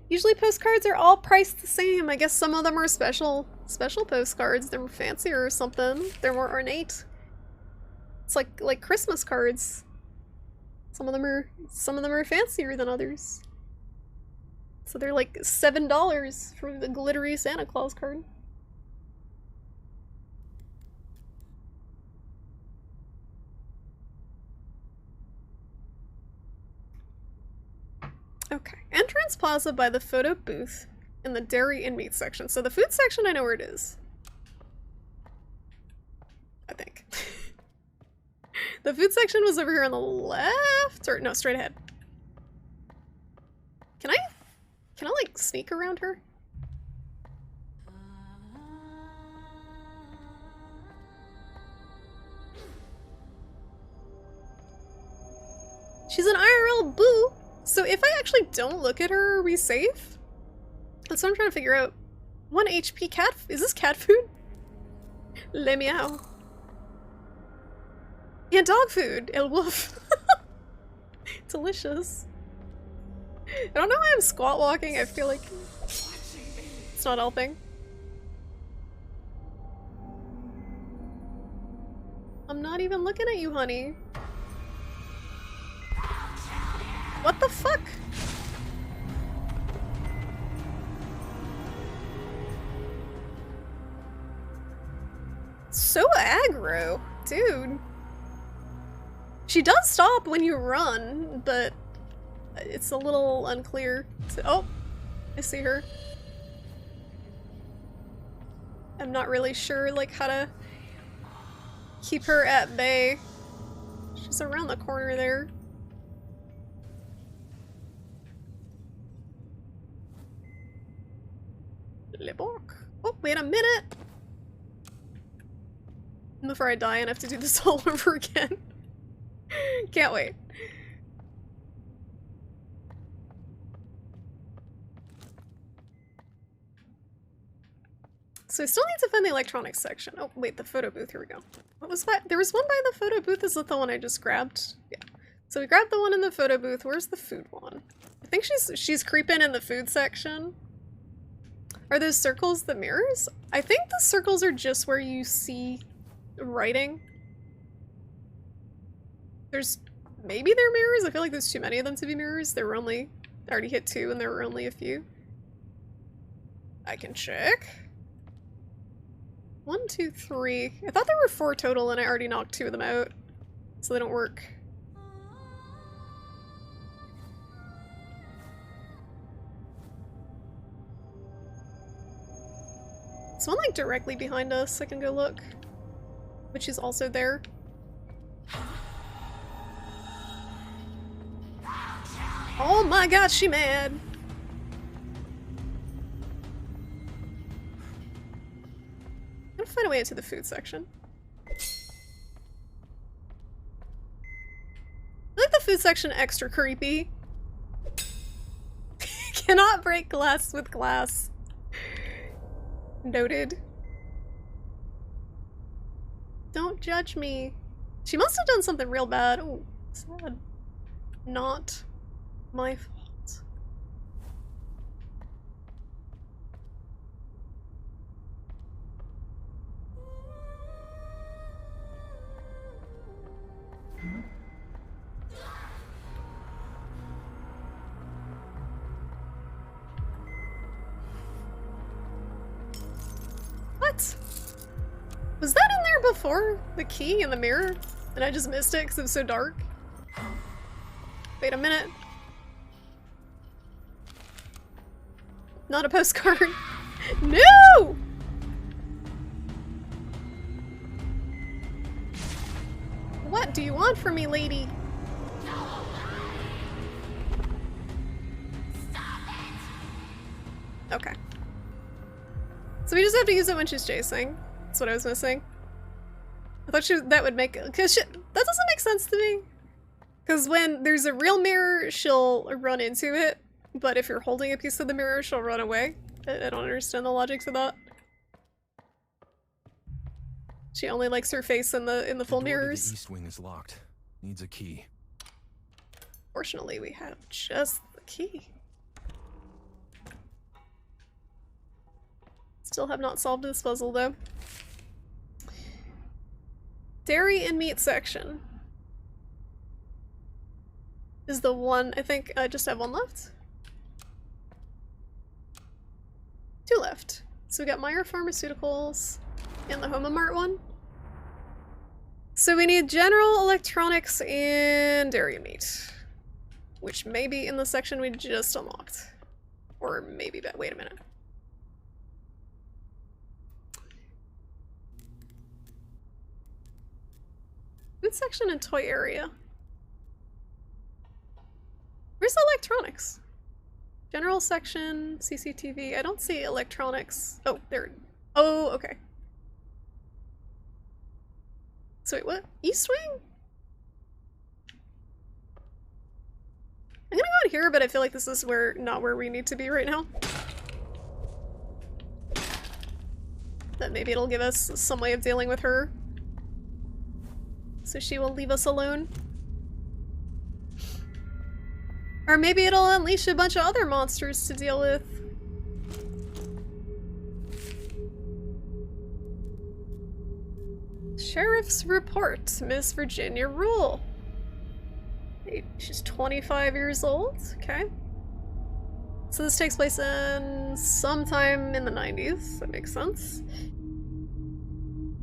Usually postcards are all priced the same. I guess some of them are special postcards. They're fancier or something. They're more ornate. It's like Christmas cards. Some of them are fancier than others. So they're like $7 for the glittery Santa Claus card. Okay, entrance plaza by the photo booth in the dairy and meat section. So the food section, I know where it is. The food section was over here on the left, or no, straight ahead. Can I like sneak around her? She's an IRL boo. So if I actually don't look at her, are we safe? That's what I'm trying to figure out. 1 HP cat. Is this cat food? Le meow. Yeah, dog food. El woof. Delicious. I don't know why I'm squat walking. I feel like it's not helping. I'm not even looking at you, honey. What the fuck? So aggro, dude. She does stop when you run, but it's a little unclear. Oh, I see her. I'm not really sure, like, how to keep her at bay. She's around the corner there. Le Boc. Oh, wait a minute! Before I die and have to do this all over again. Can't wait. So I still need to find the electronics section. Oh, wait, the photo booth. Here we go. What was that? There was one by the photo booth. Is that the one I just grabbed? Yeah. So we grabbed the one in the photo booth. Where's the food one? I think she's creeping in the food section. Are those circles the mirrors? I think the circles are just where you see writing. Maybe they're mirrors? I feel like there's too many of them to be mirrors. I already hit 2 and there were only a few. I can check. 1, 2, 3. I thought there were 4 total and I already knocked 2 of them out. So they don't work. There's one like directly behind us. I can go look. Which is also there. Oh my god, she mad! I'm gonna find a way into the food section. I like the food section extra creepy. Cannot break glass with glass. Noted. Don't judge me. She must have done something real bad. Oh, sad. Not my fault. What? Was that in there before? The key in the mirror? And I just missed it because it was so dark? Wait a minute. Not a postcard. No! What do you want from me, lady? Okay. So we just have to use it when she's chasing. That's what I was missing. I thought that would make... that doesn't make sense to me. Because when there's a real mirror, she'll run into it. But if you're holding a piece of the mirror, she'll run away. I don't understand the logic to that. She only likes her face in the full mirrors. The east wing is locked. Needs a key. Fortunately, we have just the key. Still have not solved this puzzle, though. Dairy and meat section is the one. I think I just have one left. 2 left. So we got Meyer Pharmaceuticals and the Homomart one. So we need general electronics and dairy and meat, which may be in the section we just unlocked. Or maybe, wait a minute. Food section and toy area. Where's electronics? General section, CCTV. I don't see electronics. Oh, there. Oh, okay. So wait, what? East Wing? I'm gonna go in here, but I feel like this is not where we need to be right now. But maybe it'll give us some way of dealing with her. So she will leave us alone. Or maybe it'll unleash a bunch of other monsters to deal with. Sheriff's report, Miss Virginia Rule. She's 25 years old, okay. So this takes place in sometime in the 90s, that makes sense.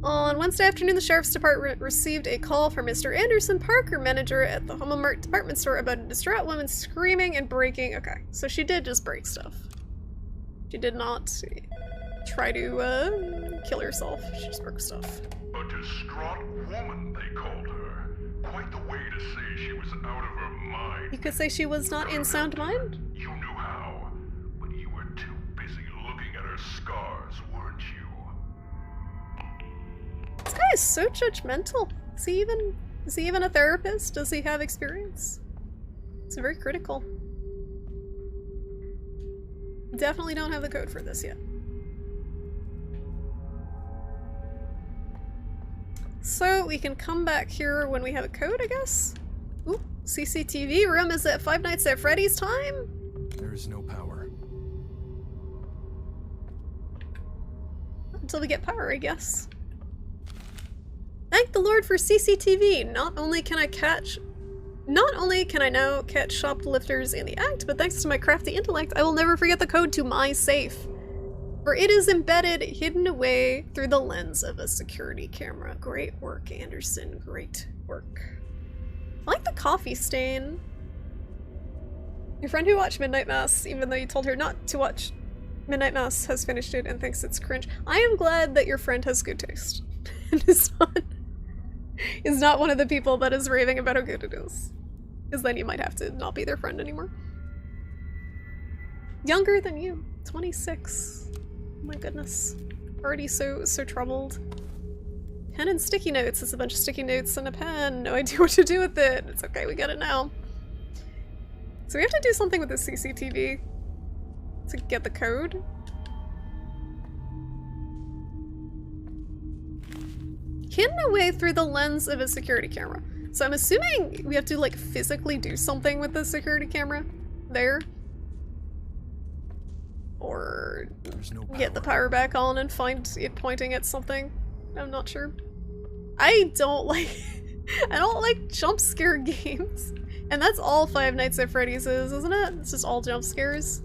On Wednesday afternoon, the Sheriff's Department received a call from Mr. Anderson Parker, manager at the Home and Mart department store, about a distraught woman screaming and breaking. Okay, so she did just break stuff. She did not try to kill herself. She just broke stuff. A distraught woman, they called her. Quite the way to say she was out of her mind. You could say she was not in sound mind? You knew how, but you were too busy looking at her scars, weren't you? This guy is so judgmental. Is he even a therapist? Does he have experience? It's very critical. Definitely don't have the code for this yet. So we can come back here when we have a code, I guess? Ooh, CCTV room. Is it Five Nights at Freddy's time? There is no power. Until we get power, I guess. Thank the Lord for CCTV. Not only can I now catch shoplifters in the act, but thanks to my crafty intellect, I will never forget the code to my safe. For it is embedded, hidden away through the lens of a security camera. Great work, Anderson. Great work. I like the coffee stain. Your friend who watched Midnight Mass, even though you told her not to watch Midnight Mass, has finished it and thinks it's cringe. I am glad that your friend has good taste. And is not one of the people that is raving about how good it is. Because then you might have to not be their friend anymore. Younger than you. 26. Oh my goodness. Already so troubled. Pen and sticky notes. It's a bunch of sticky notes and a pen. No idea what to do with it. It's okay, we got it now. So we have to do something with the CCTV to get the code. Hidden away through the lens of a security camera. So I'm assuming we have to like physically do something with the security camera there. Or get the power back on and find it pointing at something. I'm not sure. I don't like jump scare games. And that's all Five Nights at Freddy's is, isn't it? It's just all jump scares.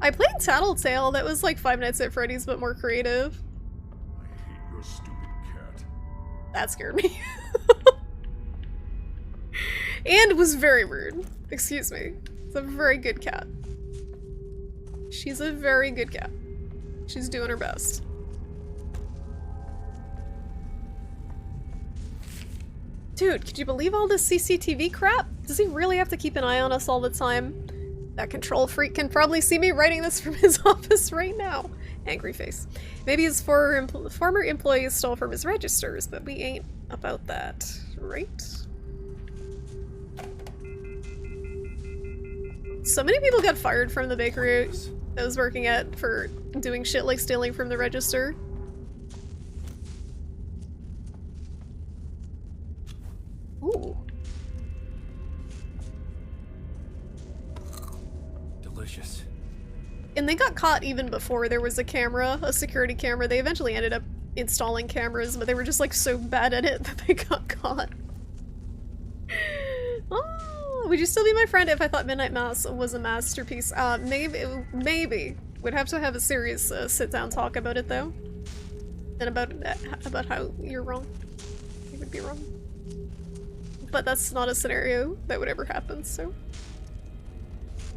I played Tattletale, that was like Five Nights at Freddy's but more creative. I hate your stupid cat. That scared me. And was very rude. Excuse me. It's a very good cat. She's a very good cat. She's doing her best. Dude, could you believe all this CCTV crap? Does he really have to keep an eye on us all the time? That control freak can probably see me writing this from his office right now. Angry face. Maybe his former employees stole from his registers, but we ain't about that, right? So many people got fired from the bakery I was working at for doing shit like stealing from the register. Ooh. Delicious. And they got caught even before there was a camera, a security camera. They eventually ended up installing cameras, but they were just like so bad at it that they got caught. Oh, would you still be my friend if I thought Midnight Mass was a masterpiece? Maybe. Would have to have a serious sit-down talk about it though. And about how you're wrong. You would be wrong. But that's not a scenario that would ever happen, so.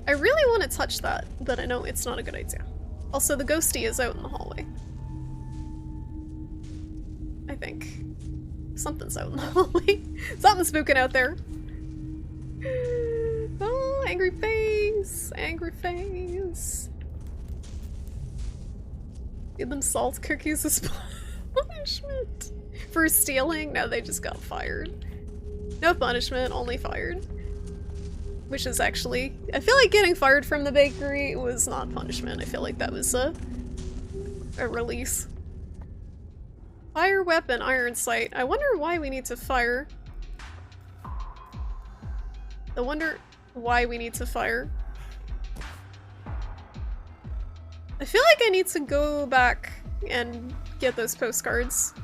I really want to touch that, but I know it's not a good idea. Also, the ghosty is out in the hallway. I think. Something's out in the hallway. Something's spooking out there. Oh, angry face! Angry face. Give them salt cookies as punishment. For stealing? No, they just got fired. No punishment, only fired. Which is actually... I feel like getting fired from the bakery was not punishment. I feel like that was a release. Fire weapon, iron sight. I wonder why we need to fire. I wonder why we need to fire. I feel like I need to go back and get those postcards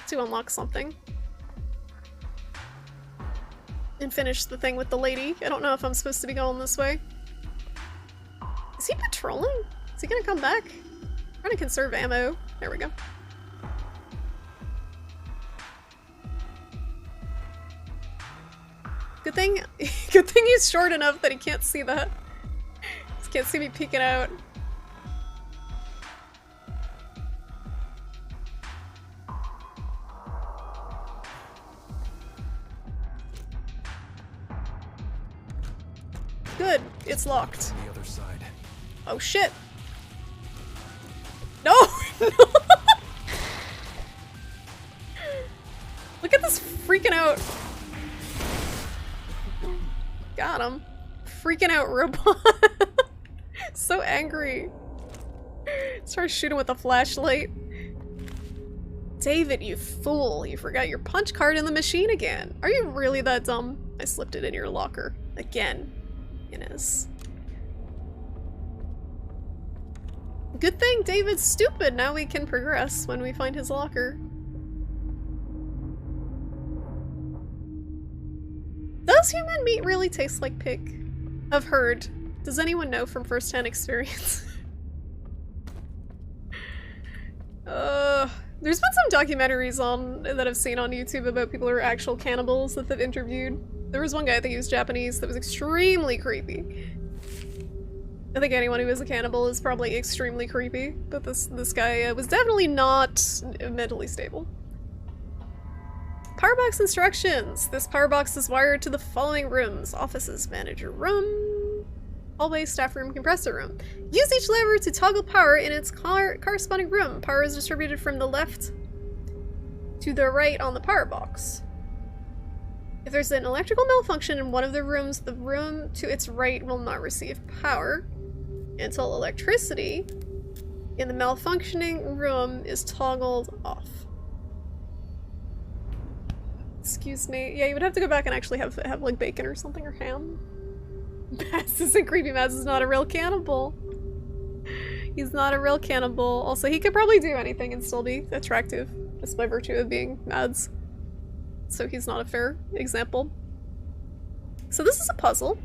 to unlock something. And finish the thing with the lady. I don't know if I'm supposed to be going this way. Is he patrolling? Is he gonna come back? I'm trying to conserve ammo. There we go. Good thing he's short enough that he can't see that. He can't see me peeking out. Good, it's locked. On the other side. Oh shit! No! No! Look at this freaking out. Got him. Freaking out robot. So angry. Start shooting with a flashlight. David, you fool. You forgot your punch card in the machine again. Are you really that dumb? I slipped it in your locker. Again. Inez. Good thing David's stupid. Now we can progress when we find his locker. Does human meat really taste like pig? I've heard. Does anyone know from first-hand experience? There's been some documentaries on that I've seen on YouTube about people who are actual cannibals that they've interviewed. There was one guy, I think he was Japanese, that was extremely creepy. I think anyone who is a cannibal is probably extremely creepy, but this guy was definitely not mentally stable. Power box instructions. This power box is wired to the following rooms: offices, manager room, hallway, staff room, compressor room. Use each lever to toggle power in its corresponding room. Power is distributed from the left to the right on the power box. If there's an electrical malfunction in one of the rooms, the room to its right will not receive power until electricity in the malfunctioning room is toggled off. Excuse me. Yeah, you would have to go back and actually have like bacon or something, or ham. Maz isn't creepy. Maz is not a real cannibal. He's not a real cannibal. Also, he could probably do anything and still be attractive, just by virtue of being Mads. So he's not a fair example. So this is a puzzle.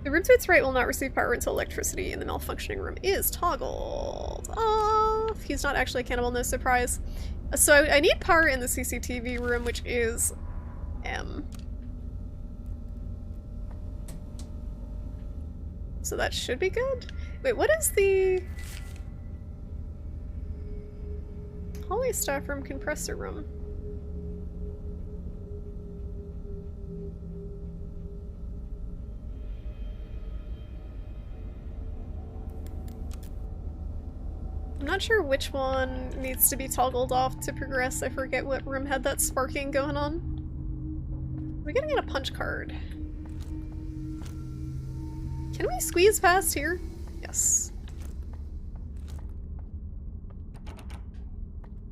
The room to its right will not receive power until electricity in the malfunctioning room is toggled off. He's not actually a cannibal, no surprise. So I need power in the CCTV room, which is M. So that should be good. Wait, what is the hallway, staff room, compressor room? I'm not sure which one needs to be toggled off to progress. I forget what room had that sparking going on. We're gonna get a punch card. Can we squeeze past here? Yes.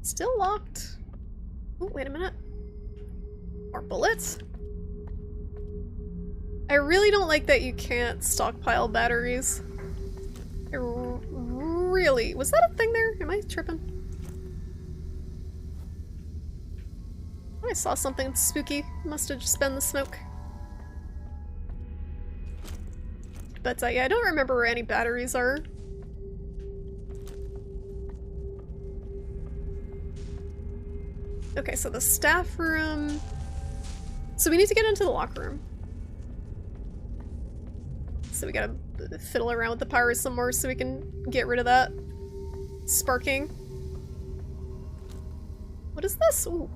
Still locked. Oh, wait a minute. More bullets. I really don't like that you can't stockpile batteries. Really? Was that a thing there? Am I tripping? I saw something spooky. Must have just been the smoke. But yeah, I don't remember where any batteries are. Okay, so the staff room. So we need to get into the locker room. So we gotta fiddle around with the power some more so we can get rid of that sparking. What is this? Ooh.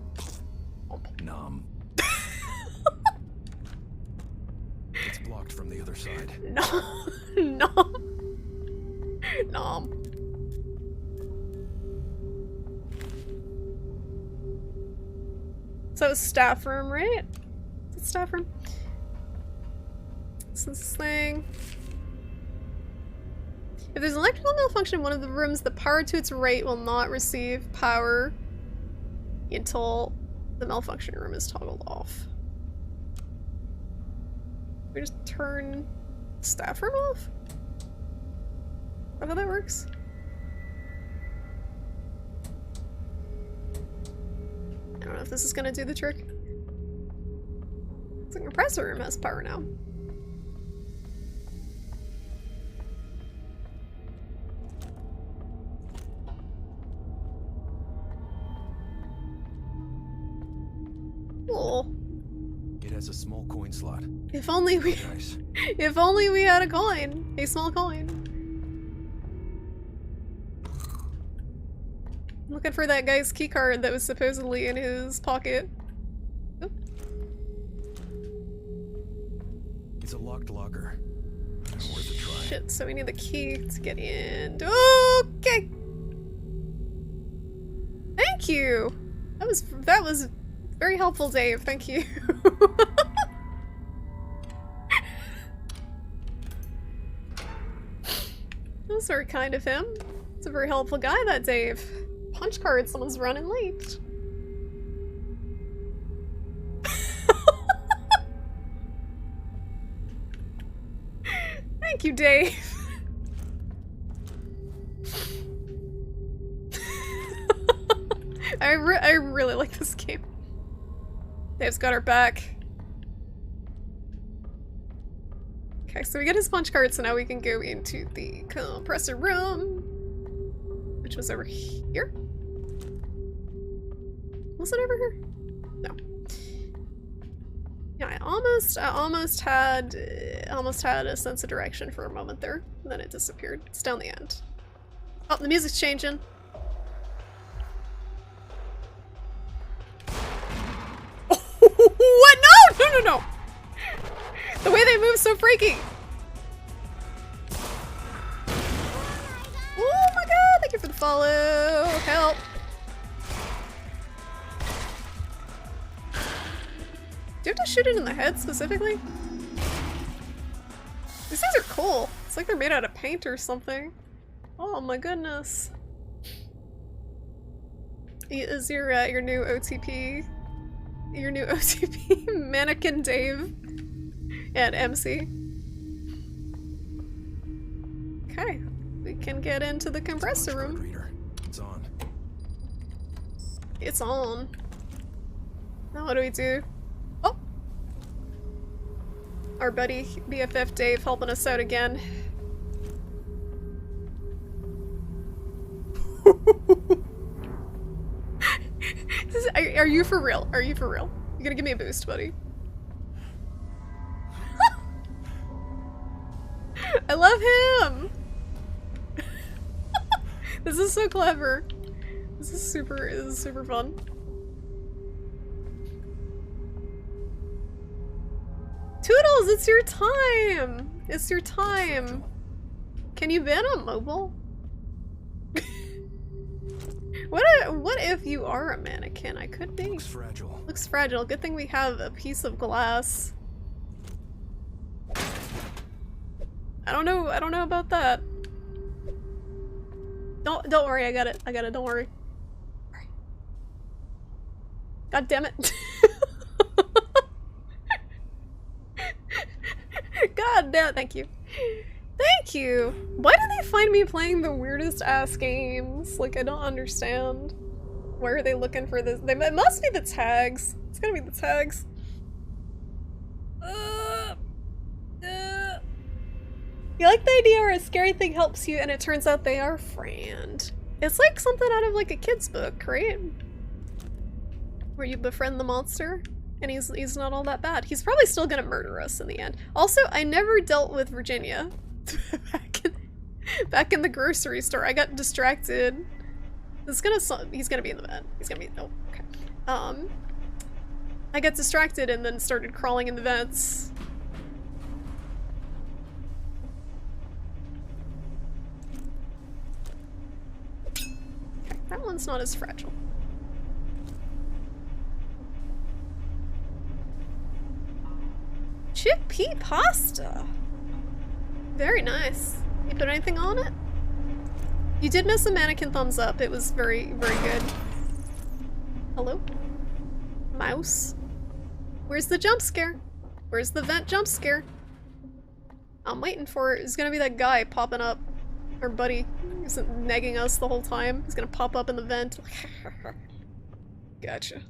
Nom. It's blocked from the other side. Nom. Nom. Nom. So staff room, right? Is it staff room? What's this thing? If there's an electrical malfunction in one of the rooms, the power to its right will not receive power until the malfunction room is toggled off. We just turn staff room off? Is that how that works? I don't know if this is gonna do the trick. The compressor room has power now. Cool. It has a small coin slot. If only we Nice. if only we had a coin. A small coin. I'm looking for that guy's keycard that was supposedly in his pocket. Oop. It's a locked locker. Worth a try. Shit, so we need the key to get in. Okay. Thank you. That was very helpful, Dave. Thank you. That was very kind of him. It's a very helpful guy, that Dave. Punch card, someone's running late. Thank you, Dave. I really like this game. Dave's got our back. Okay, so we get his punch card, so now we can go into the compressor room, which was over here. Was it over here? No. Yeah, I almost had a sense of direction for a moment there, and then it disappeared. It's down the end. Oh, the music's changing. What? No! No, no, no! The way they move so freaky! Oh my god, thank you for the follow! Help! Do you have to shoot it in the head specifically? These things are cool. It's like they're made out of paint or something. Oh my goodness. Is your new OTP? Your new OTP Mannequin Dave and MC. Okay, we can get into the compressor room. Reader. It's on. It's on. Now what do we do? Oh! Our buddy BFF Dave helping us out again. Are you for real? Are you for real? You gonna give me a boost, buddy? I love him! This is so clever. This is super fun. Toodles, it's your time! It's your time! Can you ban on mobile? What if you are a mannequin? I could be. Looks fragile. Looks fragile. Good thing we have a piece of glass. I don't know about that. Don't worry, I got it. Don't worry. God damn it. God damn it, thank you. Thank you! Why do they find me playing the weirdest ass games? Like, I don't understand. Why are they looking for this? It must be the tags. It's gotta be the tags. You like the idea where a scary thing helps you and it turns out they are friend. It's like something out of like a kid's book, right? Where you befriend the monster and he's not all that bad. He's probably still gonna murder us in the end. Also, I never dealt with Virginia. back in the grocery store. I got distracted. He's gonna be in the vent. He's gonna be. Oh, okay. I got distracted and then started crawling in the vents. Okay, that one's not as fragile. Chickpea pasta. Very nice. You put anything on it? You did miss a mannequin thumbs up. It was very, very good. Hello? Mouse? Where's the jump scare? Where's the vent jump scare? I'm waiting for it. It's gonna be that guy popping up. Our buddy who's negging us the whole time. He's gonna pop up in the vent. Gotcha.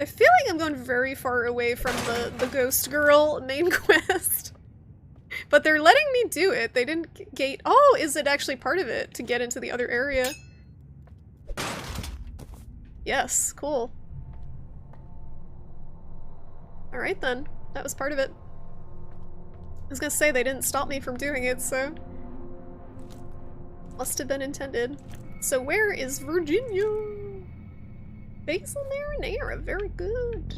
I feel like I'm going very far away from the ghost girl main quest. But they're letting me do it. They didn't gate- Oh, is it actually part of it to get into the other area? Yes, cool. Alright then, that was part of it. I was gonna say they didn't stop me from doing it, so... Must have been intended. So where is Virginia? Basil marinara, very good.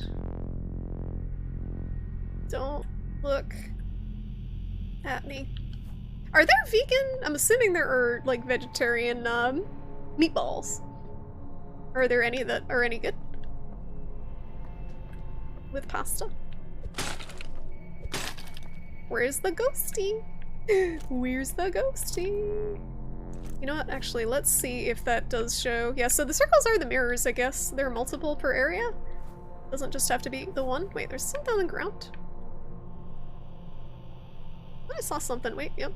Don't look at me. Are there vegan? I'm assuming there are, like, vegetarian, meatballs. Are there any that are any good? With pasta? Where's the ghosty? Where's the ghosty? You know what, actually, let's see if that does show. Yeah, so the circles are the mirrors, I guess. There are multiple per area. Doesn't just have to be the one. Wait, there's something on the ground. I saw something. Wait, yep.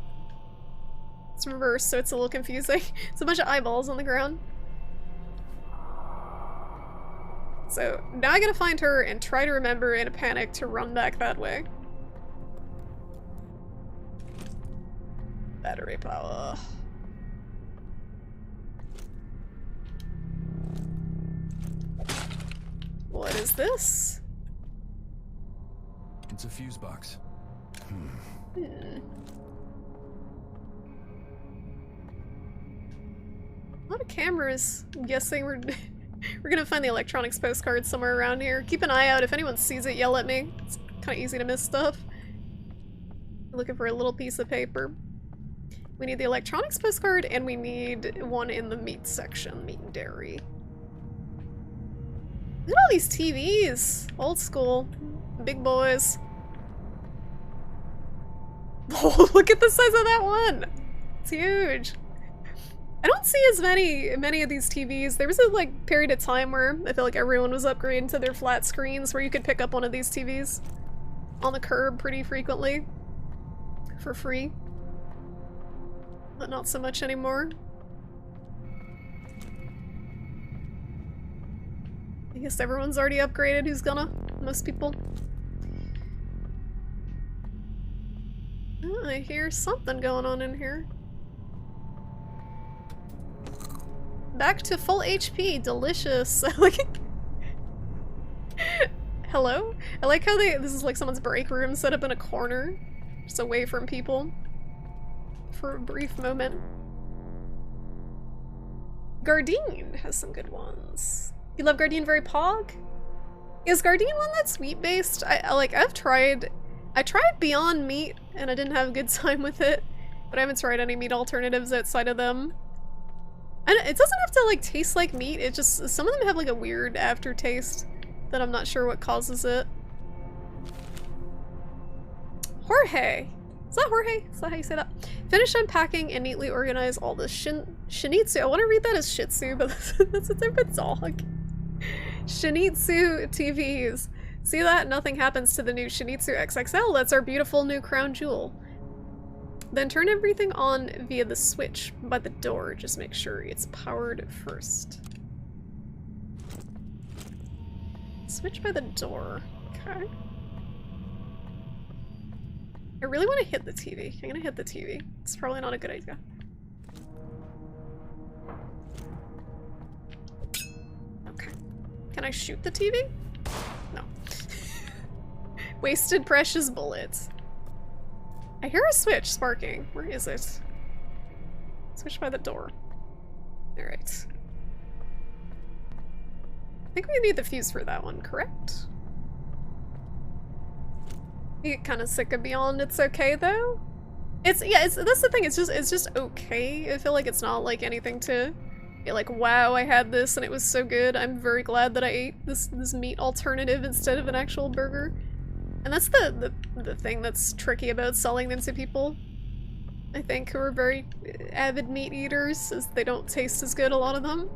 It's reversed, so it's a little confusing. It's a bunch of eyeballs on the ground. So now I gotta find her and try to remember in a panic to run back that way. Battery power. What is this? It's a fuse box. Hmm. A lot of cameras. I'm guessing we're gonna find the electronics postcard somewhere around here. Keep an eye out. If anyone sees it, yell at me. It's kind of easy to miss stuff. Looking for a little piece of paper. We need the electronics postcard, and we need one in the meat section. Meat and dairy. Look at all these TVs. Old school. Big boys. Oh, look at the size of that one! It's huge. I don't see as many of these TVs. There was a like period of time where I feel like everyone was upgrading to their flat screens where you could pick up one of these TVs on the curb pretty frequently for free. But not so much anymore. I guess everyone's already upgraded who's gonna. Most people. Oh, I hear something going on in here. Back to full HP. Delicious. Hello? I like how this is like someone's break room set up in a corner. Just away from people. For a brief moment. Gardein has some good ones. You love Gardein very pog? Is Gardein one that's wheat based? I've tried Beyond Meat and I didn't have a good time with it, but I haven't tried any meat alternatives outside of them. And it doesn't have to like taste like meat, it just, some of them have like a weird aftertaste that I'm not sure what causes it. Jorge! Is that Jorge? Is that how you say that? Finish unpacking and neatly organize all the Shinitsu. I want to read that as Shih Tzu, but that's a type of dog. Shinitsu TVs. See that? Nothing happens to the new Shinitsu XXL. That's our beautiful new crown jewel. Then turn everything on via the switch by the door. Just make sure it's powered first. Switch by the door. Okay. I really want to hit the TV. I'm gonna hit the TV. It's probably not a good idea. Okay. Can I shoot the TV? No. Wasted precious bullets. I hear a switch sparking. Where is it? Is Switch by the door. Alright. I think we need the fuse for that one, correct? You get kind of sick of Beyond. It's okay though. That's the thing. It's just okay. I feel like it's not like anything to be like, wow, I had this and it was so good. I'm very glad that I ate this meat alternative instead of an actual burger. And that's the thing that's tricky about selling them to people, I think, who are very avid meat eaters, is they don't taste as good, a lot of them.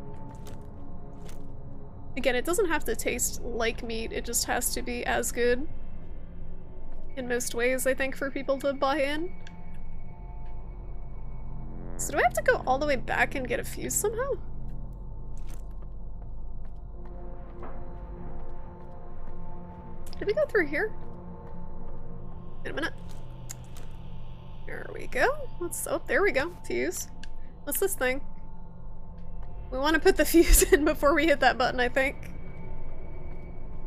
Again, it doesn't have to taste like meat, it just has to be as good in most ways, I think, for people to buy in. So do I have to go all the way back and get a fuse somehow? Did we go through here? Wait a minute. There we go. Oh, there we go. Fuse. What's this thing? We want to put the fuse in before we hit that button, I think.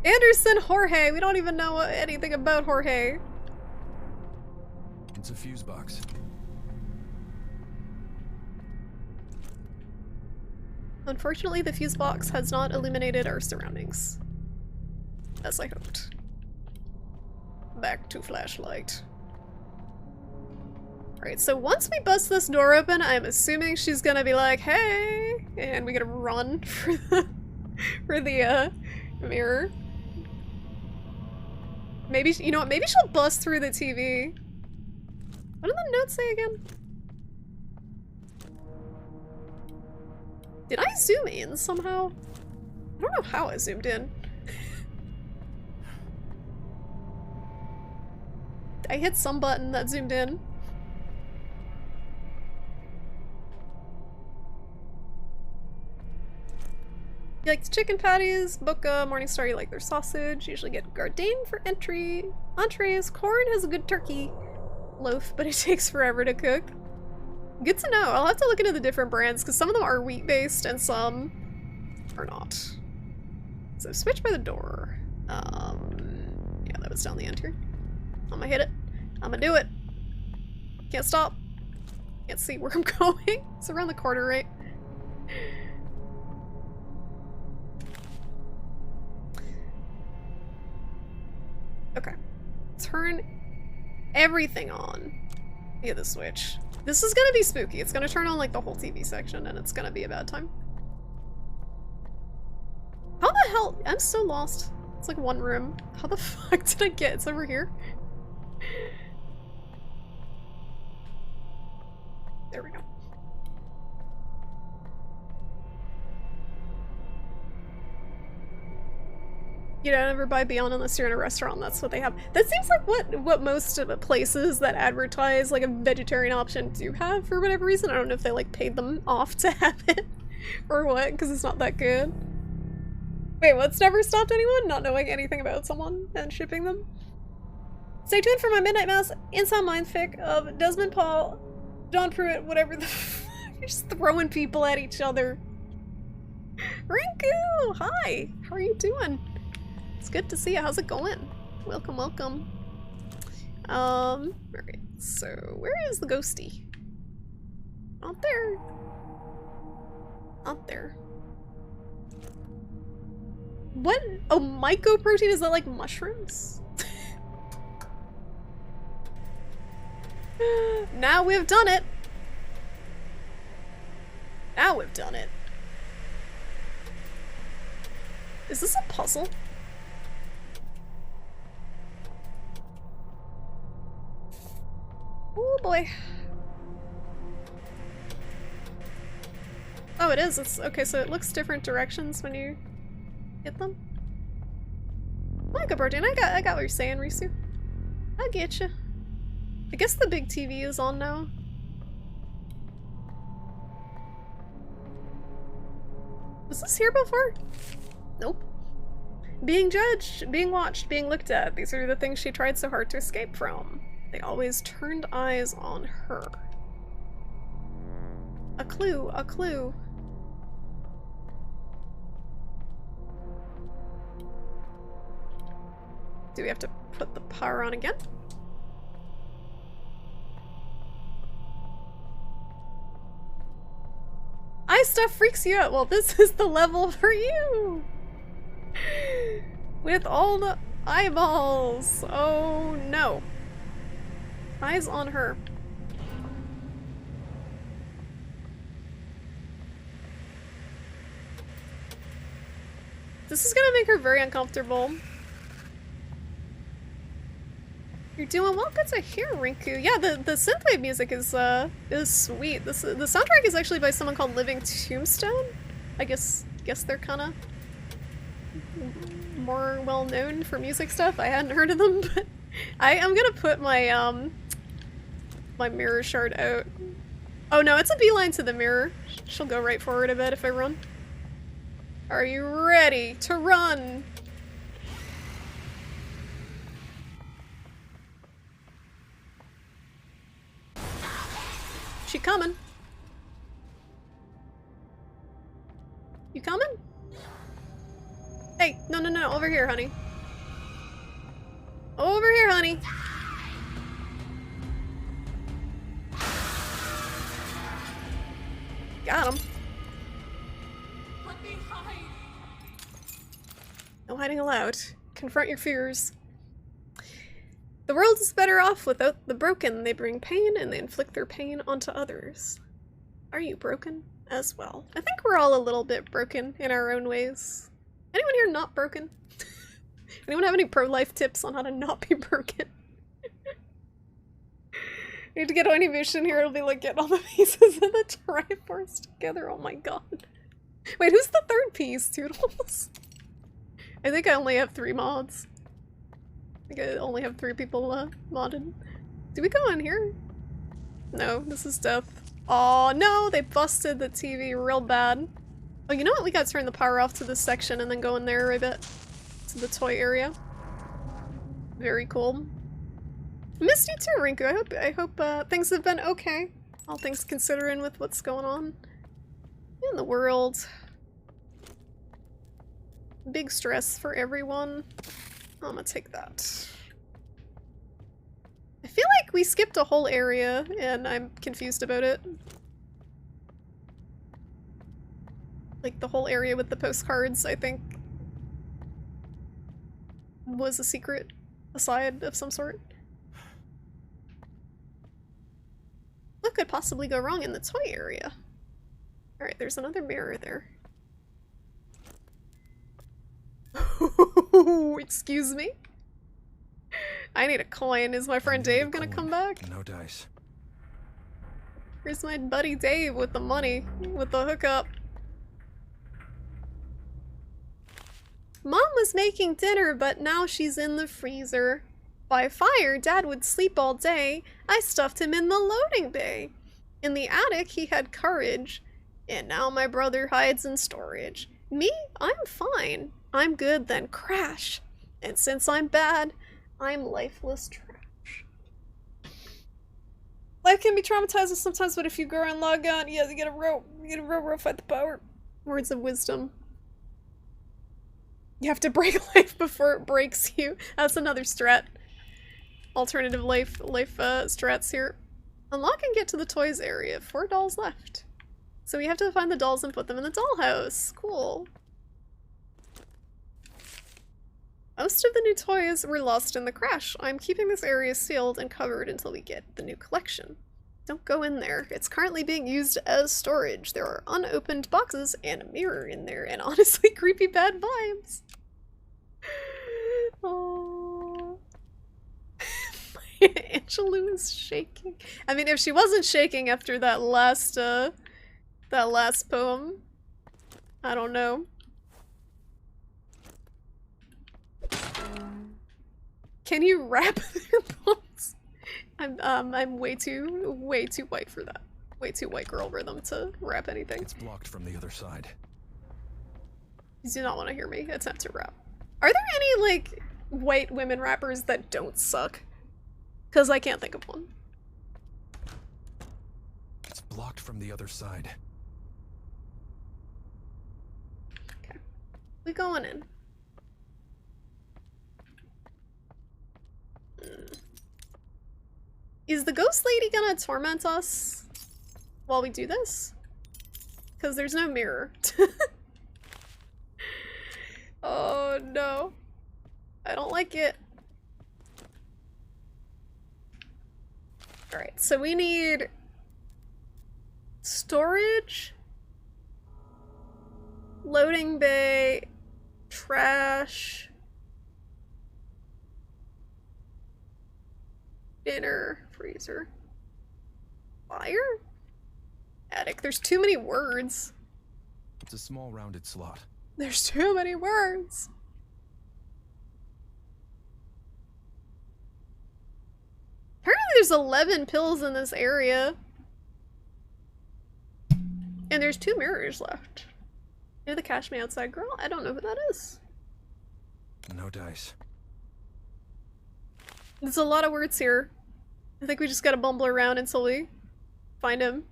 Anderson Jorge! We don't even know anything about Jorge. It's a fuse box. Unfortunately, the fuse box has not illuminated our surroundings, as I hoped. Back to flashlight. Alright, so once we bust this door open, I'm assuming she's gonna be like, hey! And we gotta run for the mirror. Maybe, you know what, maybe she'll bust through the TV. What did the note say again? Did I zoom in somehow? I don't know how I zoomed in. I hit some button that zoomed in. You like the chicken patties, Boca, Morningstar, you like their sausage. Usually get Gardein for entrees. Corn has a good turkey loaf, but it takes forever to cook. Good to know. I'll have to look into the different brands because some of them are wheat-based and some are not. So switch by the door. Yeah, that was down the end here. I'm gonna hit it. I'm gonna do it. Can't stop. Can't see where I'm going. It's around the corner, right? Okay. Turn everything on via the switch. This is gonna be spooky. It's gonna turn on like the whole TV section and it's gonna be a bad time. How the hell? I'm so lost. It's like one room. How the fuck did I get? It's over here. There we go. You don't ever buy Beyond unless you're in a restaurant. That's what they have. That seems like what most of the places that advertise like a vegetarian option do have for whatever reason. I don't know if they like paid them off to have it or what, because it's not that good. Wait, what's never stopped anyone not knowing anything about someone and shipping them? Stay tuned for my Midnight Mass Inside Mind fic of Desmond Paul, John Pruitt, whatever the fuck. You're just throwing people at each other. Rinku! Hi! How are you doing? It's good to see you. How's it going? Welcome, welcome. Alright, so where is the ghosty? Not there. Not there. What? Oh, mycoprotein? Is that like mushrooms? Now we've done it. Now we've done it. Is this a puzzle? Oh boy. Oh, it is. It's okay, so it looks different directions when you hit them. Mycoprotein, I got what you're saying, Risu. I get you. I guess the big TV is on now. Was this here before? Nope. Being judged, being watched, being looked at. These are the things she tried so hard to escape from. They always turned eyes on her. A clue, a clue. Do we have to put the power on again? stuff freaks you out. Well, this is the level for you! With all the eyeballs. Oh no. Eyes on her. This is gonna make her very uncomfortable. You're doing well. Good to hear, Rinku. Yeah, the synthwave music is sweet. The soundtrack is actually by someone called Living Tombstone. I guess they're kind of more well known for music stuff. I hadn't heard of them, but I'm gonna put my my mirror shard out. Oh no, it's a beeline to the mirror. She'll go right forward a bit if I run. Are you ready to run? She coming? You coming? Hey, no, over here, honey. Over here, honey. Got him. No hiding allowed. Confront your fears. The world is better off without the broken. They bring pain and they inflict their pain onto others. Are you broken as well? I think we're all a little bit broken in our own ways. Anyone here not broken? Anyone have any pro-life tips on how to not be broken? I need to get animation here. It'll be like getting all the pieces of the Triforce together. Oh my god. Wait, who's the third piece, Toodles? I think I only have 3 mods. I think I only have 3 people modded. Do we go in here? No, this is death. Oh no, they busted the TV real bad. Oh, you know what? We gotta turn the power off to this section and then go in there a bit. To the toy area. Very cool. Missed you too, Rinku. I hope things have been okay. All things considering with what's going on in the world. Big stress for everyone. I'm gonna take that. I feel like we skipped a whole area and I'm confused about it. Like the whole area with the postcards, I think, was a secret aside of some sort. What could possibly go wrong in the toy area? Alright, there's another mirror there. Excuse me? I need a coin. Is my friend Dave gonna come back? No dice. Here's my buddy Dave with the money, with the hookup. Mom was making dinner, but now she's in the freezer. By fire, Dad would sleep all day. I stuffed him in the loading bay. In the attic, he had courage. And now my brother hides in storage. Me? I'm fine. I'm good, then crash. And since I'm bad, I'm lifeless trash. Life can be traumatizing sometimes, but if you go and log on, you get a rope. You get a rope, fight the power. Words of wisdom. You have to break life before it breaks you. That's another strat. Alternative life strats here. Unlock and get to the toys area. 4 dolls left. So we have to find the dolls and put them in the dollhouse. Cool. Most of the new toys were lost in the crash. I'm keeping this area sealed and covered until we get the new collection. Don't go in there. It's currently being used as storage. There are unopened boxes and a mirror in there, and honestly creepy bad vibes. Oh. Angelou is shaking. I mean, if she wasn't shaking after that last poem, I don't know. Can you wrap their bones? I'm way too white for that. Way too white girl rhythm to rap anything. It's blocked from the other side. You do not want to hear me attempt to rap. Are there any, like, white women rappers that don't suck? Because I can't think of one. It's blocked from the other side. Okay. We going in. Is the ghost lady gonna torment us while we do this? because there's no mirror. Oh no. I don't like it. Alright, so we need storage, loading bay, trash, dinner, freezer, fire, attic. There's too many words. It's a small rounded slot. There's too many words. Apparently there's 11 pills in this area. And there's 2 mirrors left. Near the Cash Me Outside girl? I don't know who that is. No dice. There's a lot of words here. I think we just gotta bumble around until we find him.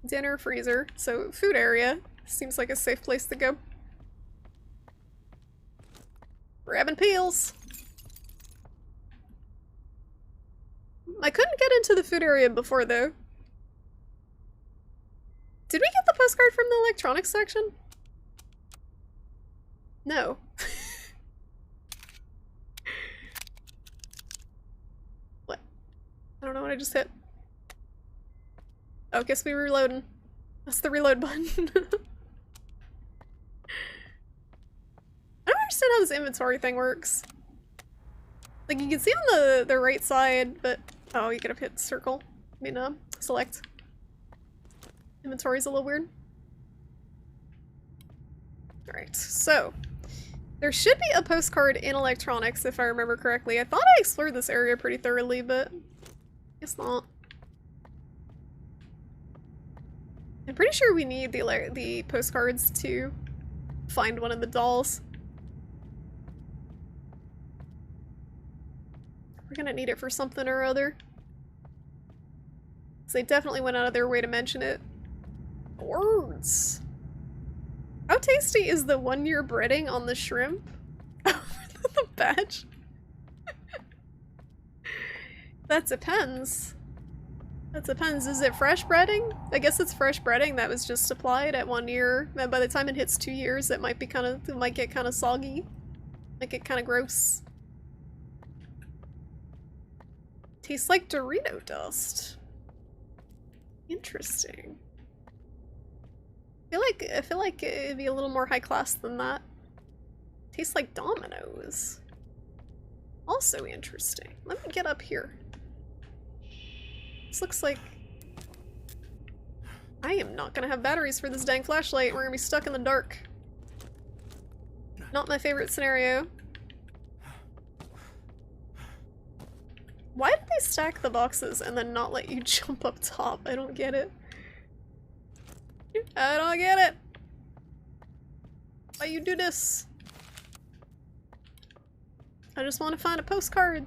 Dinner, freezer. So, food area. Seems like a safe place to go. Grabbing peels. I couldn't get into the food area before, though. Did we get the postcard from the electronics section? No. What? I don't know what I just hit. Oh, guess we were reloading. That's the reload button. I don't understand how this inventory thing works. Like, you can see on the right side, but... Oh, you gotta hit circle. I mean, select. Inventory's a little weird. Alright, so... There should be a postcard in electronics, if I remember correctly. I thought I explored this area pretty thoroughly, but... guess not. I'm pretty sure we need the postcards to find one of the dolls. We're gonna need it for something or other. Because they definitely went out of their way to mention it. Words. How tasty is the 1-year breading on the shrimp? The badge? That depends. That depends. Is it fresh breading? I guess it's fresh breading that was just applied at 1 year. And by the time it hits 2 years, it might be it might get kind of soggy. Might get kind of gross. Tastes like Dorito dust. Interesting. I feel like it'd be a little more high class than that. Tastes like Dominoes. Also interesting. Let me get up here. This looks like... I am not gonna have batteries for this dang flashlight. We're gonna be stuck in the dark. Not my favorite scenario. Why did they stack the boxes and then not let you jump up top? I don't get it. I don't get it. Why you do this? I just want to find a postcard.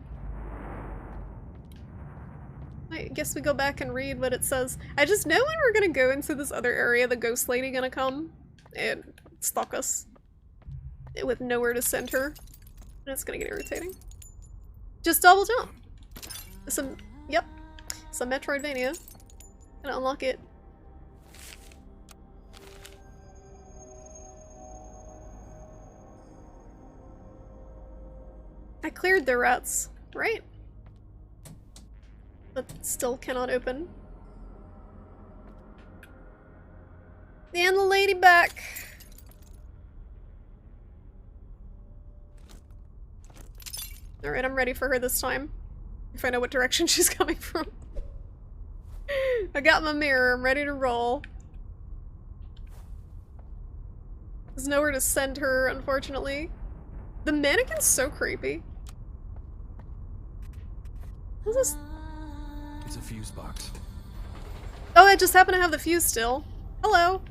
I guess we go back and read what it says. I just know when we're gonna go into this other area, the ghost lady gonna come and stalk us with nowhere to send her. And it's gonna get irritating. Just double jump. Yep. Some Metroidvania. Gonna unlock it. I cleared the rats, right? But still cannot open. And the lady back. Alright, I'm ready for her this time. If I know what direction she's coming from. I got my mirror, I'm ready to roll. There's nowhere to send her, unfortunately. The mannequin's so creepy. What's this? It's a fuse box. Oh, I just happen to have the fuse still. Hello.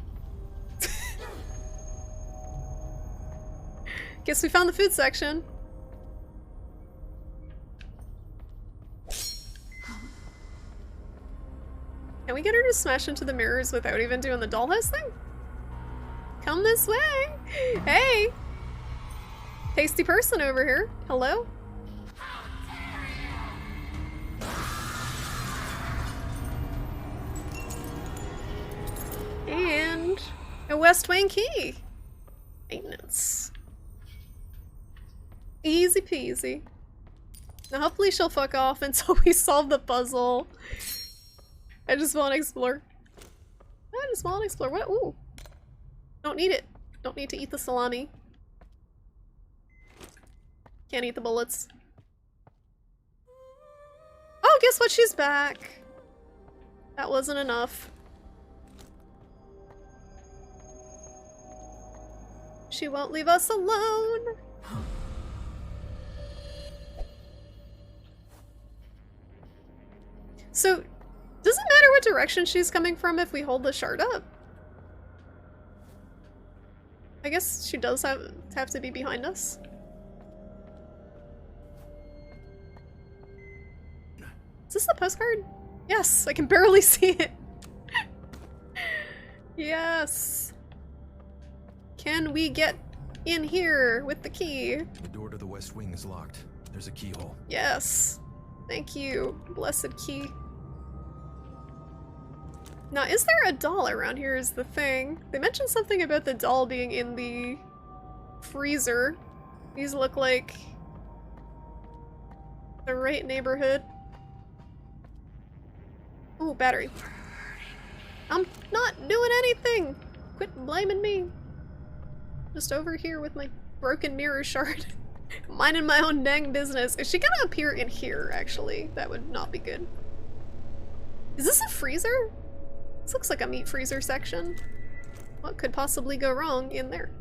Guess we found the food section. Can we get her to smash into the mirrors without even doing the dollhouse thing? Come this way. Hey. Tasty person over here. Hello? And a West Wing key. Maintenance. Easy peasy. Now hopefully she'll fuck off until we solve the puzzle. I just want to explore. I just want to explore. What? Ooh. Don't need it. Don't need to eat the salami. Can't eat the bullets. Oh, guess what? She's back. That wasn't enough. She won't leave us alone. So, does it matter what direction she's coming from if we hold the shard up? I guess she does have to be behind us. Is this the postcard? Yes, I can barely see it. Yes. Can we get in here with the key? The door to the West Wing is locked. There's a keyhole. Yes. Thank you, blessed key. Now, is there a doll around here is the thing. They mentioned something about the doll being in the freezer. These look like the right neighborhood. Ooh, battery. I'm not doing anything! Quit blaming me. Just over here with my broken mirror shard. Minding my own dang business. Is she gonna appear in here, actually? That would not be good. Is this a freezer? This looks like a meat freezer section. What could possibly go wrong in there?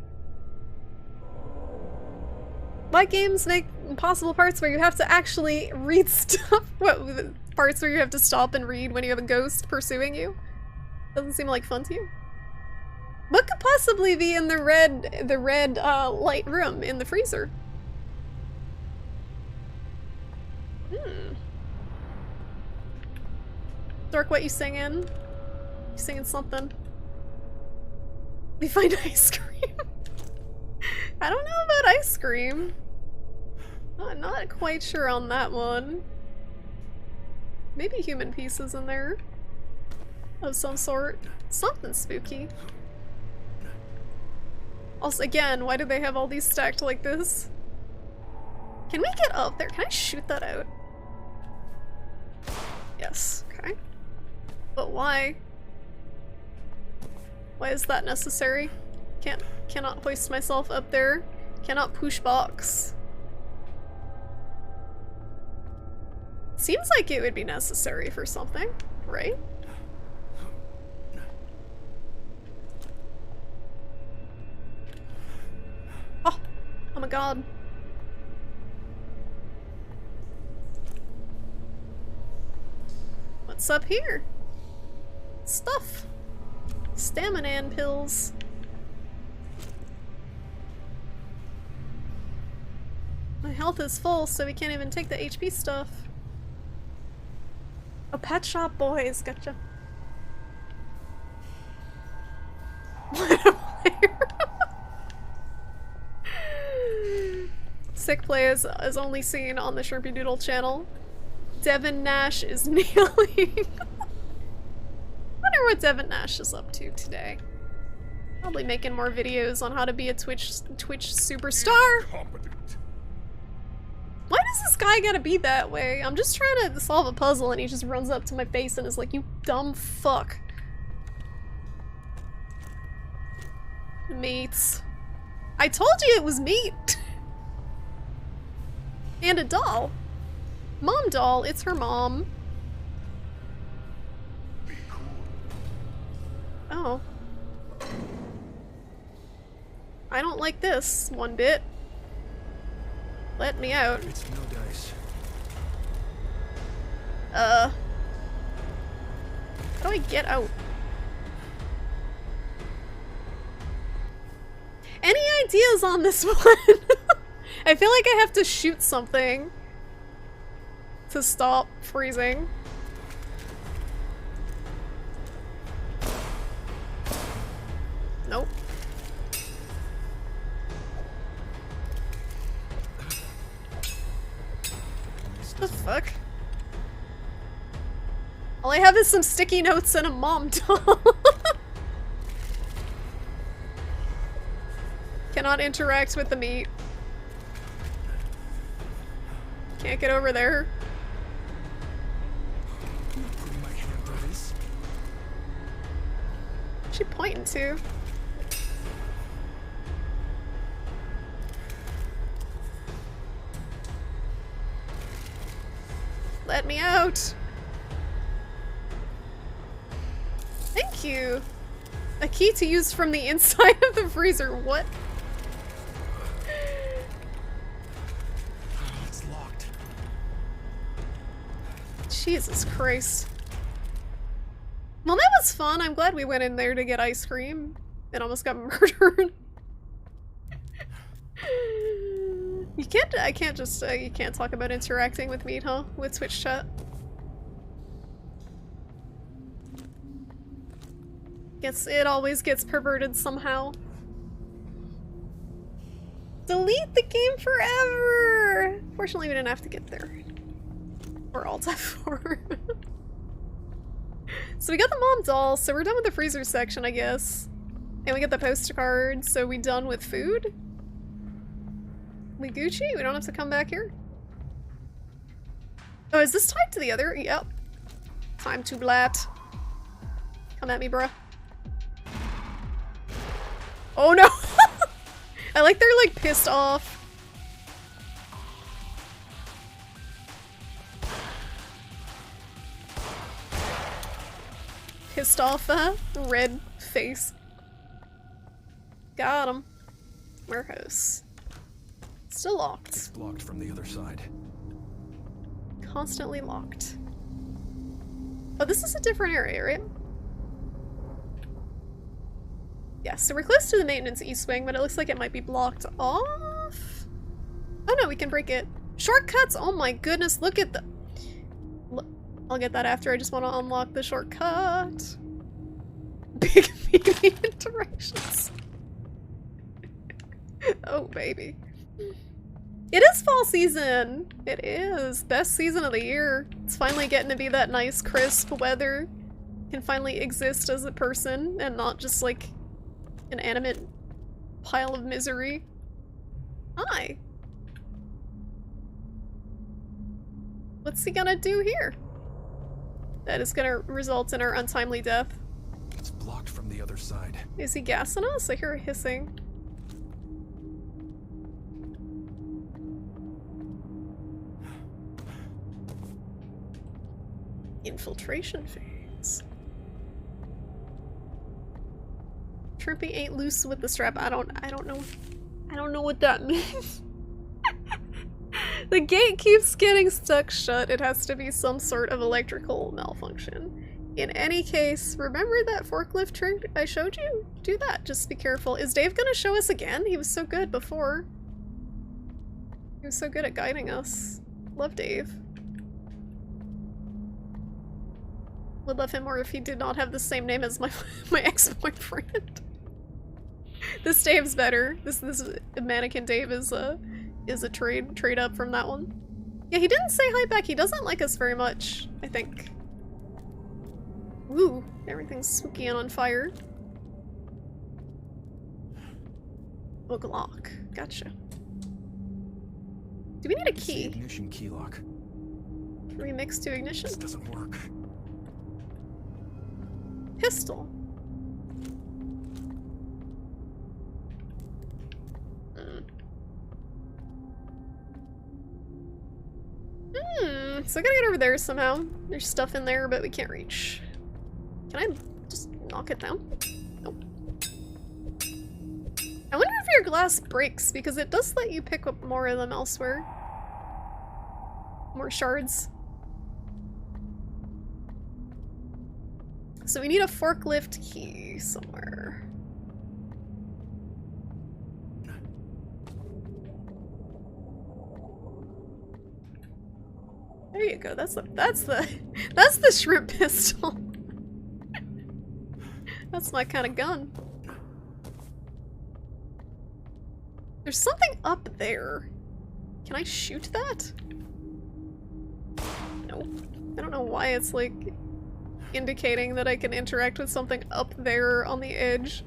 Why games make impossible parts where you have to actually read stuff? What, parts where you have to stop and read when you have a ghost pursuing you? Doesn't seem like fun to you. What could possibly be in the red light room in the freezer? Dork, what you singing? You singing something? We find ice cream. I don't know about ice cream. Not quite sure on that one. Maybe human pieces in there. Of some sort. Something spooky. Also, again, why do they have all these stacked like this? Can we get up there? Can I shoot that out? Yes, okay. But why? Why is that necessary? Cannot hoist myself up there. Cannot push box. Seems like it would be necessary for something, right? Oh my god. What's up here? Stuff. Stamina pills. My health is full, so we can't even take the HP stuff. Oh, Pet Shop Boys, gotcha. Sick play is only seen on the Shrimpy Doodle channel. Devin Nash is kneeling. Wonder what Devin Nash is up to today. Probably making more videos on how to be a Twitch superstar. Why does this guy gotta be that way? I'm just trying to solve a puzzle and he just runs up to my face and is like, you dumb fuck. Meats. I told you it was meat! And a doll. Mom doll, it's her mom. Oh. I don't like this one bit. Let me out. It's no dice. How do I get out? Any ideas on this one? I feel like I have to shoot something to stop freezing. Nope. What the fuck? All I have is some sticky notes and a mom doll. Cannot interact with the meat. Can't get over there. Putting my hand through this. What's she pointing to? Let me out! Thank you! A key to use from the inside of the freezer. What? It's locked. Jesus Christ. Well, that was fun. I'm glad we went in there to get ice cream and almost got murdered. You can't talk about interacting with meat, huh? With Twitch chat. It always gets perverted somehow. Delete the game forever! Fortunately, we didn't have to get there. Or Alt F4. So we got the mom doll, so we're done with the freezer section, I guess. And we get the postcard, so we done with food? We Gucci? We don't have to come back here? Oh, is this tied to the other? Yep. Time to blat. Come at me, bruh. Oh no! I like they're like pissed off. Pissed off, red face. Got him. Warehouse. Still locked. It's blocked from the other side. Constantly locked. Oh, this is a different area, right? Yeah, so we're close to the maintenance east wing, but it looks like it might be blocked off. Oh no, we can break it. Shortcuts! Oh my goodness, look at the... I'll get that after, I just want to unlock the shortcut. Big meaty interactions. Oh baby. It is fall season! It is. Best season of the year. It's finally getting to be that nice crisp weather. Can finally exist as a person and not just like an animate pile of misery. Hi. What's he gonna do here? That is gonna result in our untimely death. It's blocked from the other side. Is he gassing us? I hear a hissing. Infiltration phase. Trippy ain't loose with the strap. I don't know what that means. The gate keeps getting stuck shut. It has to be some sort of electrical malfunction. In any case, remember that forklift trick I showed you? Do that. Just be careful. Is Dave gonna show us again? He was so good before. He was so good at guiding us. Love Dave. Would love him more if he did not have the same name as my ex-boyfriend. This Dave's better. This mannequin Dave is a trade up from that one. Yeah, he didn't say hi back. He doesn't like us very much, I think. Ooh, everything's spooky and on fire. Oh, Glock. Gotcha. Do we need a It's the key? ignition key lock. Remix to ignition? This doesn't work. Pistol. So I gotta get over there somehow. There's stuff in there, but we can't reach. Can I just knock it down? Nope. I wonder if your glass breaks, because it does let you pick up more of them elsewhere. More shards. So we need a forklift key somewhere. There you go. That's the shrimp pistol. That's my kind of gun. There's something up there. Can I shoot that? No. I don't know why it's like indicating that I can interact with something up there on the edge.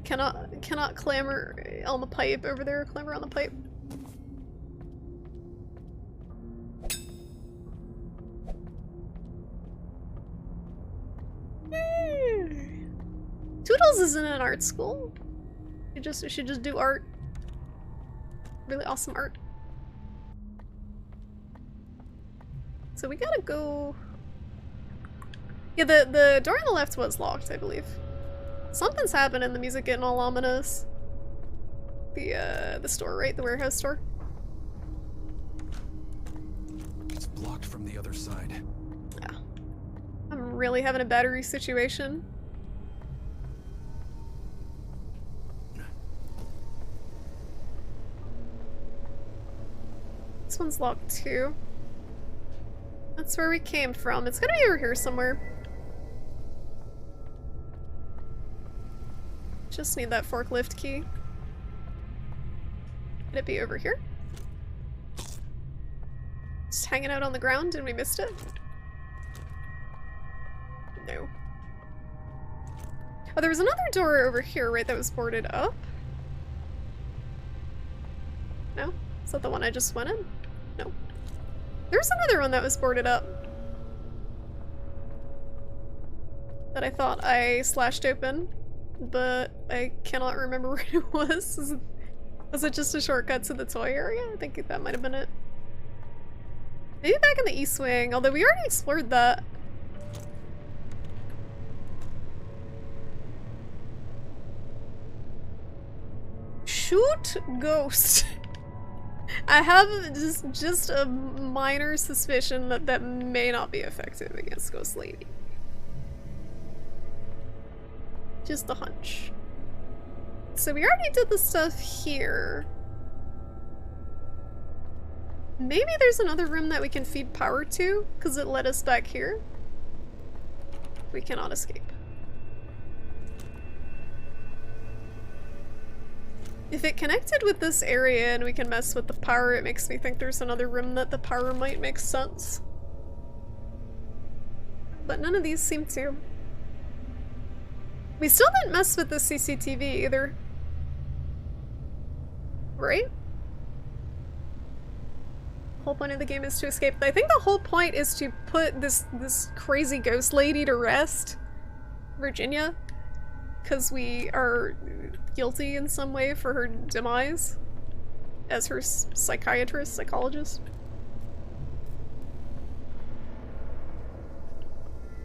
Cannot cannot clamber on the pipe over there. Clamber on the pipe. Toodles isn't an art school. You should just do art. Really awesome art. So we gotta go. Yeah, the door on the left was locked, I believe. Something's happened and the music getting all ominous. The store, right? The warehouse store. It's blocked from the other side. Yeah. I'm really having a battery situation. This one's locked too. That's where we came from. It's gonna be over here somewhere. Just need that forklift key. Could it be over here? Just hanging out on the ground and we missed it? No. Oh, there was another door over here, right, that was boarded up? No? Is that the one I just went in? No. There's another one that was boarded up. That I thought I slashed open, but I cannot remember where it was. Was it just a shortcut to the toy area? I think that might have been it. Maybe back in the East Wing, although we already explored that. Shoot ghost. I have just a minor suspicion that that may not be effective against Ghost Lady. Just a hunch. So we already did the stuff here. Maybe there's another room that we can feed power to, because it led us back here. We cannot escape. If it connected with this area and we can mess with the power, it makes me think there's another room that the power might make sense. But none of these seem to. We still didn't mess with the CCTV either. Right? The whole point of the game is to escape. I think the whole point is to put this crazy ghost lady to rest. Virginia. Because we are guilty in some way for her demise. As her psychiatrist, psychologist.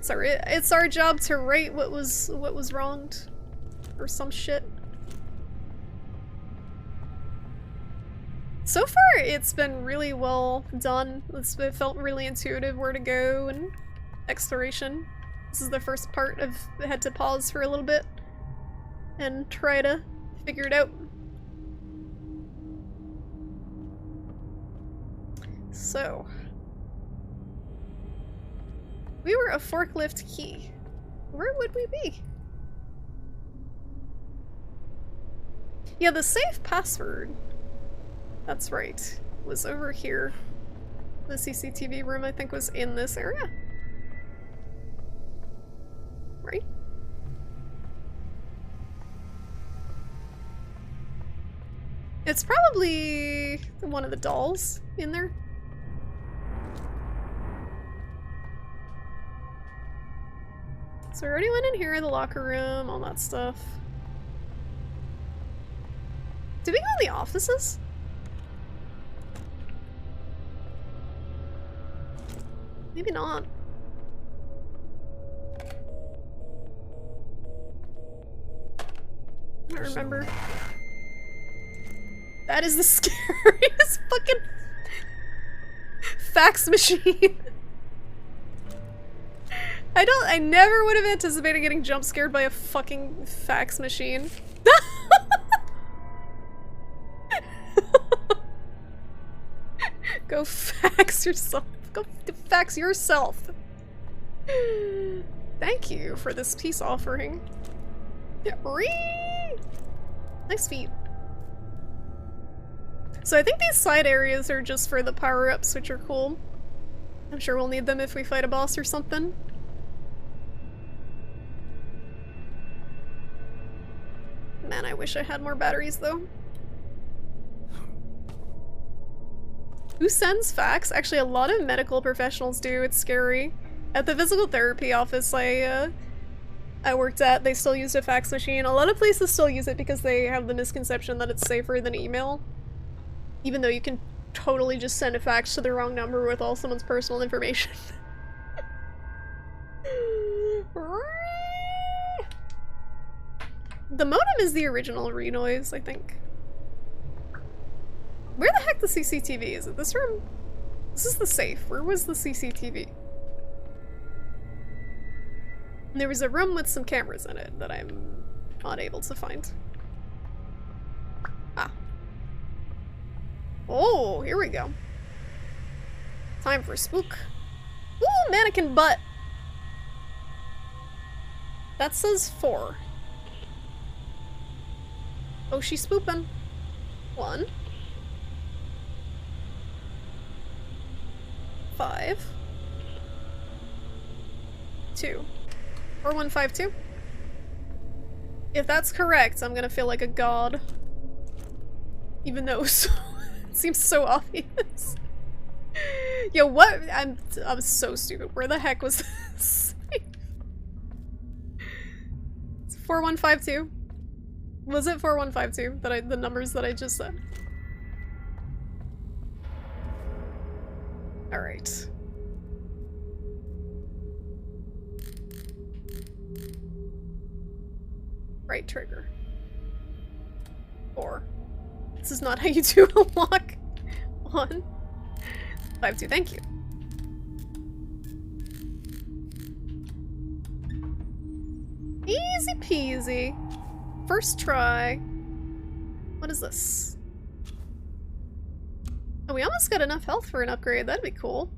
Sorry, it's our job to right what was wronged. Or some shit. So far, it's been really well done. It felt really intuitive where to go and exploration. This is the first part of I had to pause for a little bit and try to figure it out. So, we were a forklift key. Where would we be? Yeah, the safe password. That's right. Was over here. The CCTV room, I think, was in this area. Right? It's probably one of the dolls in there. So we already went in here, the locker room, all that stuff. Did we go in the offices? Maybe not. I don't remember. That is the scariest fucking fax machine. I never would have anticipated getting jump scared by a fucking fax machine. Go fax yourself. Go fax yourself. Thank you for this peace offering. Nice feet. So I think these side areas are just for the power-ups, which are cool. I'm sure we'll need them if we fight a boss or something. Man, I wish I had more batteries though. Who sends fax? Actually, a lot of medical professionals do. It's scary. At the physical therapy office I worked at, they still used a fax machine. A lot of places still use it because they have the misconception that it's safer than email. Even though you can totally just send a fax to the wrong number with all someone's personal information. The modem is the original renoise, I think. Where the heck the CCTV? Is it this room? This is the safe. Where was the CCTV? There was a room with some cameras in it that I'm not able to find. Ah. Oh, here we go. Time for spook. Ooh, mannequin butt! That says 4. Oh, she's spooping. 1. 5. 2. 4152. If that's correct, I'm gonna feel like a god. Even though it seems so obvious. Yo, what? I'm so stupid. Where the heck was this? It's 4152. Was it 4152 that the numbers that I just said? Alright. Right trigger. 4. This is not how you do a lock. 1. 5, 2, thank you. Easy peasy. First try. What is this? Oh, we almost got enough health for an upgrade. That'd be cool.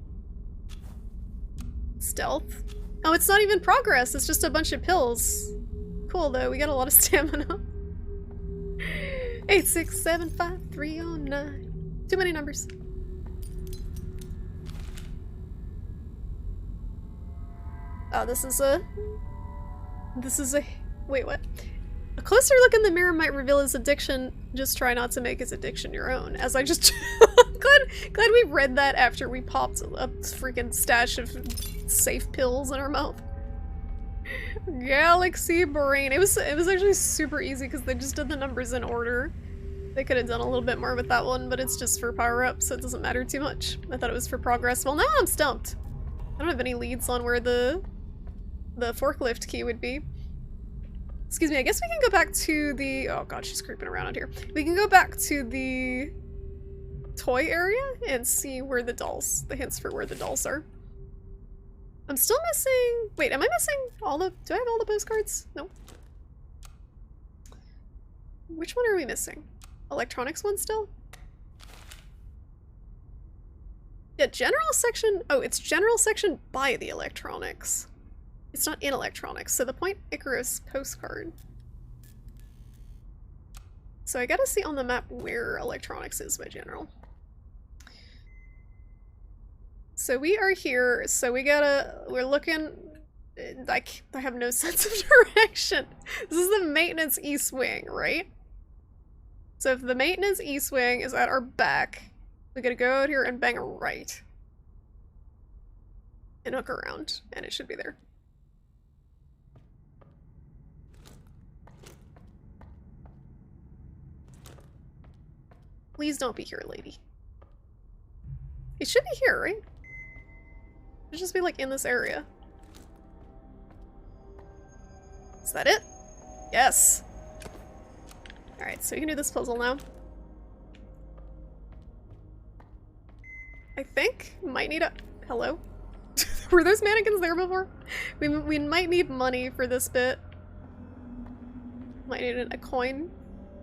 Stealth. Oh, it's not even progress. It's just a bunch of pills. Cool, though. We got a lot of stamina. 8675309. Too many numbers. Oh, this is a... Wait, what? A closer look in the mirror might reveal his addiction. Just try not to make his addiction your own. As I just... glad we read that after we popped a freaking stash of safe pills in our mouth. Galaxy Brain. It was actually super easy because they just did the numbers in order. They could have done a little bit more with that one, but it's just for power-up, so it doesn't matter too much. I thought it was for progress. Well, now I'm stumped. I don't have any leads on where the forklift key would be. Excuse me, I guess we can go back to the... Oh god, she's creeping around out here. We can go back to the toy area and see where the hints for where the dolls are. I'm still missing... Wait, am I missing all the... Do I have all the postcards? No. Which one are we missing? Electronics one still? Yeah, general section... Oh, it's general section by the electronics. It's not in electronics, so the Point Icarus postcard. So I gotta see on the map where electronics is by general. So we are here, so we're looking... I have no sense of direction. This is the maintenance east wing, right? So if the maintenance east wing is at our back, we gotta go out here and bang a right. And hook around, and it should be there. Please don't be here, lady. It should be here, right? It should just be like in this area. Is that it? Yes! Alright, so we can do this puzzle now. I think might need a... Hello? Were those mannequins there before? We might need money for this bit. Might need a coin.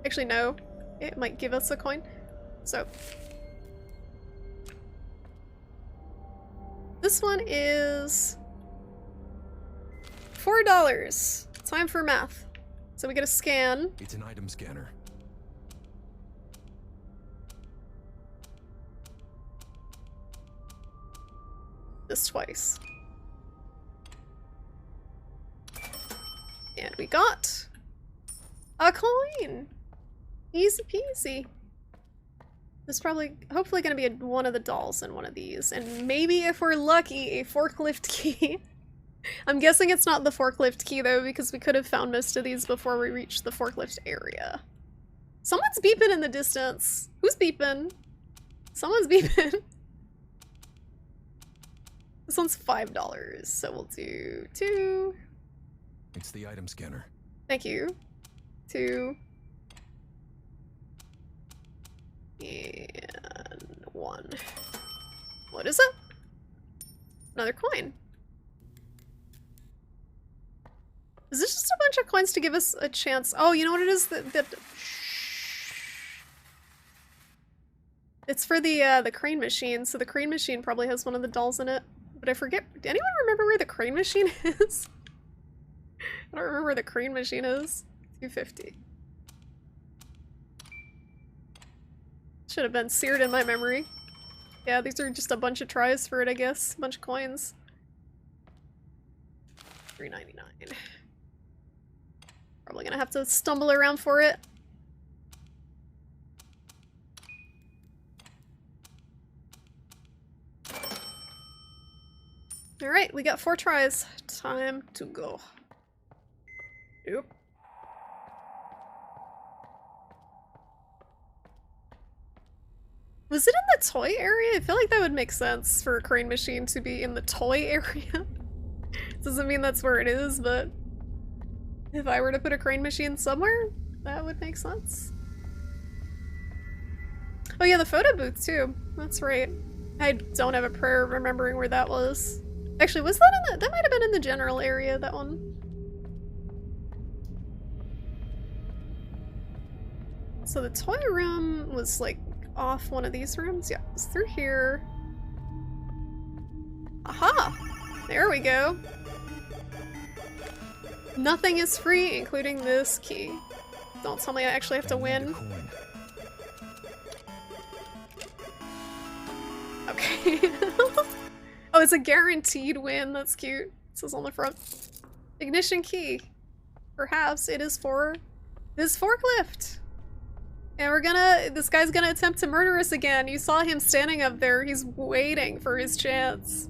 Actually, no. It might give us a coin. So. This one is... $4. Time for math. So we get a scan. It's an item scanner. This twice. And we got a A coin! Easy peasy. There's probably, hopefully gonna be one of the dolls in one of these. And maybe if we're lucky, a forklift key. I'm guessing it's not the forklift key though, because we could have found most of these before we reached the forklift area. Someone's beeping in the distance. Who's beeping? Someone's beeping. This one's $5, so we'll do 2. It's the item scanner. Thank you. 2. And 1. What is it? Another coin. Is this just a bunch of coins to give us a chance? Oh, you know what it is? It's for the crane machine, so the crane machine probably has one of the dolls in it. But I forget, do anyone remember where the crane machine is? I don't remember where the crane machine is. 250. Should have been seared in my memory. Yeah, these are just a bunch of tries for it, I guess. A bunch of coins. $3.99. Probably gonna have to stumble around for it. Alright, we got 4 tries. Time to go. Yep. Was it in the toy area? I feel like that would make sense for a crane machine to be in the toy area. Doesn't mean that's where it is, but if I were to put a crane machine somewhere, that would make sense. Oh yeah, the photo booth too. That's right. I don't have a prayer remembering where that was. Actually, was that in the— that might have been in the general area, that one. So the toy room was like off one of these rooms? Yeah, it's through here. Aha! There we go. Nothing is free, including this key. Don't tell me I actually have to win. Okay. Oh, it's a guaranteed win. That's cute. It says on the front. Ignition key. Perhaps it is for this forklift. And we're gonna— this guy's gonna attempt to murder us again. You saw him standing up there. He's waiting for his chance.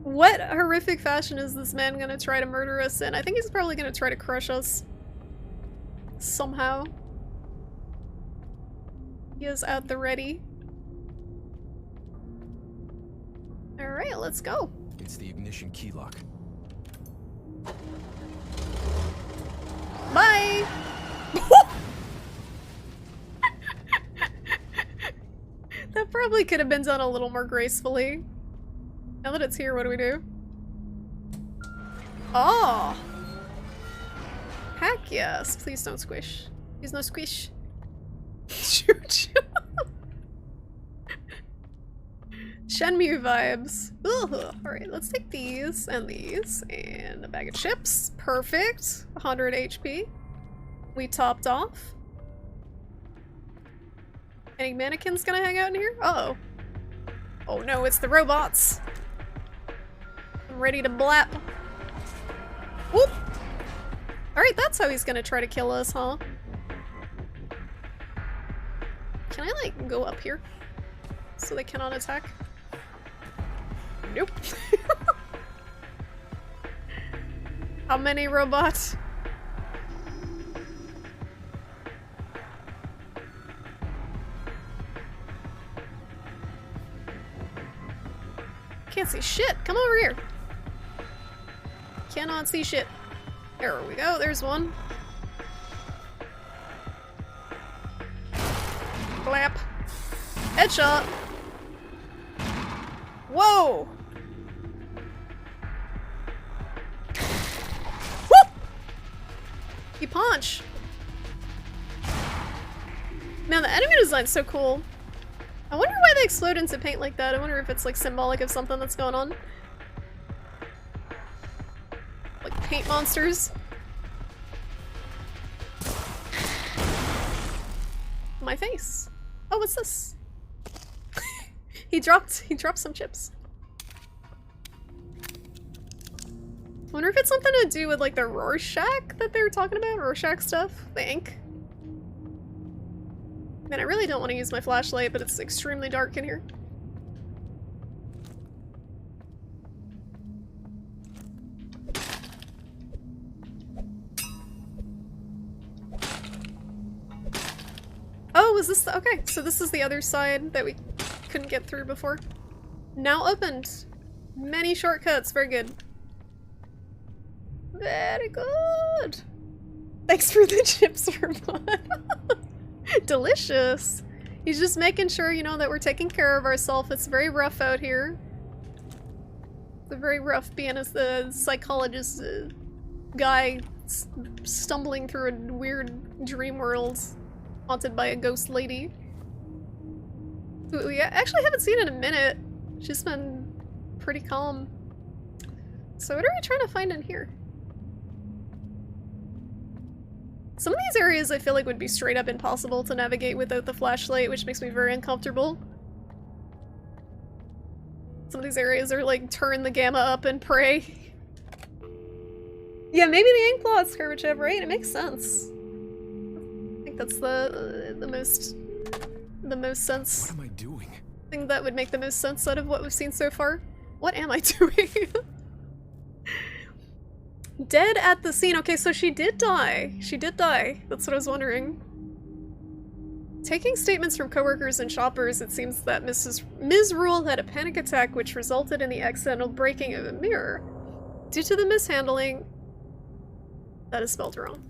What horrific fashion is this man gonna try to murder us in? I think he's probably gonna try to crush us. Somehow. He is at the ready. Alright, let's go. It's the ignition key lock. Bye! That probably could have been done a little more gracefully. Now that it's here, what do we do? Oh! Heck yes! Please don't squish. Please no squish. Choo-choo. Shenmue vibes. Alright, let's take these and a bag of chips. Perfect. 100 HP. We topped off. Any mannequins gonna hang out in here? Uh-oh. Oh no, it's the robots. I'm ready to blap. Whoop! Alright, that's how he's gonna try to kill us, huh? Can I, like, go up here? So they cannot attack? Nope. How many robots? Can't see shit. Come over here. Cannot see shit. There we go. There's one. Clap. Headshot. Whoa. Whoop. You punch. Man, the enemy design's so cool. I wonder why they explode into paint like that. I wonder if it's like symbolic of something that's going on. Like paint monsters. My face. Oh, what's this? he dropped some chips. wonder if it's something to do with like the Rorschach that they were talking about, Rorschach stuff, the ink. Man, I really don't want to use my flashlight, but it's extremely dark in here. Oh, was this the— okay, so this is the other side that we couldn't get through before. Now opened. Many shortcuts, very good. Very good. Thanks for the chips, Vermont. Delicious. He's just making sure, you know, that we're taking care of ourselves. It's very rough out here. It's very rough being as the psychologist guy stumbling through a weird dream world haunted by a ghost lady. Who we actually haven't seen in a minute. She's been pretty calm. So what are we trying to find in here? Some of these areas I feel like would be straight up impossible to navigate without the flashlight, which makes me very uncomfortable. Some of these areas are like turn the gamma up and pray. Yeah, maybe the ink blot, Skurvichev, right? It makes sense. I think that's the most sense. What am I doing? Thing that would make the most sense out of what we've seen so far. What am I doing? Dead at the scene. Okay, so she did die. She did die. That's what I was wondering. Taking statements from coworkers and shoppers, it seems that Ms. Rule had a panic attack which resulted in the accidental breaking of a mirror. Due to the mishandling, that is spelled wrong,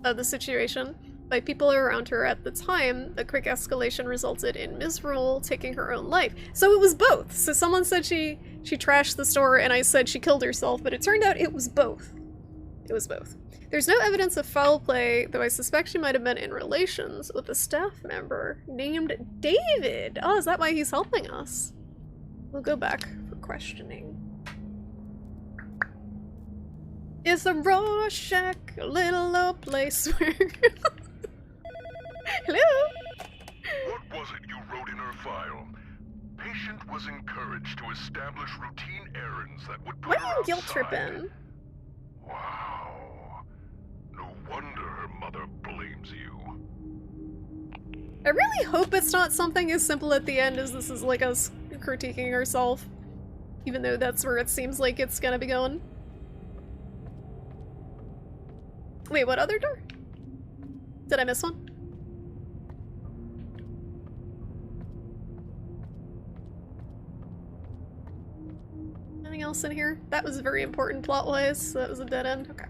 of the situation by people around her at the time, the quick escalation resulted in Ms. Rule taking her own life. So it was both. So someone said she trashed the store and I said she killed herself, but it turned out it was both. It was both. There's no evidence of foul play, though I suspect she might have been in relations with a staff member named David. Oh, is that why he's helping us? We'll go back for questioning. Is the Rorschach a little low place where... Hello? What was it you wrote in her file? Patient was encouraged to establish routine errands that would put Why her are you guilt outside. tripping? Wow. No wonder her mother blames you. I really hope it's not something as simple at the end as this is like us critiquing ourselves. Even though that's where it seems like it's gonna be going. Wait, what other door? Did I miss one? Anything else in here? That was very important plot-wise, so that was a dead end. Okay.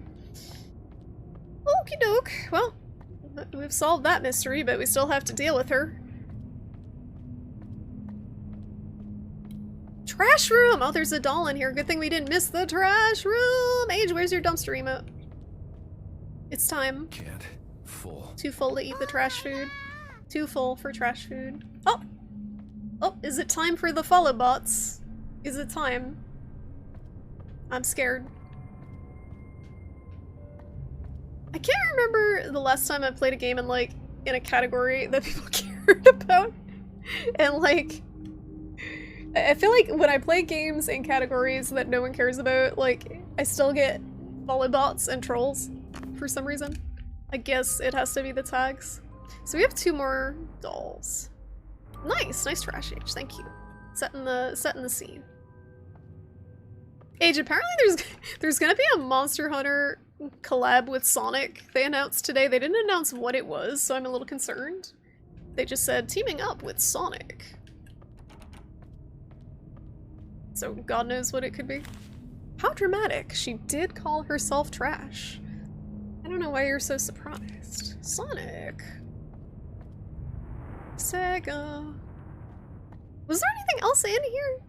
Okie doke. Well, we've solved that mystery, but we still have to deal with her. Trash room! Oh, there's a doll in here. Good thing we didn't miss the trash room! Age, where's your dumpster emote? It's time. Can't. Full. Too full to eat the trash food. Too full for trash food. Oh! Oh, is it time for the follow bots? Is it time? I'm scared. I can't remember the last time I played a game in a category that people cared about. And like, I feel like when I play games in categories that no one cares about, like, I still get follow bots and trolls for some reason. I guess it has to be the tags. So we have 2 more dolls. Nice, nice trash Age, thank you. Setting the scene. Age, apparently there's gonna be a Monster Hunter collab with Sonic they announced today. They didn't announce what it was, so I'm a little concerned. They just said teaming up with Sonic. So God knows what it could be. How dramatic. She did call herself trash. I don't know why you're so surprised. Sonic. Sega. Was there anything else in here?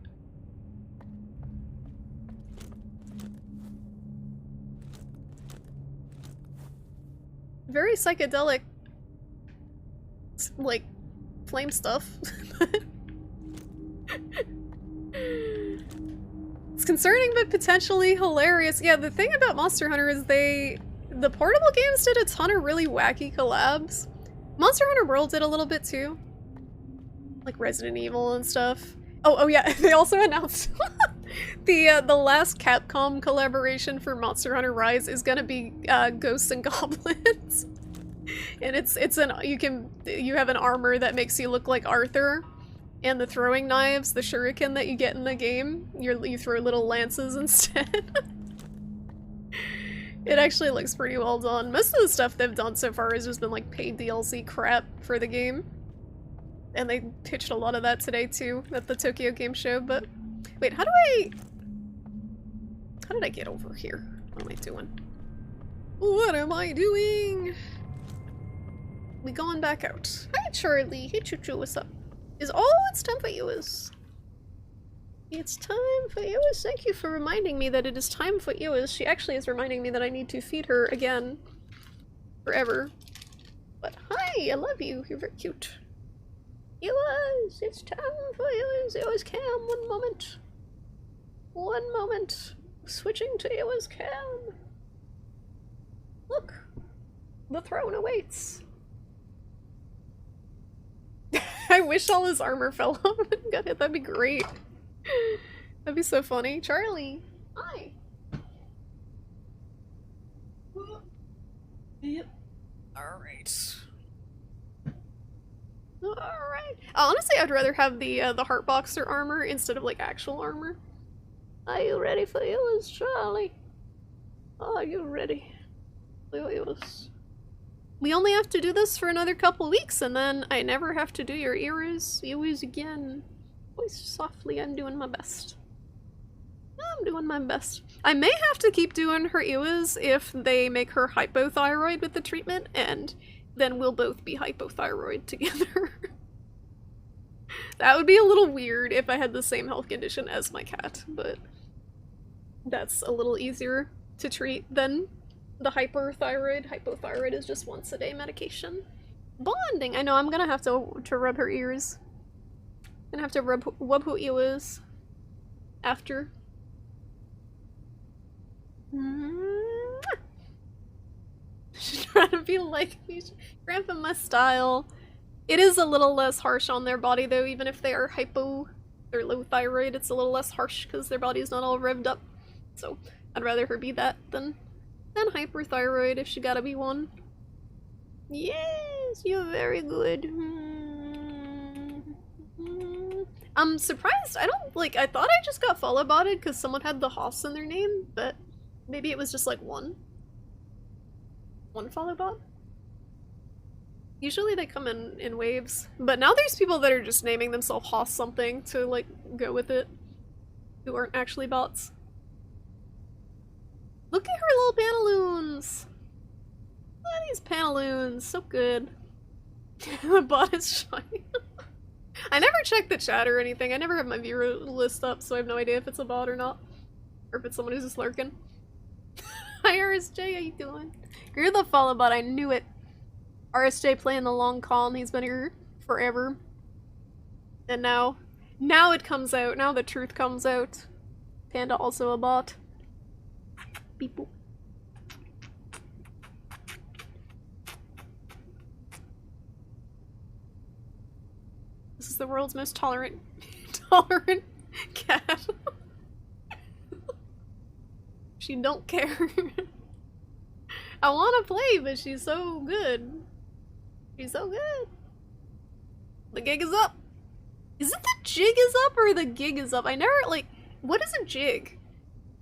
Very psychedelic, like, flame stuff. It's concerning but potentially hilarious. Yeah, the thing about Monster Hunter is the portable games did a ton of really wacky collabs. Monster Hunter World did a little bit too. Like Resident Evil and stuff. Oh yeah, they also announced The last Capcom collaboration for Monster Hunter Rise is gonna be Ghosts and Goblins. And you have an armor that makes you look like Arthur, and the throwing knives, the shuriken that you get in the game, you throw little lances instead. It actually looks pretty well done. Most of the stuff they've done so far has just been like paid DLC crap for the game. And they pitched a lot of that today too at the Tokyo Game Show, but wait, how did I get over here? What am I doing? What am I doing? We going back out. Hi Charlie, hey Choo-Choo, what's up? It's time for Ewis. It's time for Ewis. Thank you for reminding me that it is time for Ewis. She actually is reminding me that I need to feed her again. Forever. But hi, I love you. You're very cute. Ewis, it's time for Ewis. Ewis Cam, one moment. One moment. Switching to Ewis Cam. Look. The throne awaits. I wish all his armor fell off and got hit. That'd be great. That'd be so funny. Charlie, hi. Yep. Alright. Alright. Honestly, I'd rather have the Heartboxer armor instead of like actual armor. Are you ready for yours, Charlie? Are you ready for yours? We only have to do this for another couple weeks, and then I never have to do your ears again. Voice softly, I'm doing my best. I'm doing my best. I may have to keep doing her Iwas if they make her hypothyroid with the treatment, and then we'll both be hypothyroid together. That would be a little weird if I had the same health condition as my cat, but that's a little easier to treat than the hyperthyroid. Hypothyroid is just once a day medication. Bonding! I know, I'm gonna have to rub her ears. Gonna have to rub her ears after. She's trying to be like me. Grandpa my style. It is a little less harsh on their body though, even if they are hypo or low thyroid, it's a little less harsh because their body's not all revved up. So I'd rather her be that than hyperthyroid if she gotta be one. Yes, you're very good. I'm surprised. I thought I just got follow botted because someone had the Haas in their name, but maybe it was just like one follow bot. Usually they come in waves, but now there's people that are just naming themselves Haas something to like go with it, who aren't actually bots. Look at her little pantaloons! Look at these pantaloons, so good. The bot is shiny. I never check the chat or anything. I never have my viewer list up, so I have no idea if it's a bot or not. Or if it's someone who's just lurking. Hi RSJ, how you doing? You're the follow bot, I knew it. RSJ playing the long con, he's been here forever. And now it comes out, now the truth comes out. Panda also a bot. Beep boop. This is the world's most tolerant cat. She don't care. I want to play, but she's so good. She's so good. The gig is up. Is it the jig is up or the gig is up? I never, like, what is a jig?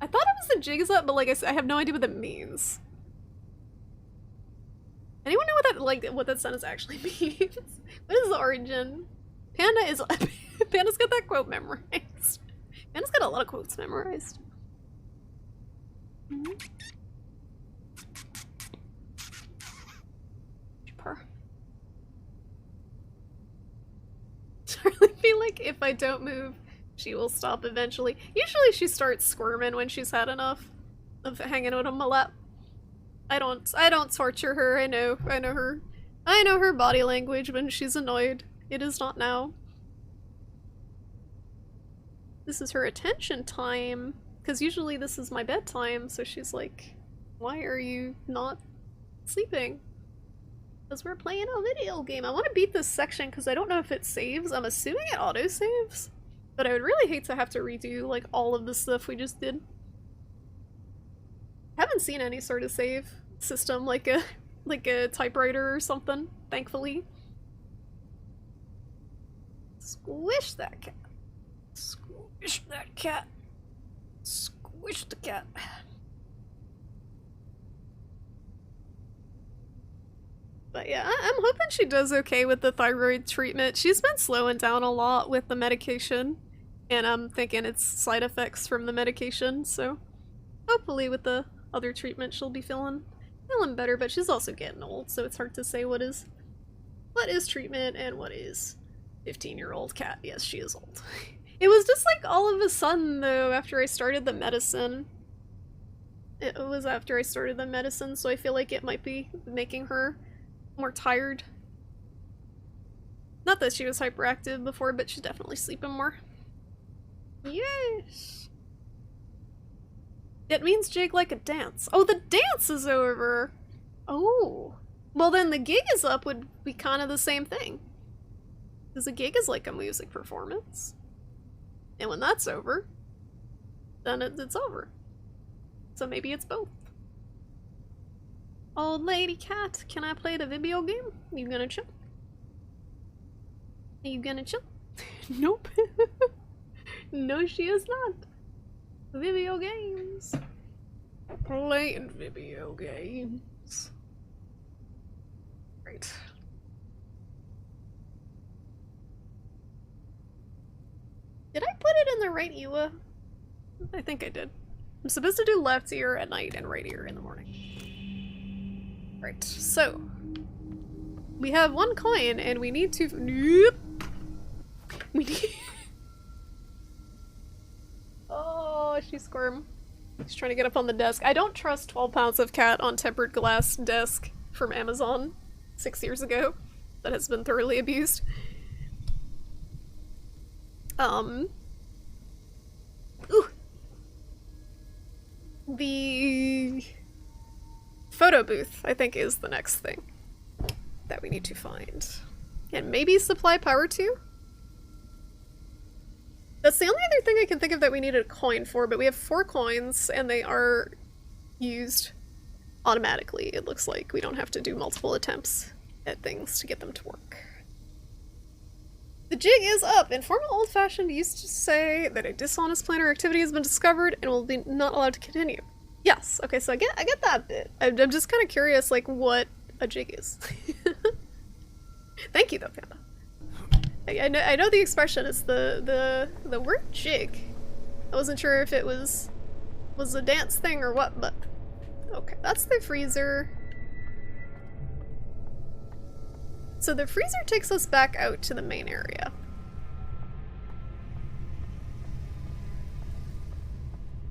I thought it was the jig is up, but like I said, I have no idea what that means. Anyone know what that sentence actually means? What is the origin? Panda's got that quote memorized. Panda's got a lot of quotes memorized. Purr. Charlie feel like if I don't move, she will stop eventually. Usually she starts squirming when she's had enough of hanging out on my lap. I don't torture her. I know her. I know her body language when she's annoyed. It is not now. This is her attention time. Because usually this is my bedtime, so she's like, why are you not sleeping? Because we're playing a video game. I want to beat this section because I don't know if it saves. I'm assuming it auto-saves. But I would really hate to have to redo, like, all of the stuff we just did. Haven't seen any sort of save system, like a typewriter or something, thankfully. Squish that cat. Squish that cat. Squish the cat. But yeah, I'm hoping she does okay with the thyroid treatment. She's been slowing down a lot with the medication, and I'm thinking it's side effects from the medication, so hopefully with the other treatment she'll be feeling better, but she's also getting old, so it's hard to say what is treatment and what is 15-year-old cat. Yes, she is old. It was just like all of a sudden, though, after I started the medicine. It was after I started the medicine, so I feel like it might be making her more tired. Not that she was hyperactive before, but she's definitely sleeping more. Yes! It means jig like a dance. Oh, the dance is over! Oh. Well, then the gig is up would be kind of the same thing. Because a gig is like a music performance. And when that's over, then it's over. So maybe it's both. Old lady cat, can I play the video game? You gonna chill? Are you gonna chill? Nope. No, she is not. Video games. Playing video games. Right. Did I put it in the right EWA? I think I did. I'm supposed to do left ear at night and right ear in the morning. Right, so we have one coin and we need to. Nope. We need. Oh, she squirmed. She's trying to get up on the desk. I don't trust 12 pounds of cat on tempered glass desk from Amazon 6 years ago that has been thoroughly abused. Ooh. The photo booth, I think, is the next thing that we need to find. And maybe supply power to? That's the only other thing I can think of that we need a coin for, but we have 4 coins and they are used automatically. It looks like we don't have to do multiple attempts at things to get them to work. The jig is up! Informal old-fashioned used to say that a dishonest plan or activity has been discovered and will be not allowed to continue. Yes, okay, so I get that bit. I'm just kind of curious, like, what a jig is. Thank you, though, Panda. I know the expression. It's the word jig. I wasn't sure if it was a dance thing or what, but okay, that's the freezer. So the freezer takes us back out to the main area.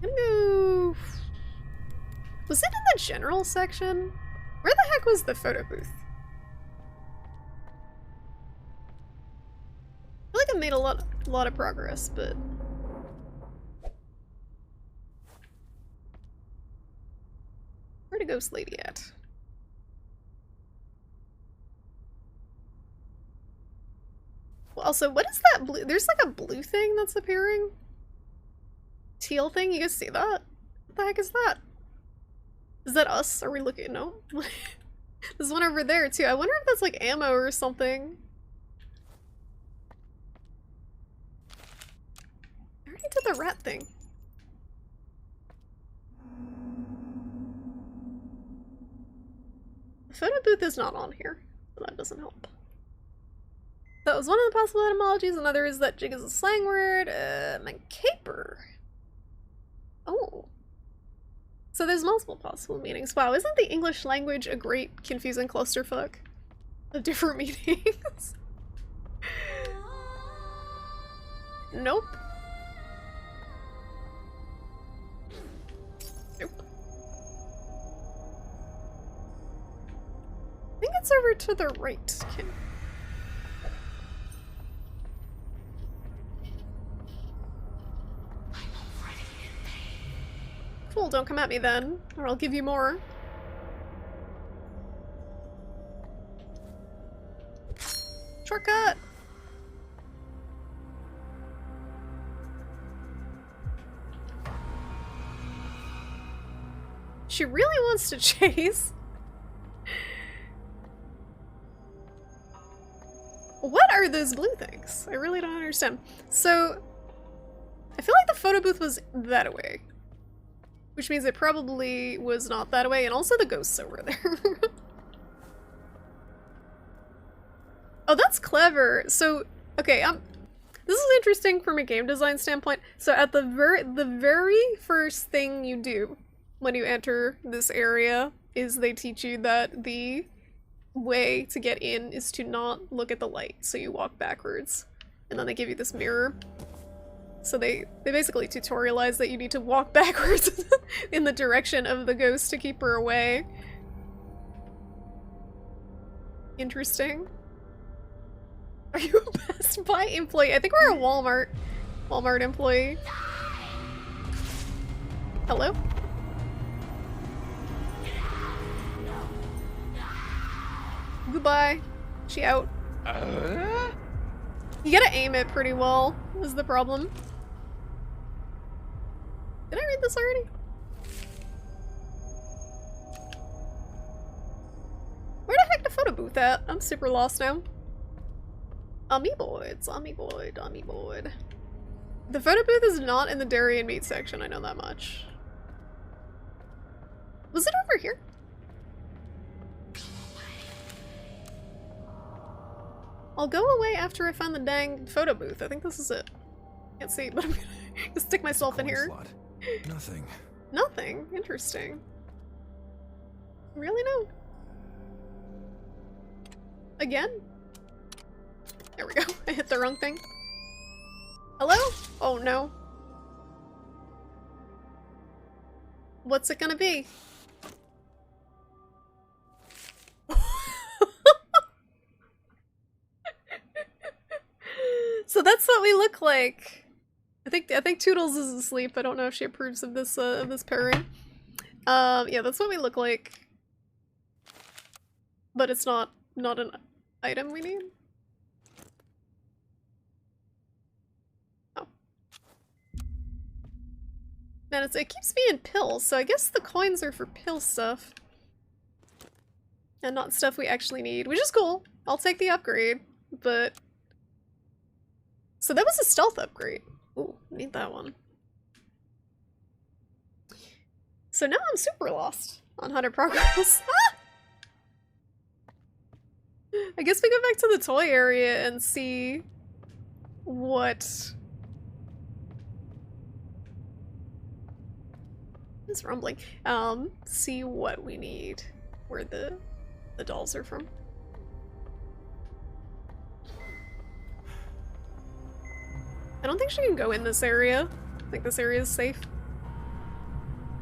I'm gonna go. Was it in the general section? Where the heck was the photo booth? I feel like I made a lot of progress, but where'd a ghost lady at? Well, also, what is that blue? There's like a blue thing that's appearing. Teal thing. You guys see that? What the heck is that? Is that us? Are we looking? No. There's one over there too. I wonder if that's like ammo or something. I already did the rat thing. The photo booth is not on here, so that doesn't help. That was one of the possible etymologies. Another is that jig is a slang word. Caper. Oh. So there's multiple possible meanings. Wow, isn't the English language a great confusing clusterfuck of different meanings? Nope. Nope. I think it's over to the right. Cool, don't come at me then, or I'll give you more. Shortcut! She really wants to chase. What are those blue things? I really don't understand. So, I feel like the photo booth was that way. Which means it probably was not that way, and also the ghosts over there. Oh, that's clever. So, okay, this is interesting from a game design standpoint. So at the very first thing you do when you enter this area is they teach you that the way to get in is to not look at the light, so you walk backwards. And then they give you this mirror. So they basically tutorialize that you need to walk backwards in the direction of the ghost to keep her away. Interesting. Are you a Best Buy employee? I think we're a Walmart employee. Hello? Goodbye. She out. You gotta aim it pretty well, is the problem. Did I read this already? Where the heck the photo booth at? I'm super lost now. Amoeboids, amoeboid. The photo booth is not in the dairy and meat section, I know that much. Was it over here? I'll go away after I find the dang photo booth. I think this is it. Can't see, but I'm gonna stick myself in here. Slot. Nothing. Nothing? Interesting. Really no? Again? There we go. I hit the wrong thing. Hello? Oh no. What's it gonna be? So that's what we look like. I think Toodles is asleep. I don't know if she approves of this pairing. Yeah, that's what we look like. But it's not an item we need. Oh. Man, it keeps me in pills, so I guess the coins are for pill stuff. And not stuff we actually need, which is cool. I'll take the upgrade, but... So that was a stealth upgrade. Ooh, need that one. So now I'm super lost on how to progress. Ah! I guess we go back to the toy area and see what... It's rumbling. See what we need. Where the dolls are from. I don't think she can go in this area. I think this area is safe.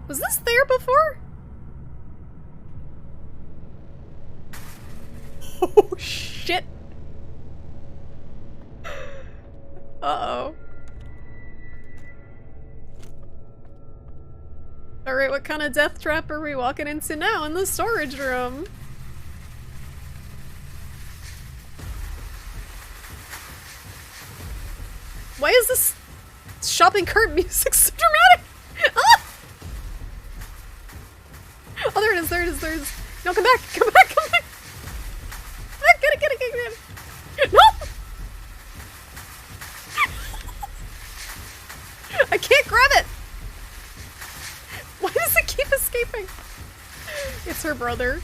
Was this there before? Oh shit! Uh-oh. Alright, what kind of death trap are we walking into now in the storage room? Why is this shopping cart music so dramatic? Ah! Oh, there it is, there it is, there it is. No, come back, come back, come back! Ah, get it! No! I can't grab it! Why does it keep escaping? It's her brother.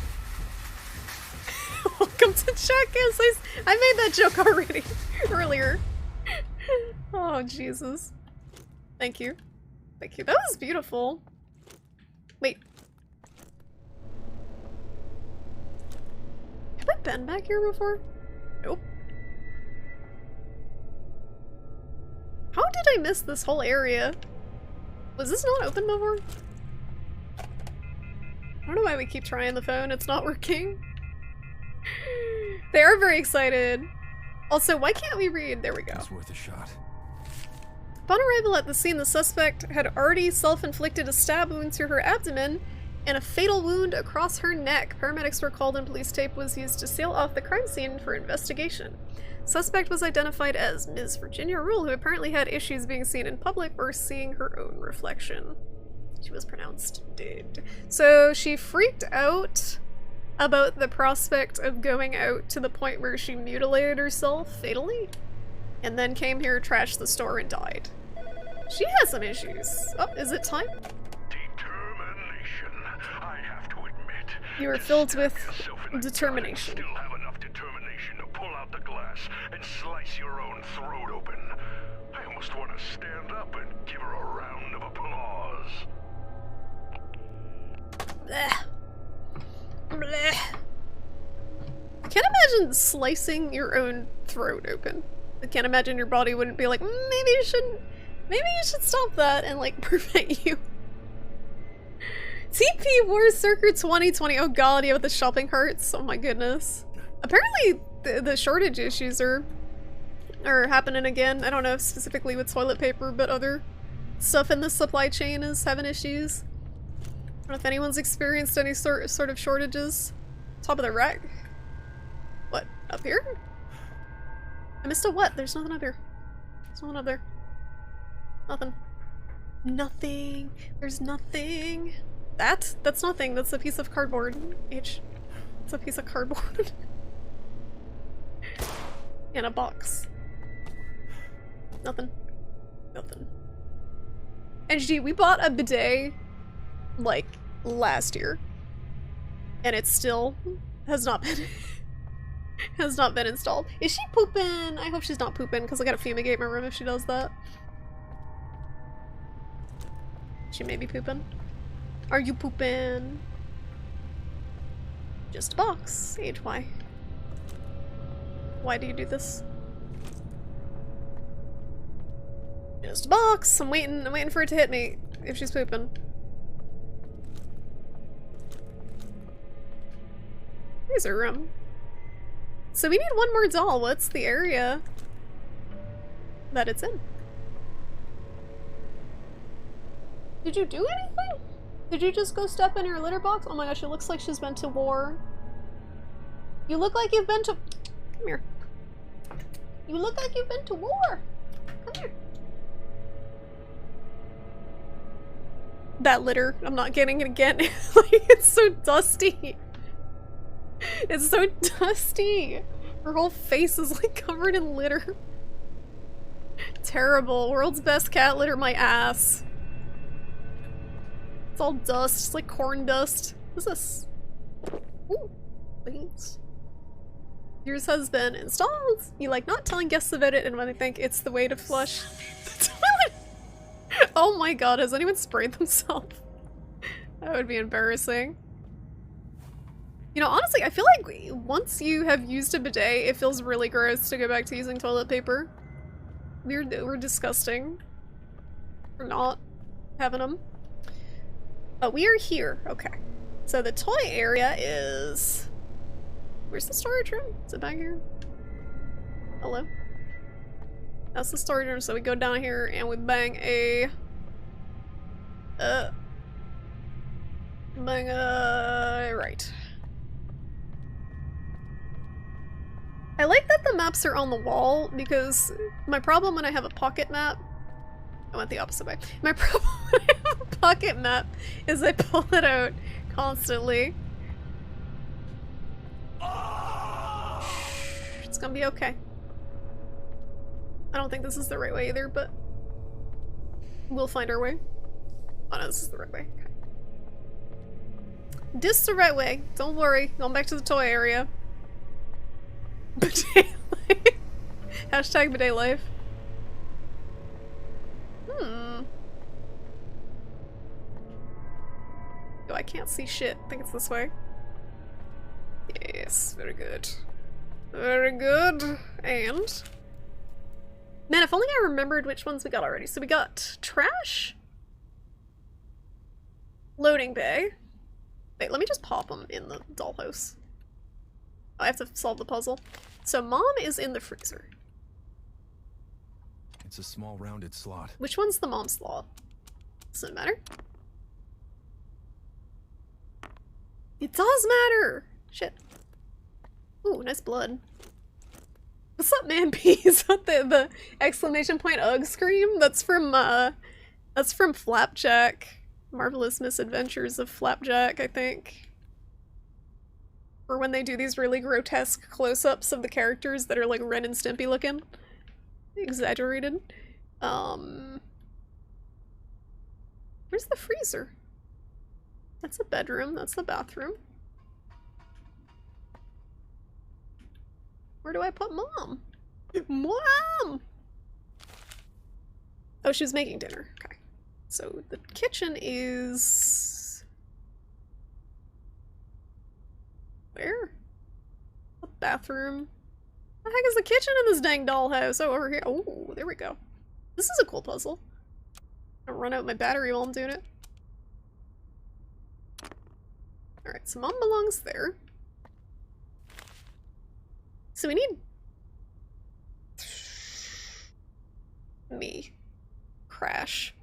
Welcome to Jackass. I made that joke already, earlier. Oh, Jesus. Thank you. Thank you. That was beautiful. Wait. Have I been back here before? Nope. How did I miss this whole area? Was this not open before? I don't know why we keep trying the phone. It's not working. They are very excited. Also, why can't we read? There we go. It's worth a shot. Upon arrival at the scene, the suspect had already self-inflicted a stab wound to her abdomen and a fatal wound across her neck. Paramedics were called and police tape was used to seal off the crime scene for investigation. Suspect was identified as Ms. Virginia Rule, who apparently had issues being seen in public or seeing her own reflection. She was pronounced dead. So she freaked out about the prospect of going out to the point where she mutilated herself fatally, and then came here, trashed the store, and died. She has some issues. Oh, is it time? Determination. I have to admit. You are filled with Yourself in a determination. gut and still have enough determination to pull out the glass and slice your own throat open. I almost want to stand up and give her a round of applause. Blech. Blech. I can't imagine slicing your own throat open. I can't imagine your body wouldn't be like, maybe you should stop that and like prevent you. TP Wars Circuit 2020. Oh god, yeah, with the shopping carts. Oh my goodness. Apparently the shortage issues are happening again. I don't know if specifically with toilet paper, but other stuff in the supply chain is having issues. I don't know if anyone's experienced any sort of shortages. Top of the rack. What? Up here? I missed a what? There's nothing up here. There's no one up there. Nothing. Nothing. There's nothing. That's nothing. That's a piece of cardboard. It's a piece of cardboard. In a box. Nothing. Nothing. NGD, we bought a bidet like last year, and it still has not been installed. Is she pooping? I hope she's not pooping, because I gotta fumigate my room if she does that. She may be pooping. Are you pooping? Just a box. HY. Why do you do this? Just a box. I'm waiting for it to hit me if she's pooping. Here's her room. So we need one more doll. What's the area that it's in? Did you do anything? Did you just go step in her litter box? Oh my gosh, it looks like she's been to war. You look like you've been to... Come here. You look like you've been to war. Come here. That litter. I'm not getting it again. Like, it's so dusty. It's so dusty. Her whole face is like covered in litter. Terrible. World's best cat litter, my ass. It's all dust. It's like corn dust. What's this? Ooh, please. Yours has been installed. You like not telling guests about it, and when they think it's the way to flush the toilet. Oh my god, has anyone sprayed themselves? That would be embarrassing. You know, honestly, I feel like once you have used a bidet, it feels really gross to go back to using toilet paper. We're disgusting. We're not having them. But we are here. Okay. So the toy area is... Where's the storage room? Is it back here? Hello? That's the storage room, so we go down here and we bang a... right. I like that the maps are on the wall, because my problem when I have a pocket map... I went the opposite way. My problem when I have a pocket map is I pull it out constantly. It's gonna be okay. I don't think this is the right way either, but we'll find our way. Oh no, this is the right way. Okay. This is the right way. Don't worry. Going back to the toy area. Bidet life. Hashtag bidet life. Oh, I can't see shit. I think it's this way. Yes, very good. Very good. And... Man, if only I remembered which ones we got already. So we got trash. Loading bay. Wait, let me just pop them in the dollhouse. I have to solve the puzzle. So mom is in the freezer. It's a small rounded slot. Which one's the mom slot? Doesn't matter. It does matter! Shit. Ooh, nice blood. What's up, man? Peas? What the exclamation point ugh scream? That's from Flapjack. Marvelous Misadventures of Flapjack, I think. Or when they do these really grotesque close-ups of the characters that are like Ren and Stimpy looking. Exaggerated. Where's the freezer? That's a bedroom, that's the bathroom. Where do I put Mom? Mom! Oh, she was making dinner. Okay. So the kitchen is... where? The bathroom. The heck is the kitchen in this dang dollhouse? Oh, over here. Oh, there we go. This is a cool puzzle. I'll run out my battery while I'm doing it. Alright, so Mom belongs there. So we need... me. Crash.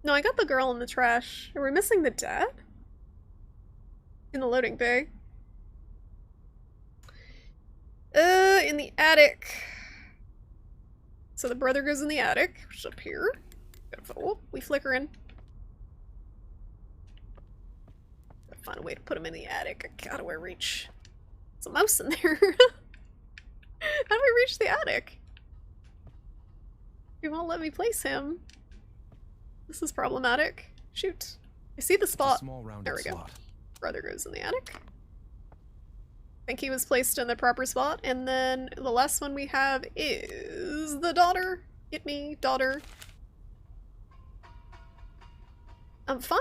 No, I got the girl in the trash. Are we missing the dad? In the loading bay. In the attic. So the brother goes in the attic, which is up here. Oh, we flicker in. Gotta find a way to put him in the attic. How do I reach? There's a mouse in there. How do we reach the attic? You won't let me place him. This is problematic. Shoot. I see the spot. There we go. Brother goes in the attic. I think he was placed in the proper spot. And then the last one we have is the daughter. Hit me, daughter. I'm fine.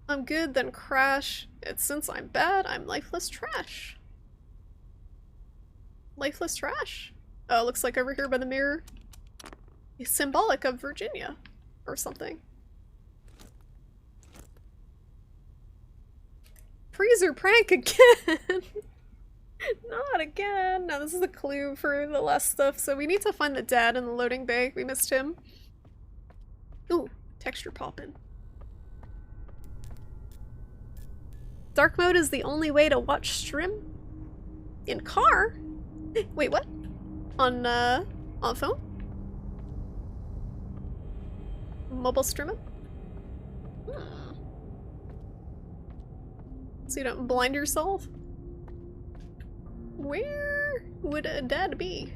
I'm good, then crash. It's since I'm bad, I'm lifeless trash. Lifeless trash? Oh, it looks like over here by the mirror. It's symbolic of Virginia. Or something. Freezer prank again! Not again! No, this is a clue for the last stuff, so we need to find the dad in the loading bay. We missed him. Ooh, texture poppin'. Dark mode is the only way to watch stream? In car? Wait, what? On phone? Mobile streaming? So you don't blind yourself? Where would a dad be?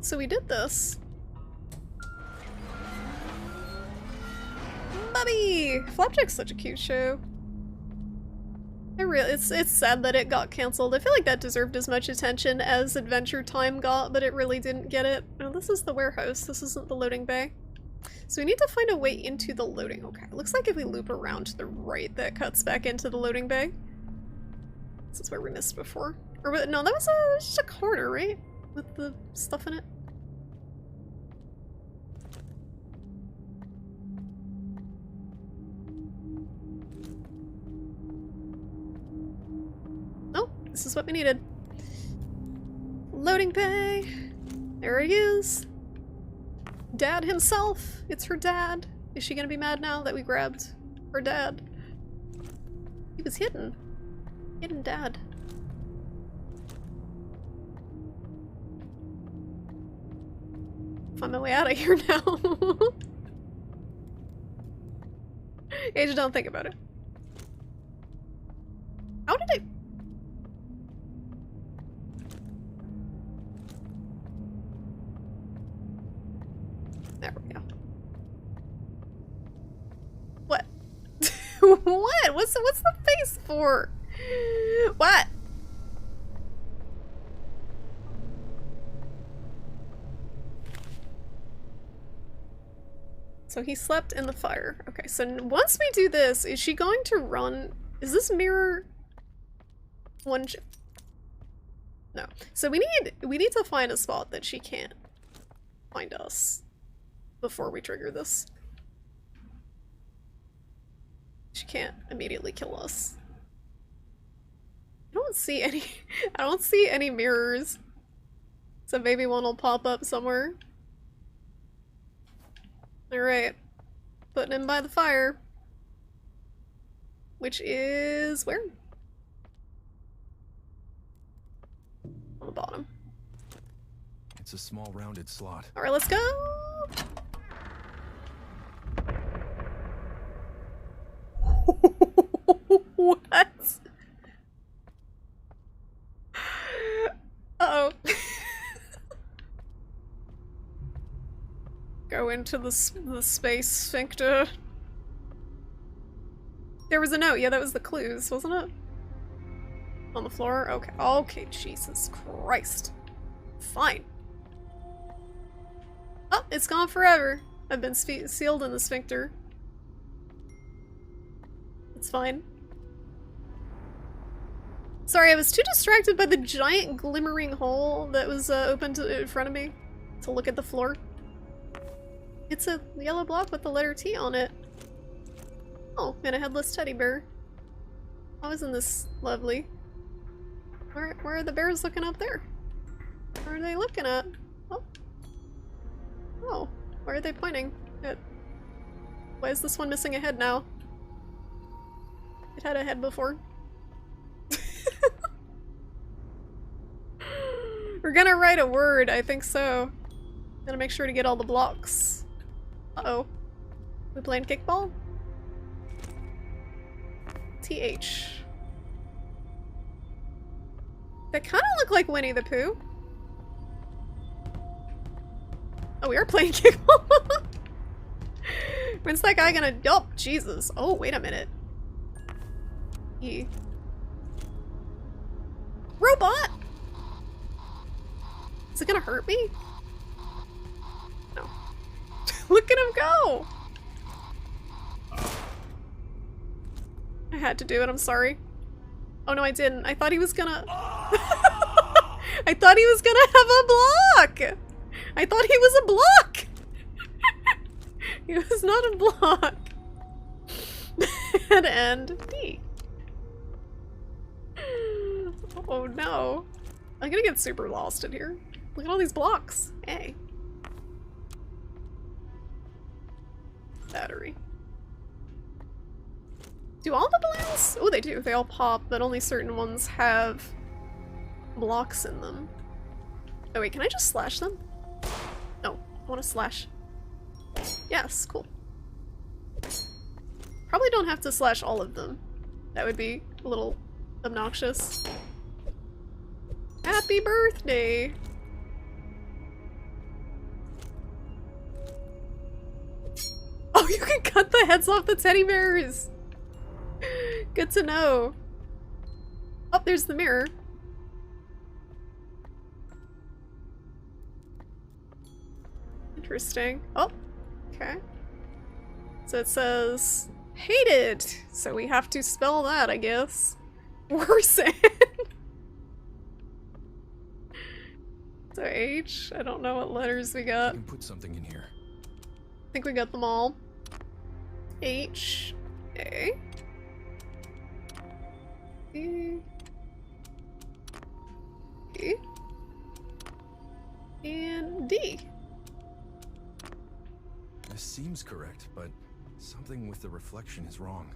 So we did this. Bubby! Flapjack's such a cute show. It's sad that it got cancelled. I feel like that deserved as much attention as Adventure Time got, but it really didn't get it. Oh, this is the warehouse. This isn't the loading bay. So we need to find a way into the loading. Okay, it looks like if we loop around to the right, that cuts back into the loading bay. This is where we missed before. Or no, that was just a corner, right? With the stuff in it. Oh, this is what we needed. Loading bay. There he is. Dad himself. It's her dad. Is she gonna be mad now that we grabbed her dad? He was hidden. Hidden dad. Find my way out of here now. Age, don't think about it. How did I... There we go. What? What? What's the face for? What? So he slept in the fire. Okay, so once we do this, is she going to run? Is this mirror one? No. So we need to find a spot that she can't find us before we trigger this. She can't immediately kill us. I don't see any mirrors. So maybe one will pop up somewhere. Alright. Putting him by the fire. Which is where? On the bottom. It's a small rounded slot. Alright, let's go! What? Uh-oh. Go into the space sphincter. There was a note. Yeah, that was the clues, wasn't it? On the floor? Okay. Okay, Jesus Christ. Fine. Oh, it's gone forever. I've been sealed in the sphincter. It's fine. Sorry, I was too distracted by the giant glimmering hole that was open in front of me to look at the floor. It's a yellow block with the letter T on it. Oh, and a headless teddy bear. How isn't this lovely? Where are the bears looking up there? Where are they looking at? Oh. Oh, where are they pointing at? Why is this one missing a head now? It had a head before. We're gonna write a word, I think so. Gonna make sure to get all the blocks. Uh-oh. We playing kickball? TH. They kinda look like Winnie the Pooh. Oh, we are playing kickball. When's that guy gonna— oh, Jesus. Oh, wait a minute. Robot! Is it gonna hurt me? No. Look at him go! I had to do it, I'm sorry. Oh no, I didn't. I thought he was gonna— I thought he was gonna have a block! I thought he was a block! He was not a block. And end D. Oh no. I'm gonna get super lost in here. Look at all these blocks. Hey. Battery. Do all the balloons? Oh, they do. They all pop, but only certain ones have blocks in them. Oh wait, can I just slash them? No, I want to slash. Yes, cool. Probably don't have to slash all of them. That would be a little obnoxious. Happy birthday! Oh, you can cut the heads off the teddy bears! Good to know. Oh, there's the mirror. Interesting. Oh, okay. So it says hated. So we have to spell that, I guess. Worsen. So H. I don't know what letters we I got. can put something in here. I think we got them all. H. A. E. E. And D. This seems correct, but something with the reflection is wrong.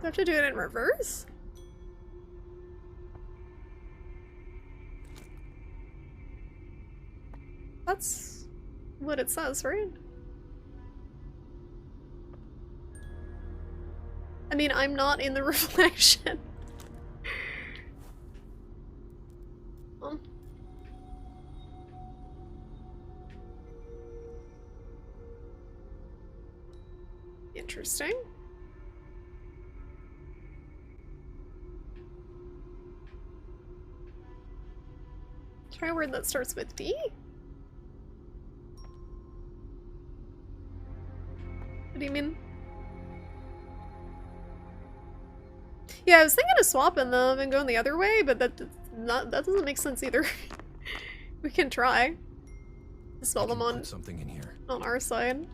Do I have to do it in reverse? That's what it says, right? I mean, I'm not in the reflection. Interesting. Try a word that starts with D? What do you mean? Yeah, I was thinking of swapping them and going the other way, but that doesn't make sense either. We can try to spell them Put something in here. on our side.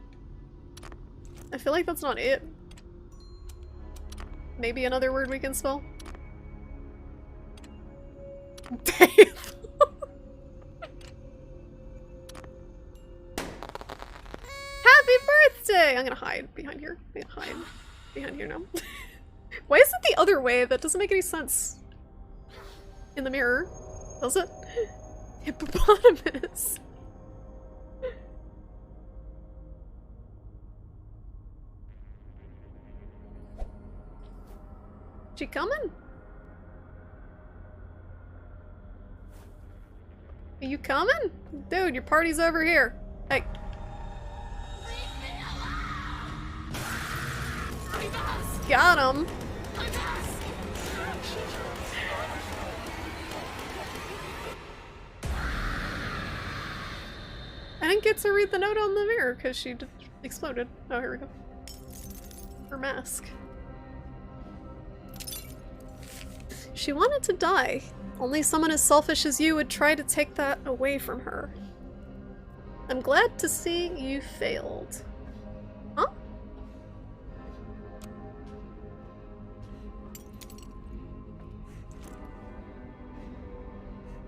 I feel like that's not it. Maybe another word we can spell? Dave. Happy birthday! I'm gonna hide behind here. I'm gonna hide behind here now. Why is it the other way? That doesn't make any sense. In the mirror. Does it? Hippopotamus. She coming? Are you coming? Dude, your party's over here. Hey. Got him. I didn't get to read the note on the mirror because she exploded. Oh, here we go. Her mask. She wanted to die. Only someone as selfish as you would try to take that away from her. I'm glad to see you failed. Huh?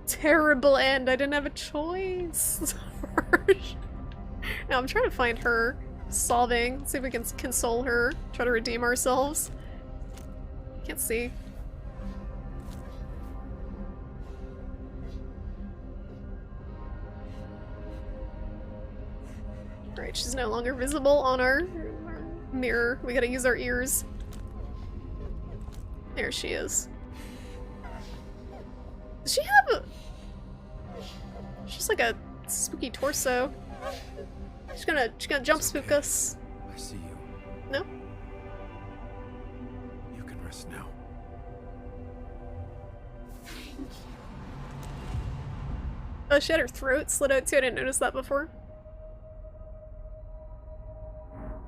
Terrible end. I didn't have a choice. Now I'm trying to find her, solving, see if we can console her, try to redeem ourselves. Can't see. Alright, she's no longer visible on our mirror. We gotta use our ears. There she is. Does she have a... She's like a spooky torso. She's gonna jump spook us. I see you. No? You can rest now. Oh, she had her throat slit out too. I didn't notice that before.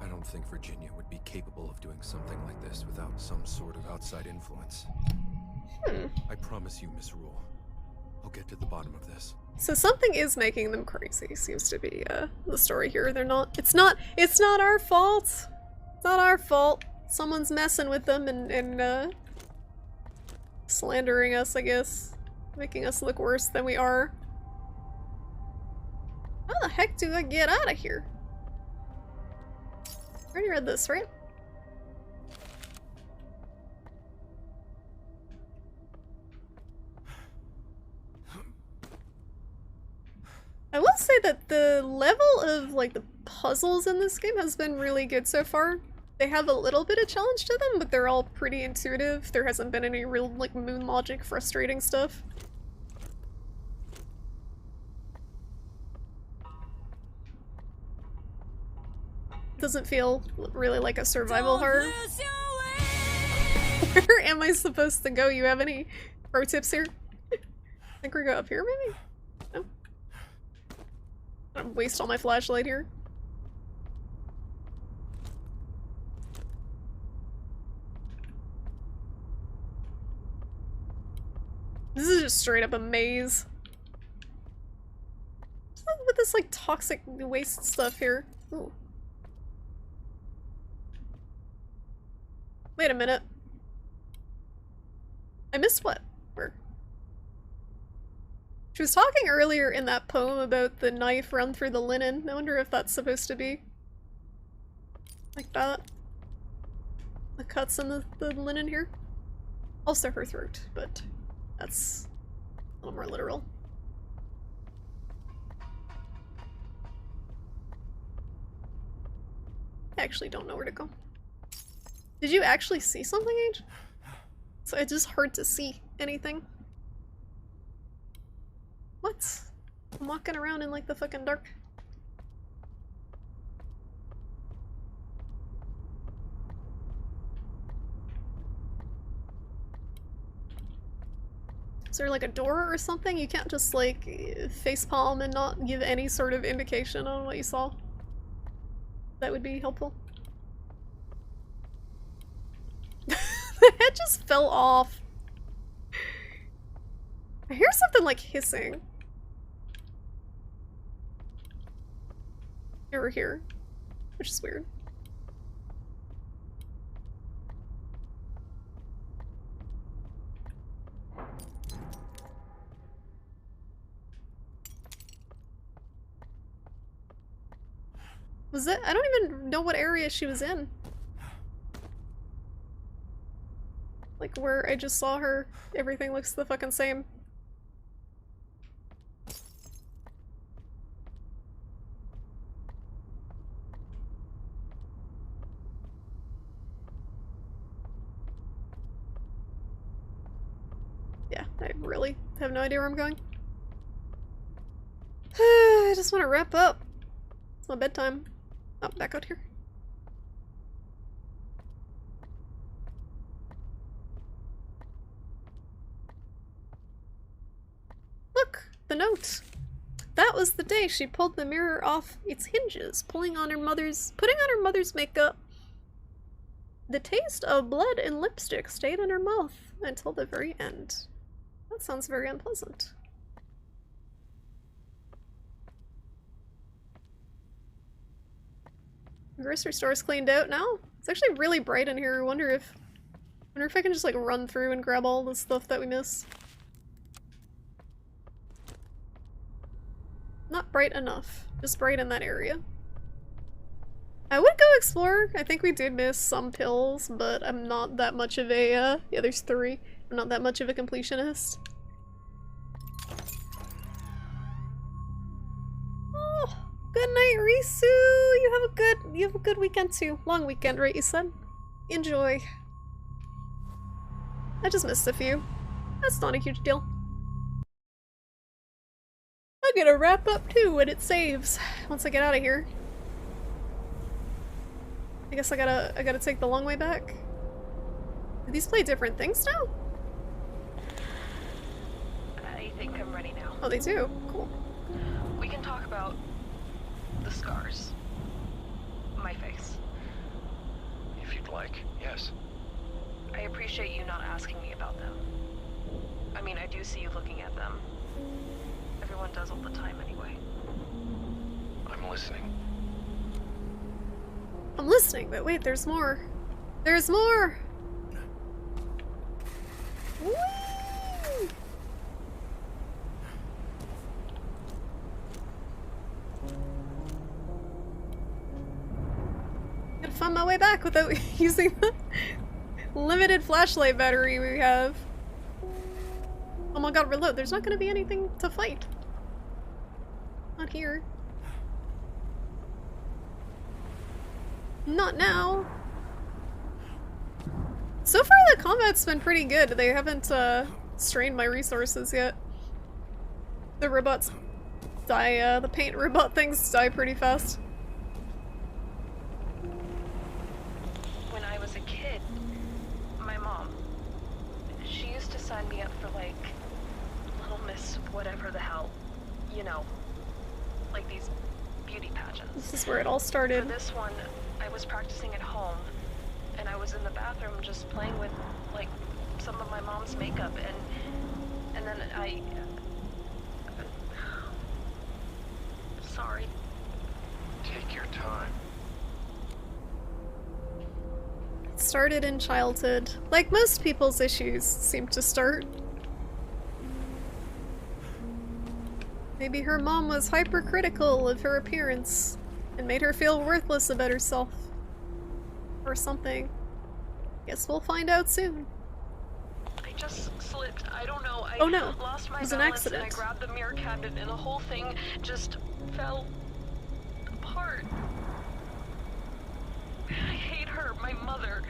I don't think Virginia would be capable of doing something like this without some sort of outside influence. I promise you, Miss Rule. I'll get to the bottom of this. So something is making them crazy, seems to be the story here. They're not, it's not our fault. It's not our fault. Someone's messing with them and slandering us, I guess. Making us look worse than we are. How the heck do I get out of here? I already read this, right? I will say that the level of, like, the puzzles in this game has been really good so far. They have a little bit of challenge to them, but they're all pretty intuitive. There hasn't been any real, like, moon logic frustrating stuff. Doesn't feel really like a survival horror. Where am I supposed to go? You have any pro tips here? I think we go up here, maybe? No? I'm gonna waste all my flashlight here. This is just straight up a maze. What's up with this, like, toxic waste stuff here? Ooh. Wait a minute. I missed what? Where? She was talking earlier in that poem about the knife run through the linen. I wonder if that's supposed to be like that. The cuts in the linen here. Also her throat, but that's a little more literal. I actually don't know where to go. Did you actually see something, Age? So it's just hard to see anything. What? I'm walking around in like the fucking dark. Is there like a door or something? You can't just like facepalm and not give any sort of indication on what you saw. That would be helpful. The head just fell off. I hear something like hissing. Over here, which is weird. Was it? I don't even know what area she was in. Like where I just saw her, everything looks the fucking same. Yeah, I really have no idea where I'm going. I just want to wrap up. It's my bedtime. Oh, back out here. Look, the note. That was the day she pulled the mirror off its hinges, putting on her mother's makeup. The taste of blood and lipstick stayed in her mouth until the very end. That sounds very unpleasant. The grocery store's cleaned out now. It's actually really bright in here. I wonder if I can just like run through and grab all the stuff that we missed. Not bright enough. Just bright in that area. I would go explore. I think we did miss some pills, but I'm not that much of a, yeah, there's 3. I'm not that much of a completionist. Oh, good night, Risu! You have a good weekend too. Long weekend, right, you said? Enjoy. I just missed a few. That's not a huge deal. I'm gonna wrap up too when it saves. Once I get out of here. I guess I gotta take the long way back. Do these play different things now? I think I'm ready now. Oh, they do? Cool. We can talk about the scars. My face. If you'd like, yes. I appreciate you not asking me about them. I mean, I do see you looking at them. Everyone does all the time anyway. I'm listening. I'm listening, but wait, there's more. There's more! Woo! Gotta find my way back without using the limited flashlight battery we have. Oh my god, reload. There's not gonna be anything to fight. Not here. Not now. So far the combat's been pretty good. They haven't strained my resources yet. The robots die, the paint robot things die pretty fast. When I was a kid, my mom, she used to sign me up for like Little Miss whatever the hell, you know, like these beauty pageants. This is where it all For started. this one, I was practicing at home, and I was in the bathroom just playing with, like, some of my mom's makeup, and then I... Sorry. Take your time. It started in childhood. Like most people's issues seem to start. Maybe her mom was hypercritical of her appearance and made her feel worthless about herself. Or something. Guess we'll find out soon. I just slipped. I don't know. I Oh no, lost my it was an balance and I accident. grabbed the mirror cabinet and the whole thing just fell apart. I hate her, my mother.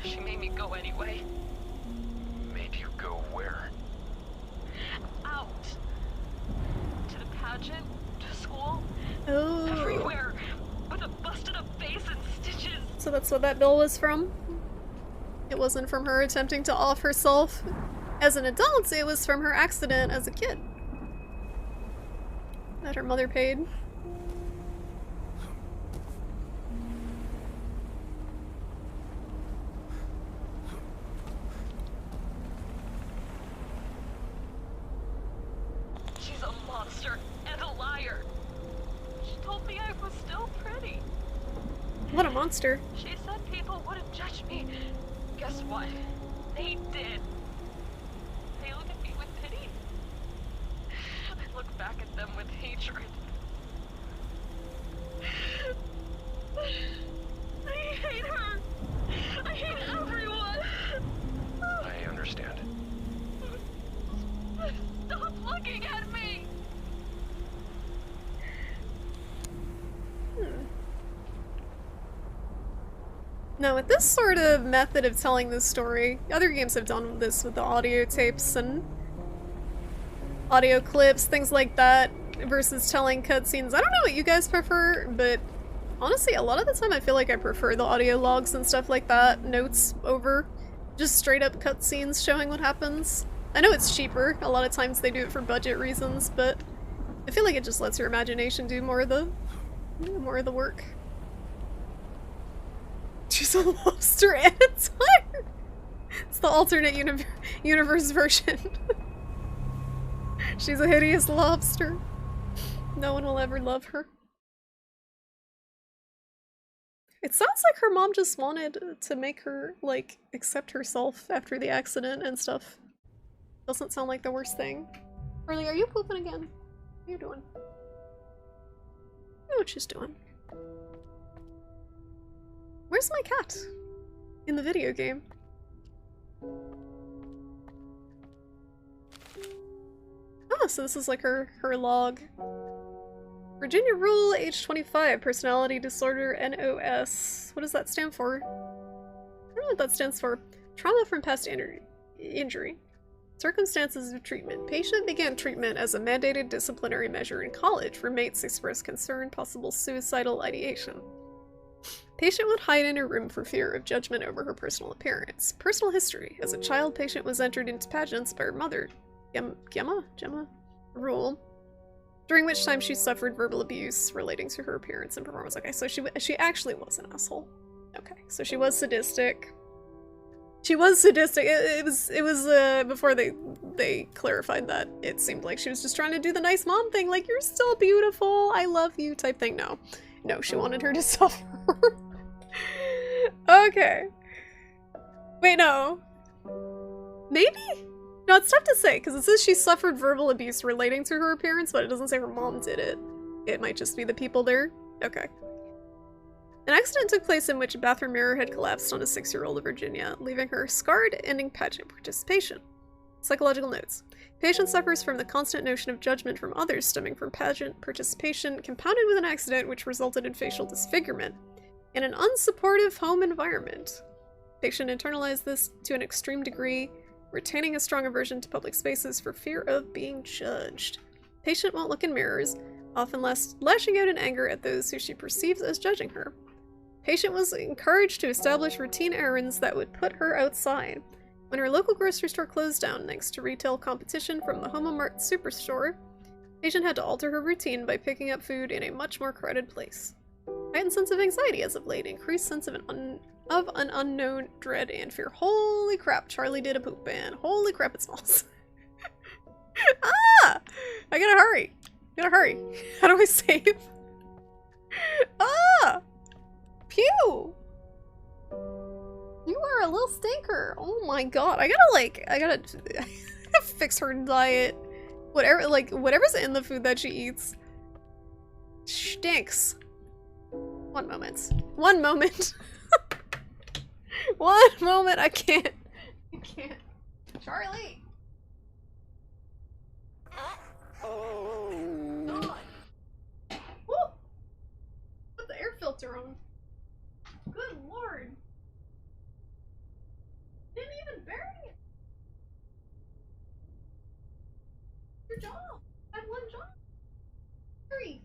She made me go anyway. Made you go where? Out. To the pageant, to school, Oh. everywhere, with a busted up face and stitches. So that's what that bill was from? It wasn't from her attempting to off herself as an adult, it was from her accident as a kid. That her mother paid. She's a monster and a liar. She told me I was still pretty. What a monster. She said people wouldn't judge me. Guess what? They did. They look at me with pity. I look back at them with hatred. I hate her. I hate everyone. Now, with this sort of method of telling this story, other games have done this with the audio tapes and audio clips, things like that, versus telling cutscenes. I don't know what you guys prefer, but honestly, a lot of the time I feel like I prefer the audio logs and stuff like that, notes over just straight up cutscenes showing what happens. I know it's cheaper, a lot of times they do it for budget reasons, but I feel like it just lets your imagination do more of the work. She's a lobster and a tire! It's the alternate universe version. She's a hideous lobster. No one will ever love her. It sounds like her mom just wanted to make her, like, accept herself after the accident and stuff. Doesn't sound like the worst thing. Carly, are you pooping again? What are you doing? I know what she's doing. Where's my cat? In the video game. Oh, so this is like her log. Virginia Rule, age 25, personality disorder, NOS. What does that stand for? I don't know what that stands for. Trauma from past injury. Circumstances of treatment. Patient began treatment as a mandated disciplinary measure in college. Roommates expressed concern, possible suicidal ideation. Patient would hide in her room for fear of judgment over her personal appearance. Personal history. As a child, patient was entered into pageants by her mother, Gemma Rule, during which time she suffered verbal abuse relating to her appearance and performance. Okay, so she actually was an asshole. Okay, so she was sadistic. She was sadistic. It was before they clarified that. It seemed like she was just trying to do the nice mom thing, like, you're still beautiful, I love you type thing. No, she wanted her to suffer. Okay. Wait, no. Maybe? No, it's tough to say, because it says she suffered verbal abuse relating to her appearance, but it doesn't say her mom did it. It might just be the people there. Okay. An accident took place in which a bathroom mirror had collapsed on a 6-year-old of Virginia, leaving her scarred, ending pageant participation. Psychological notes. Patient suffers from the constant notion of judgment from others stemming from pageant participation, compounded with an accident which resulted in facial disfigurement. In an unsupportive home environment. Patient internalized this to an extreme degree, retaining a strong aversion to public spaces for fear of being judged. Patient won't look in mirrors, often lashing out in anger at those who she perceives as judging her. Patient was encouraged to establish routine errands that would put her outside. When her local grocery store closed down thanks to retail competition from the Homo Mart superstore, Patient had to alter her routine by picking up food in a much more crowded place. Heightened sense of anxiety as of late, increased sense of an unknown dread and fear. Holy crap, Charlie did a poop and holy crap, it smells. Ah! I gotta hurry. How do I save? Ah! Pew! You are a little stinker. Oh my god. I gotta fix her diet. Whatever's in the food that she eats stinks. One moment. One moment, I can't. Charlie! Oh, God. Woo! Put the air filter on. Good lord. Didn't even bury it. Your job. I had one job. 3.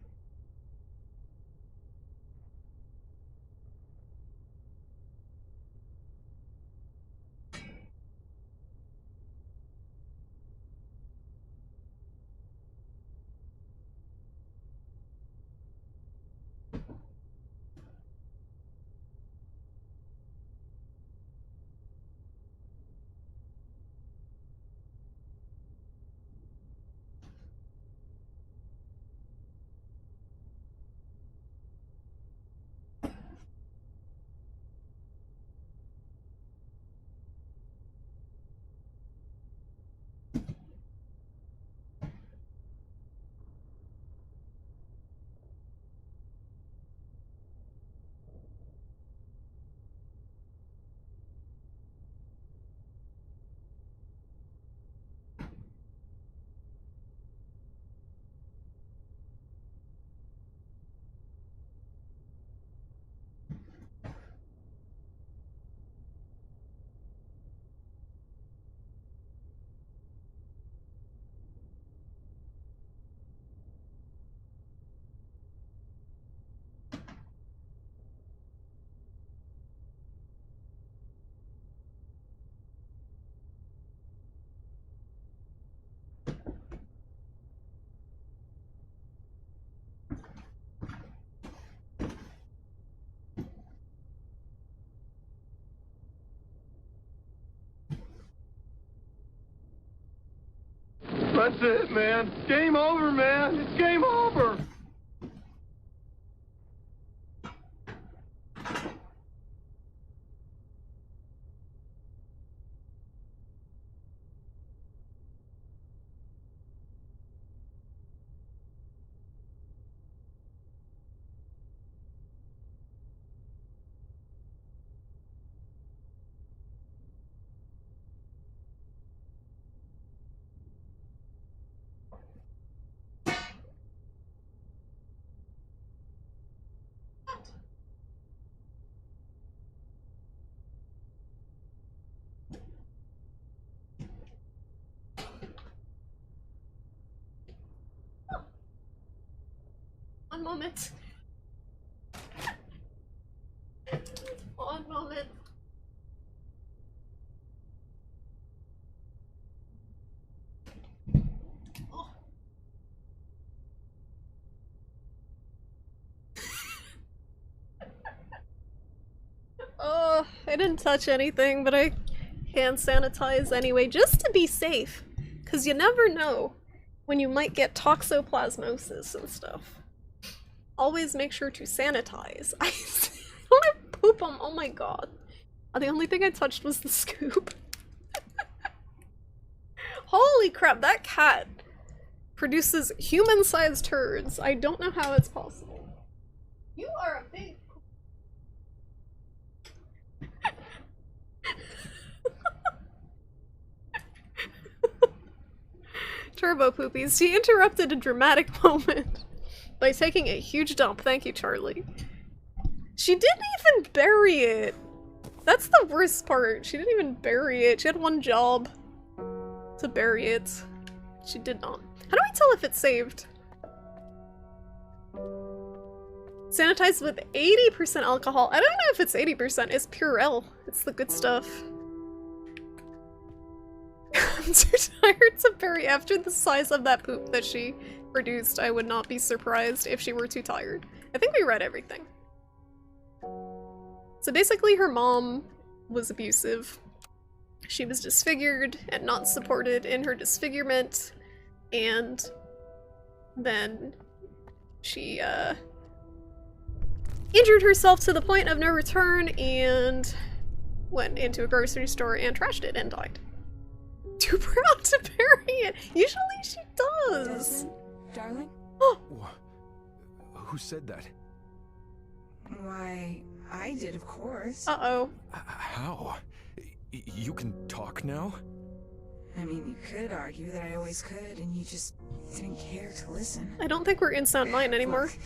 That's it, man. Game over, man. It's game over. One moment. One moment. Oh. Oh, I didn't touch anything, but I hand sanitize anyway, just to be safe. Because you never know when you might get toxoplasmosis and stuff. Always make sure to sanitize. I don't have poop on. Oh my god. The only thing I touched was the scoop. Holy crap, that cat produces human-sized turds. I don't know how it's possible. You are a big... Turbo poopies. She interrupted a dramatic moment by taking a huge dump. Thank you, Charlie. She didn't even bury it. That's the worst part. She didn't even bury it. She had one job to bury it. She did not. How do I tell if it's saved? Sanitized with 80% alcohol. I don't know if it's 80%. It's Purell. It's the good stuff. I'm too tired to bury. After the size of that poop that she produced, I would not be surprised if she were too tired. I think we read everything. So basically her mom was abusive. She was disfigured and not supported in her disfigurement, and then she injured herself to the point of no return and went into a grocery store and trashed it and died. Too proud to bury it. Usually she does. Desmond, darling? Who said that? Why, I did, of course. Uh-oh. How? You can talk now? I mean, you could argue that I always could, and you just didn't care to listen. I don't think we're in Sound Mind anymore. Look,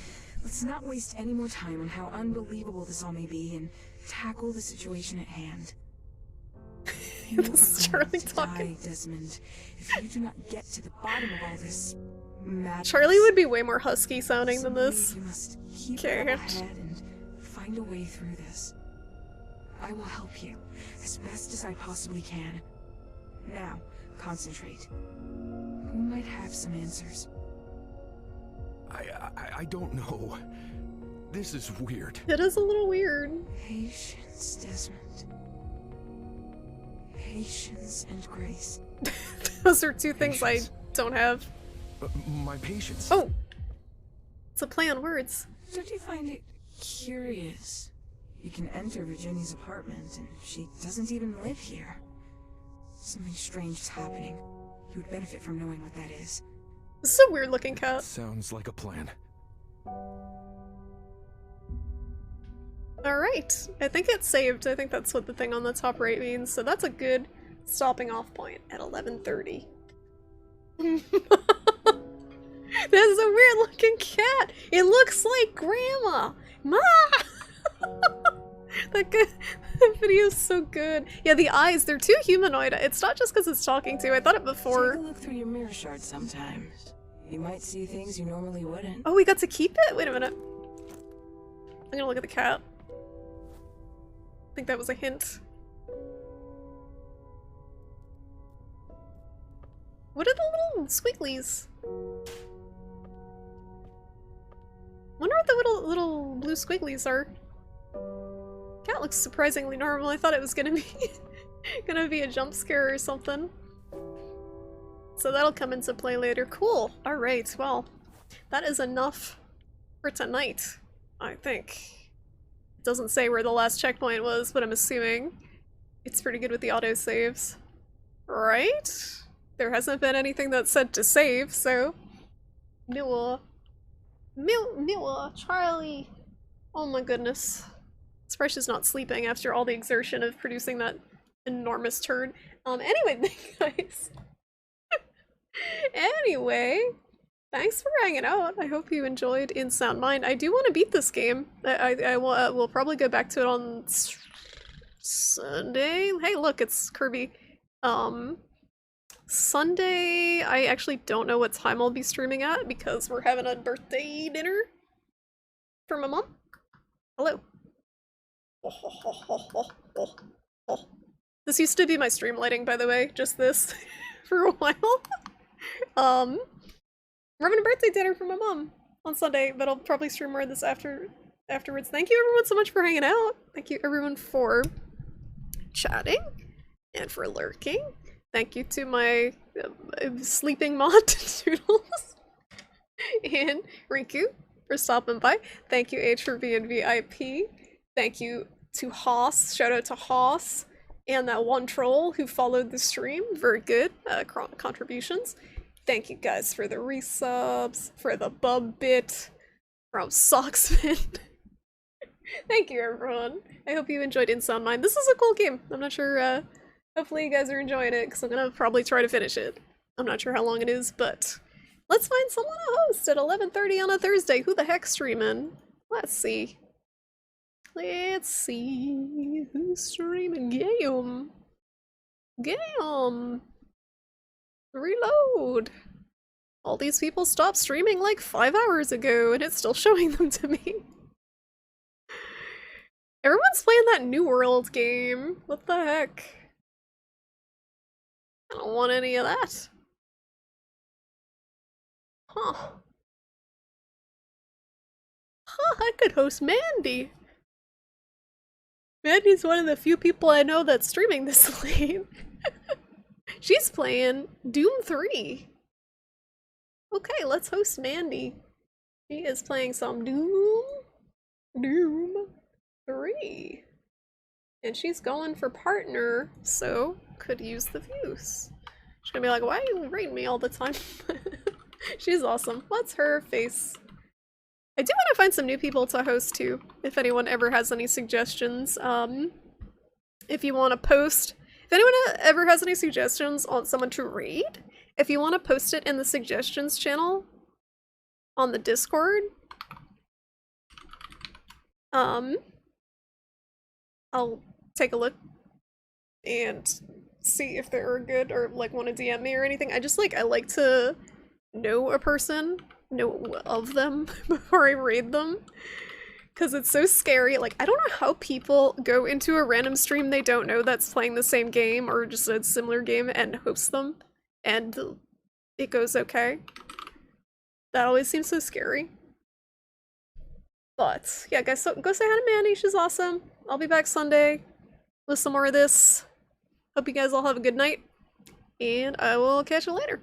let's not waste any more time on how unbelievable this all may be, and tackle the situation at hand. You This is are going Charlie to talking. die, Desmond, if you do not get to the bottom of all this madness. Charlie would be way more husky sounding than this. You must keep Can't. your head and find a way through this. I will help you as best as I possibly can. Now, concentrate. Who might have some answers? I don't know. This is weird. It is a little weird. Patience, Desmond. Patience and grace. Those are two things I don't have. My patience. Oh! It's a play on words. Don't you find it curious? You can enter Virginia's apartment and she doesn't even live here. Something strange is happening. You would benefit from knowing what that is. This is a weird looking cat. Sounds like a plan. Alright. I think it's saved. I think that's what the thing on the top right means. So that's a good stopping off point at 11:30. This is a weird looking cat. It looks like Grandma. Ma! That video's so good. Yeah, the eyes, they're too humanoid. It's not just because it's talking to. I thought it before. Take a look through your mirror shard sometimes. You might see things you normally wouldn't. Oh, we got to keep it? Wait a minute. I'm gonna look at the cat. I think that was a hint. What are the little squigglies? Wonder what the little blue squigglies are. Cat looks surprisingly normal. I thought it was gonna be a jump scare or something. So that'll come into play later. Cool. Alright, well, that is enough for tonight, I think. It doesn't say where the last checkpoint was, but I'm assuming it's pretty good with the autosaves. Right? There hasn't been anything that said to save, so... Mila, Charlie. Oh my goodness. Surprised she's not sleeping after all the exertion of producing that enormous turd. Anyway, guys. Anyway, thanks for hanging out. I hope you enjoyed In Sound Mind. I do want to beat this game. I will probably go back to it on Sunday. Hey, look, it's Kirby. Sunday, I actually don't know what time I'll be streaming at because we're having a birthday dinner for my mom. Hello. This used to be my stream lighting, by the way, just this for a while. We're having a birthday dinner for my mom on Sunday, but I'll probably stream more of this afterwards. Thank you everyone so much for hanging out. Thank you everyone for chatting and for lurking. Thank you to my sleeping mod, Toodles, and Riku for stopping by. Thank you, H, for being VIP. Thank you to Haas. Shout out to Haas and that one troll who followed the stream. Very good contributions. Thank you guys for the resubs, for the bub bit from Socksman. Thank you, everyone. I hope you enjoyed In Sound Mind. This is a cool game. I'm not sure, hopefully you guys are enjoying it, because I'm gonna probably try to finish it. I'm not sure how long it is, but let's find someone to host at 11:30 on a Thursday. Who the heck's streaming? Let's see. Let's see who's streaming. Game. Reload. All these people stopped streaming like 5 hours ago, and it's still showing them to me. Everyone's playing that New World game. What the heck? I don't want any of that. Huh. I could host Mandy. Mandy's one of the few people I know that's streaming this late. She's playing Doom 3. Okay, let's host Mandy. She is playing some Doom 3. And she's going for partner, so could use the views. She's gonna be like, why are you rating me all the time? She's awesome. What's her face? I do want to find some new people to host too, if anyone ever has any suggestions. If you want to post, if anyone ever has any suggestions on someone to read, if you want to post it in the suggestions channel on the Discord, I'll take a look and see if they're good or like want to DM me or anything. I like to know a person, know of them before I raid them, because it's so scary. Like, I don't know how people go into a random stream they don't know that's playing the same game or just a similar game and host them and it goes okay. That always seems so scary. But yeah, guys, so go say hi to Mandy. She's awesome. I'll be back Sunday with some more of this. Hope you guys all have a good night, and I will catch you later.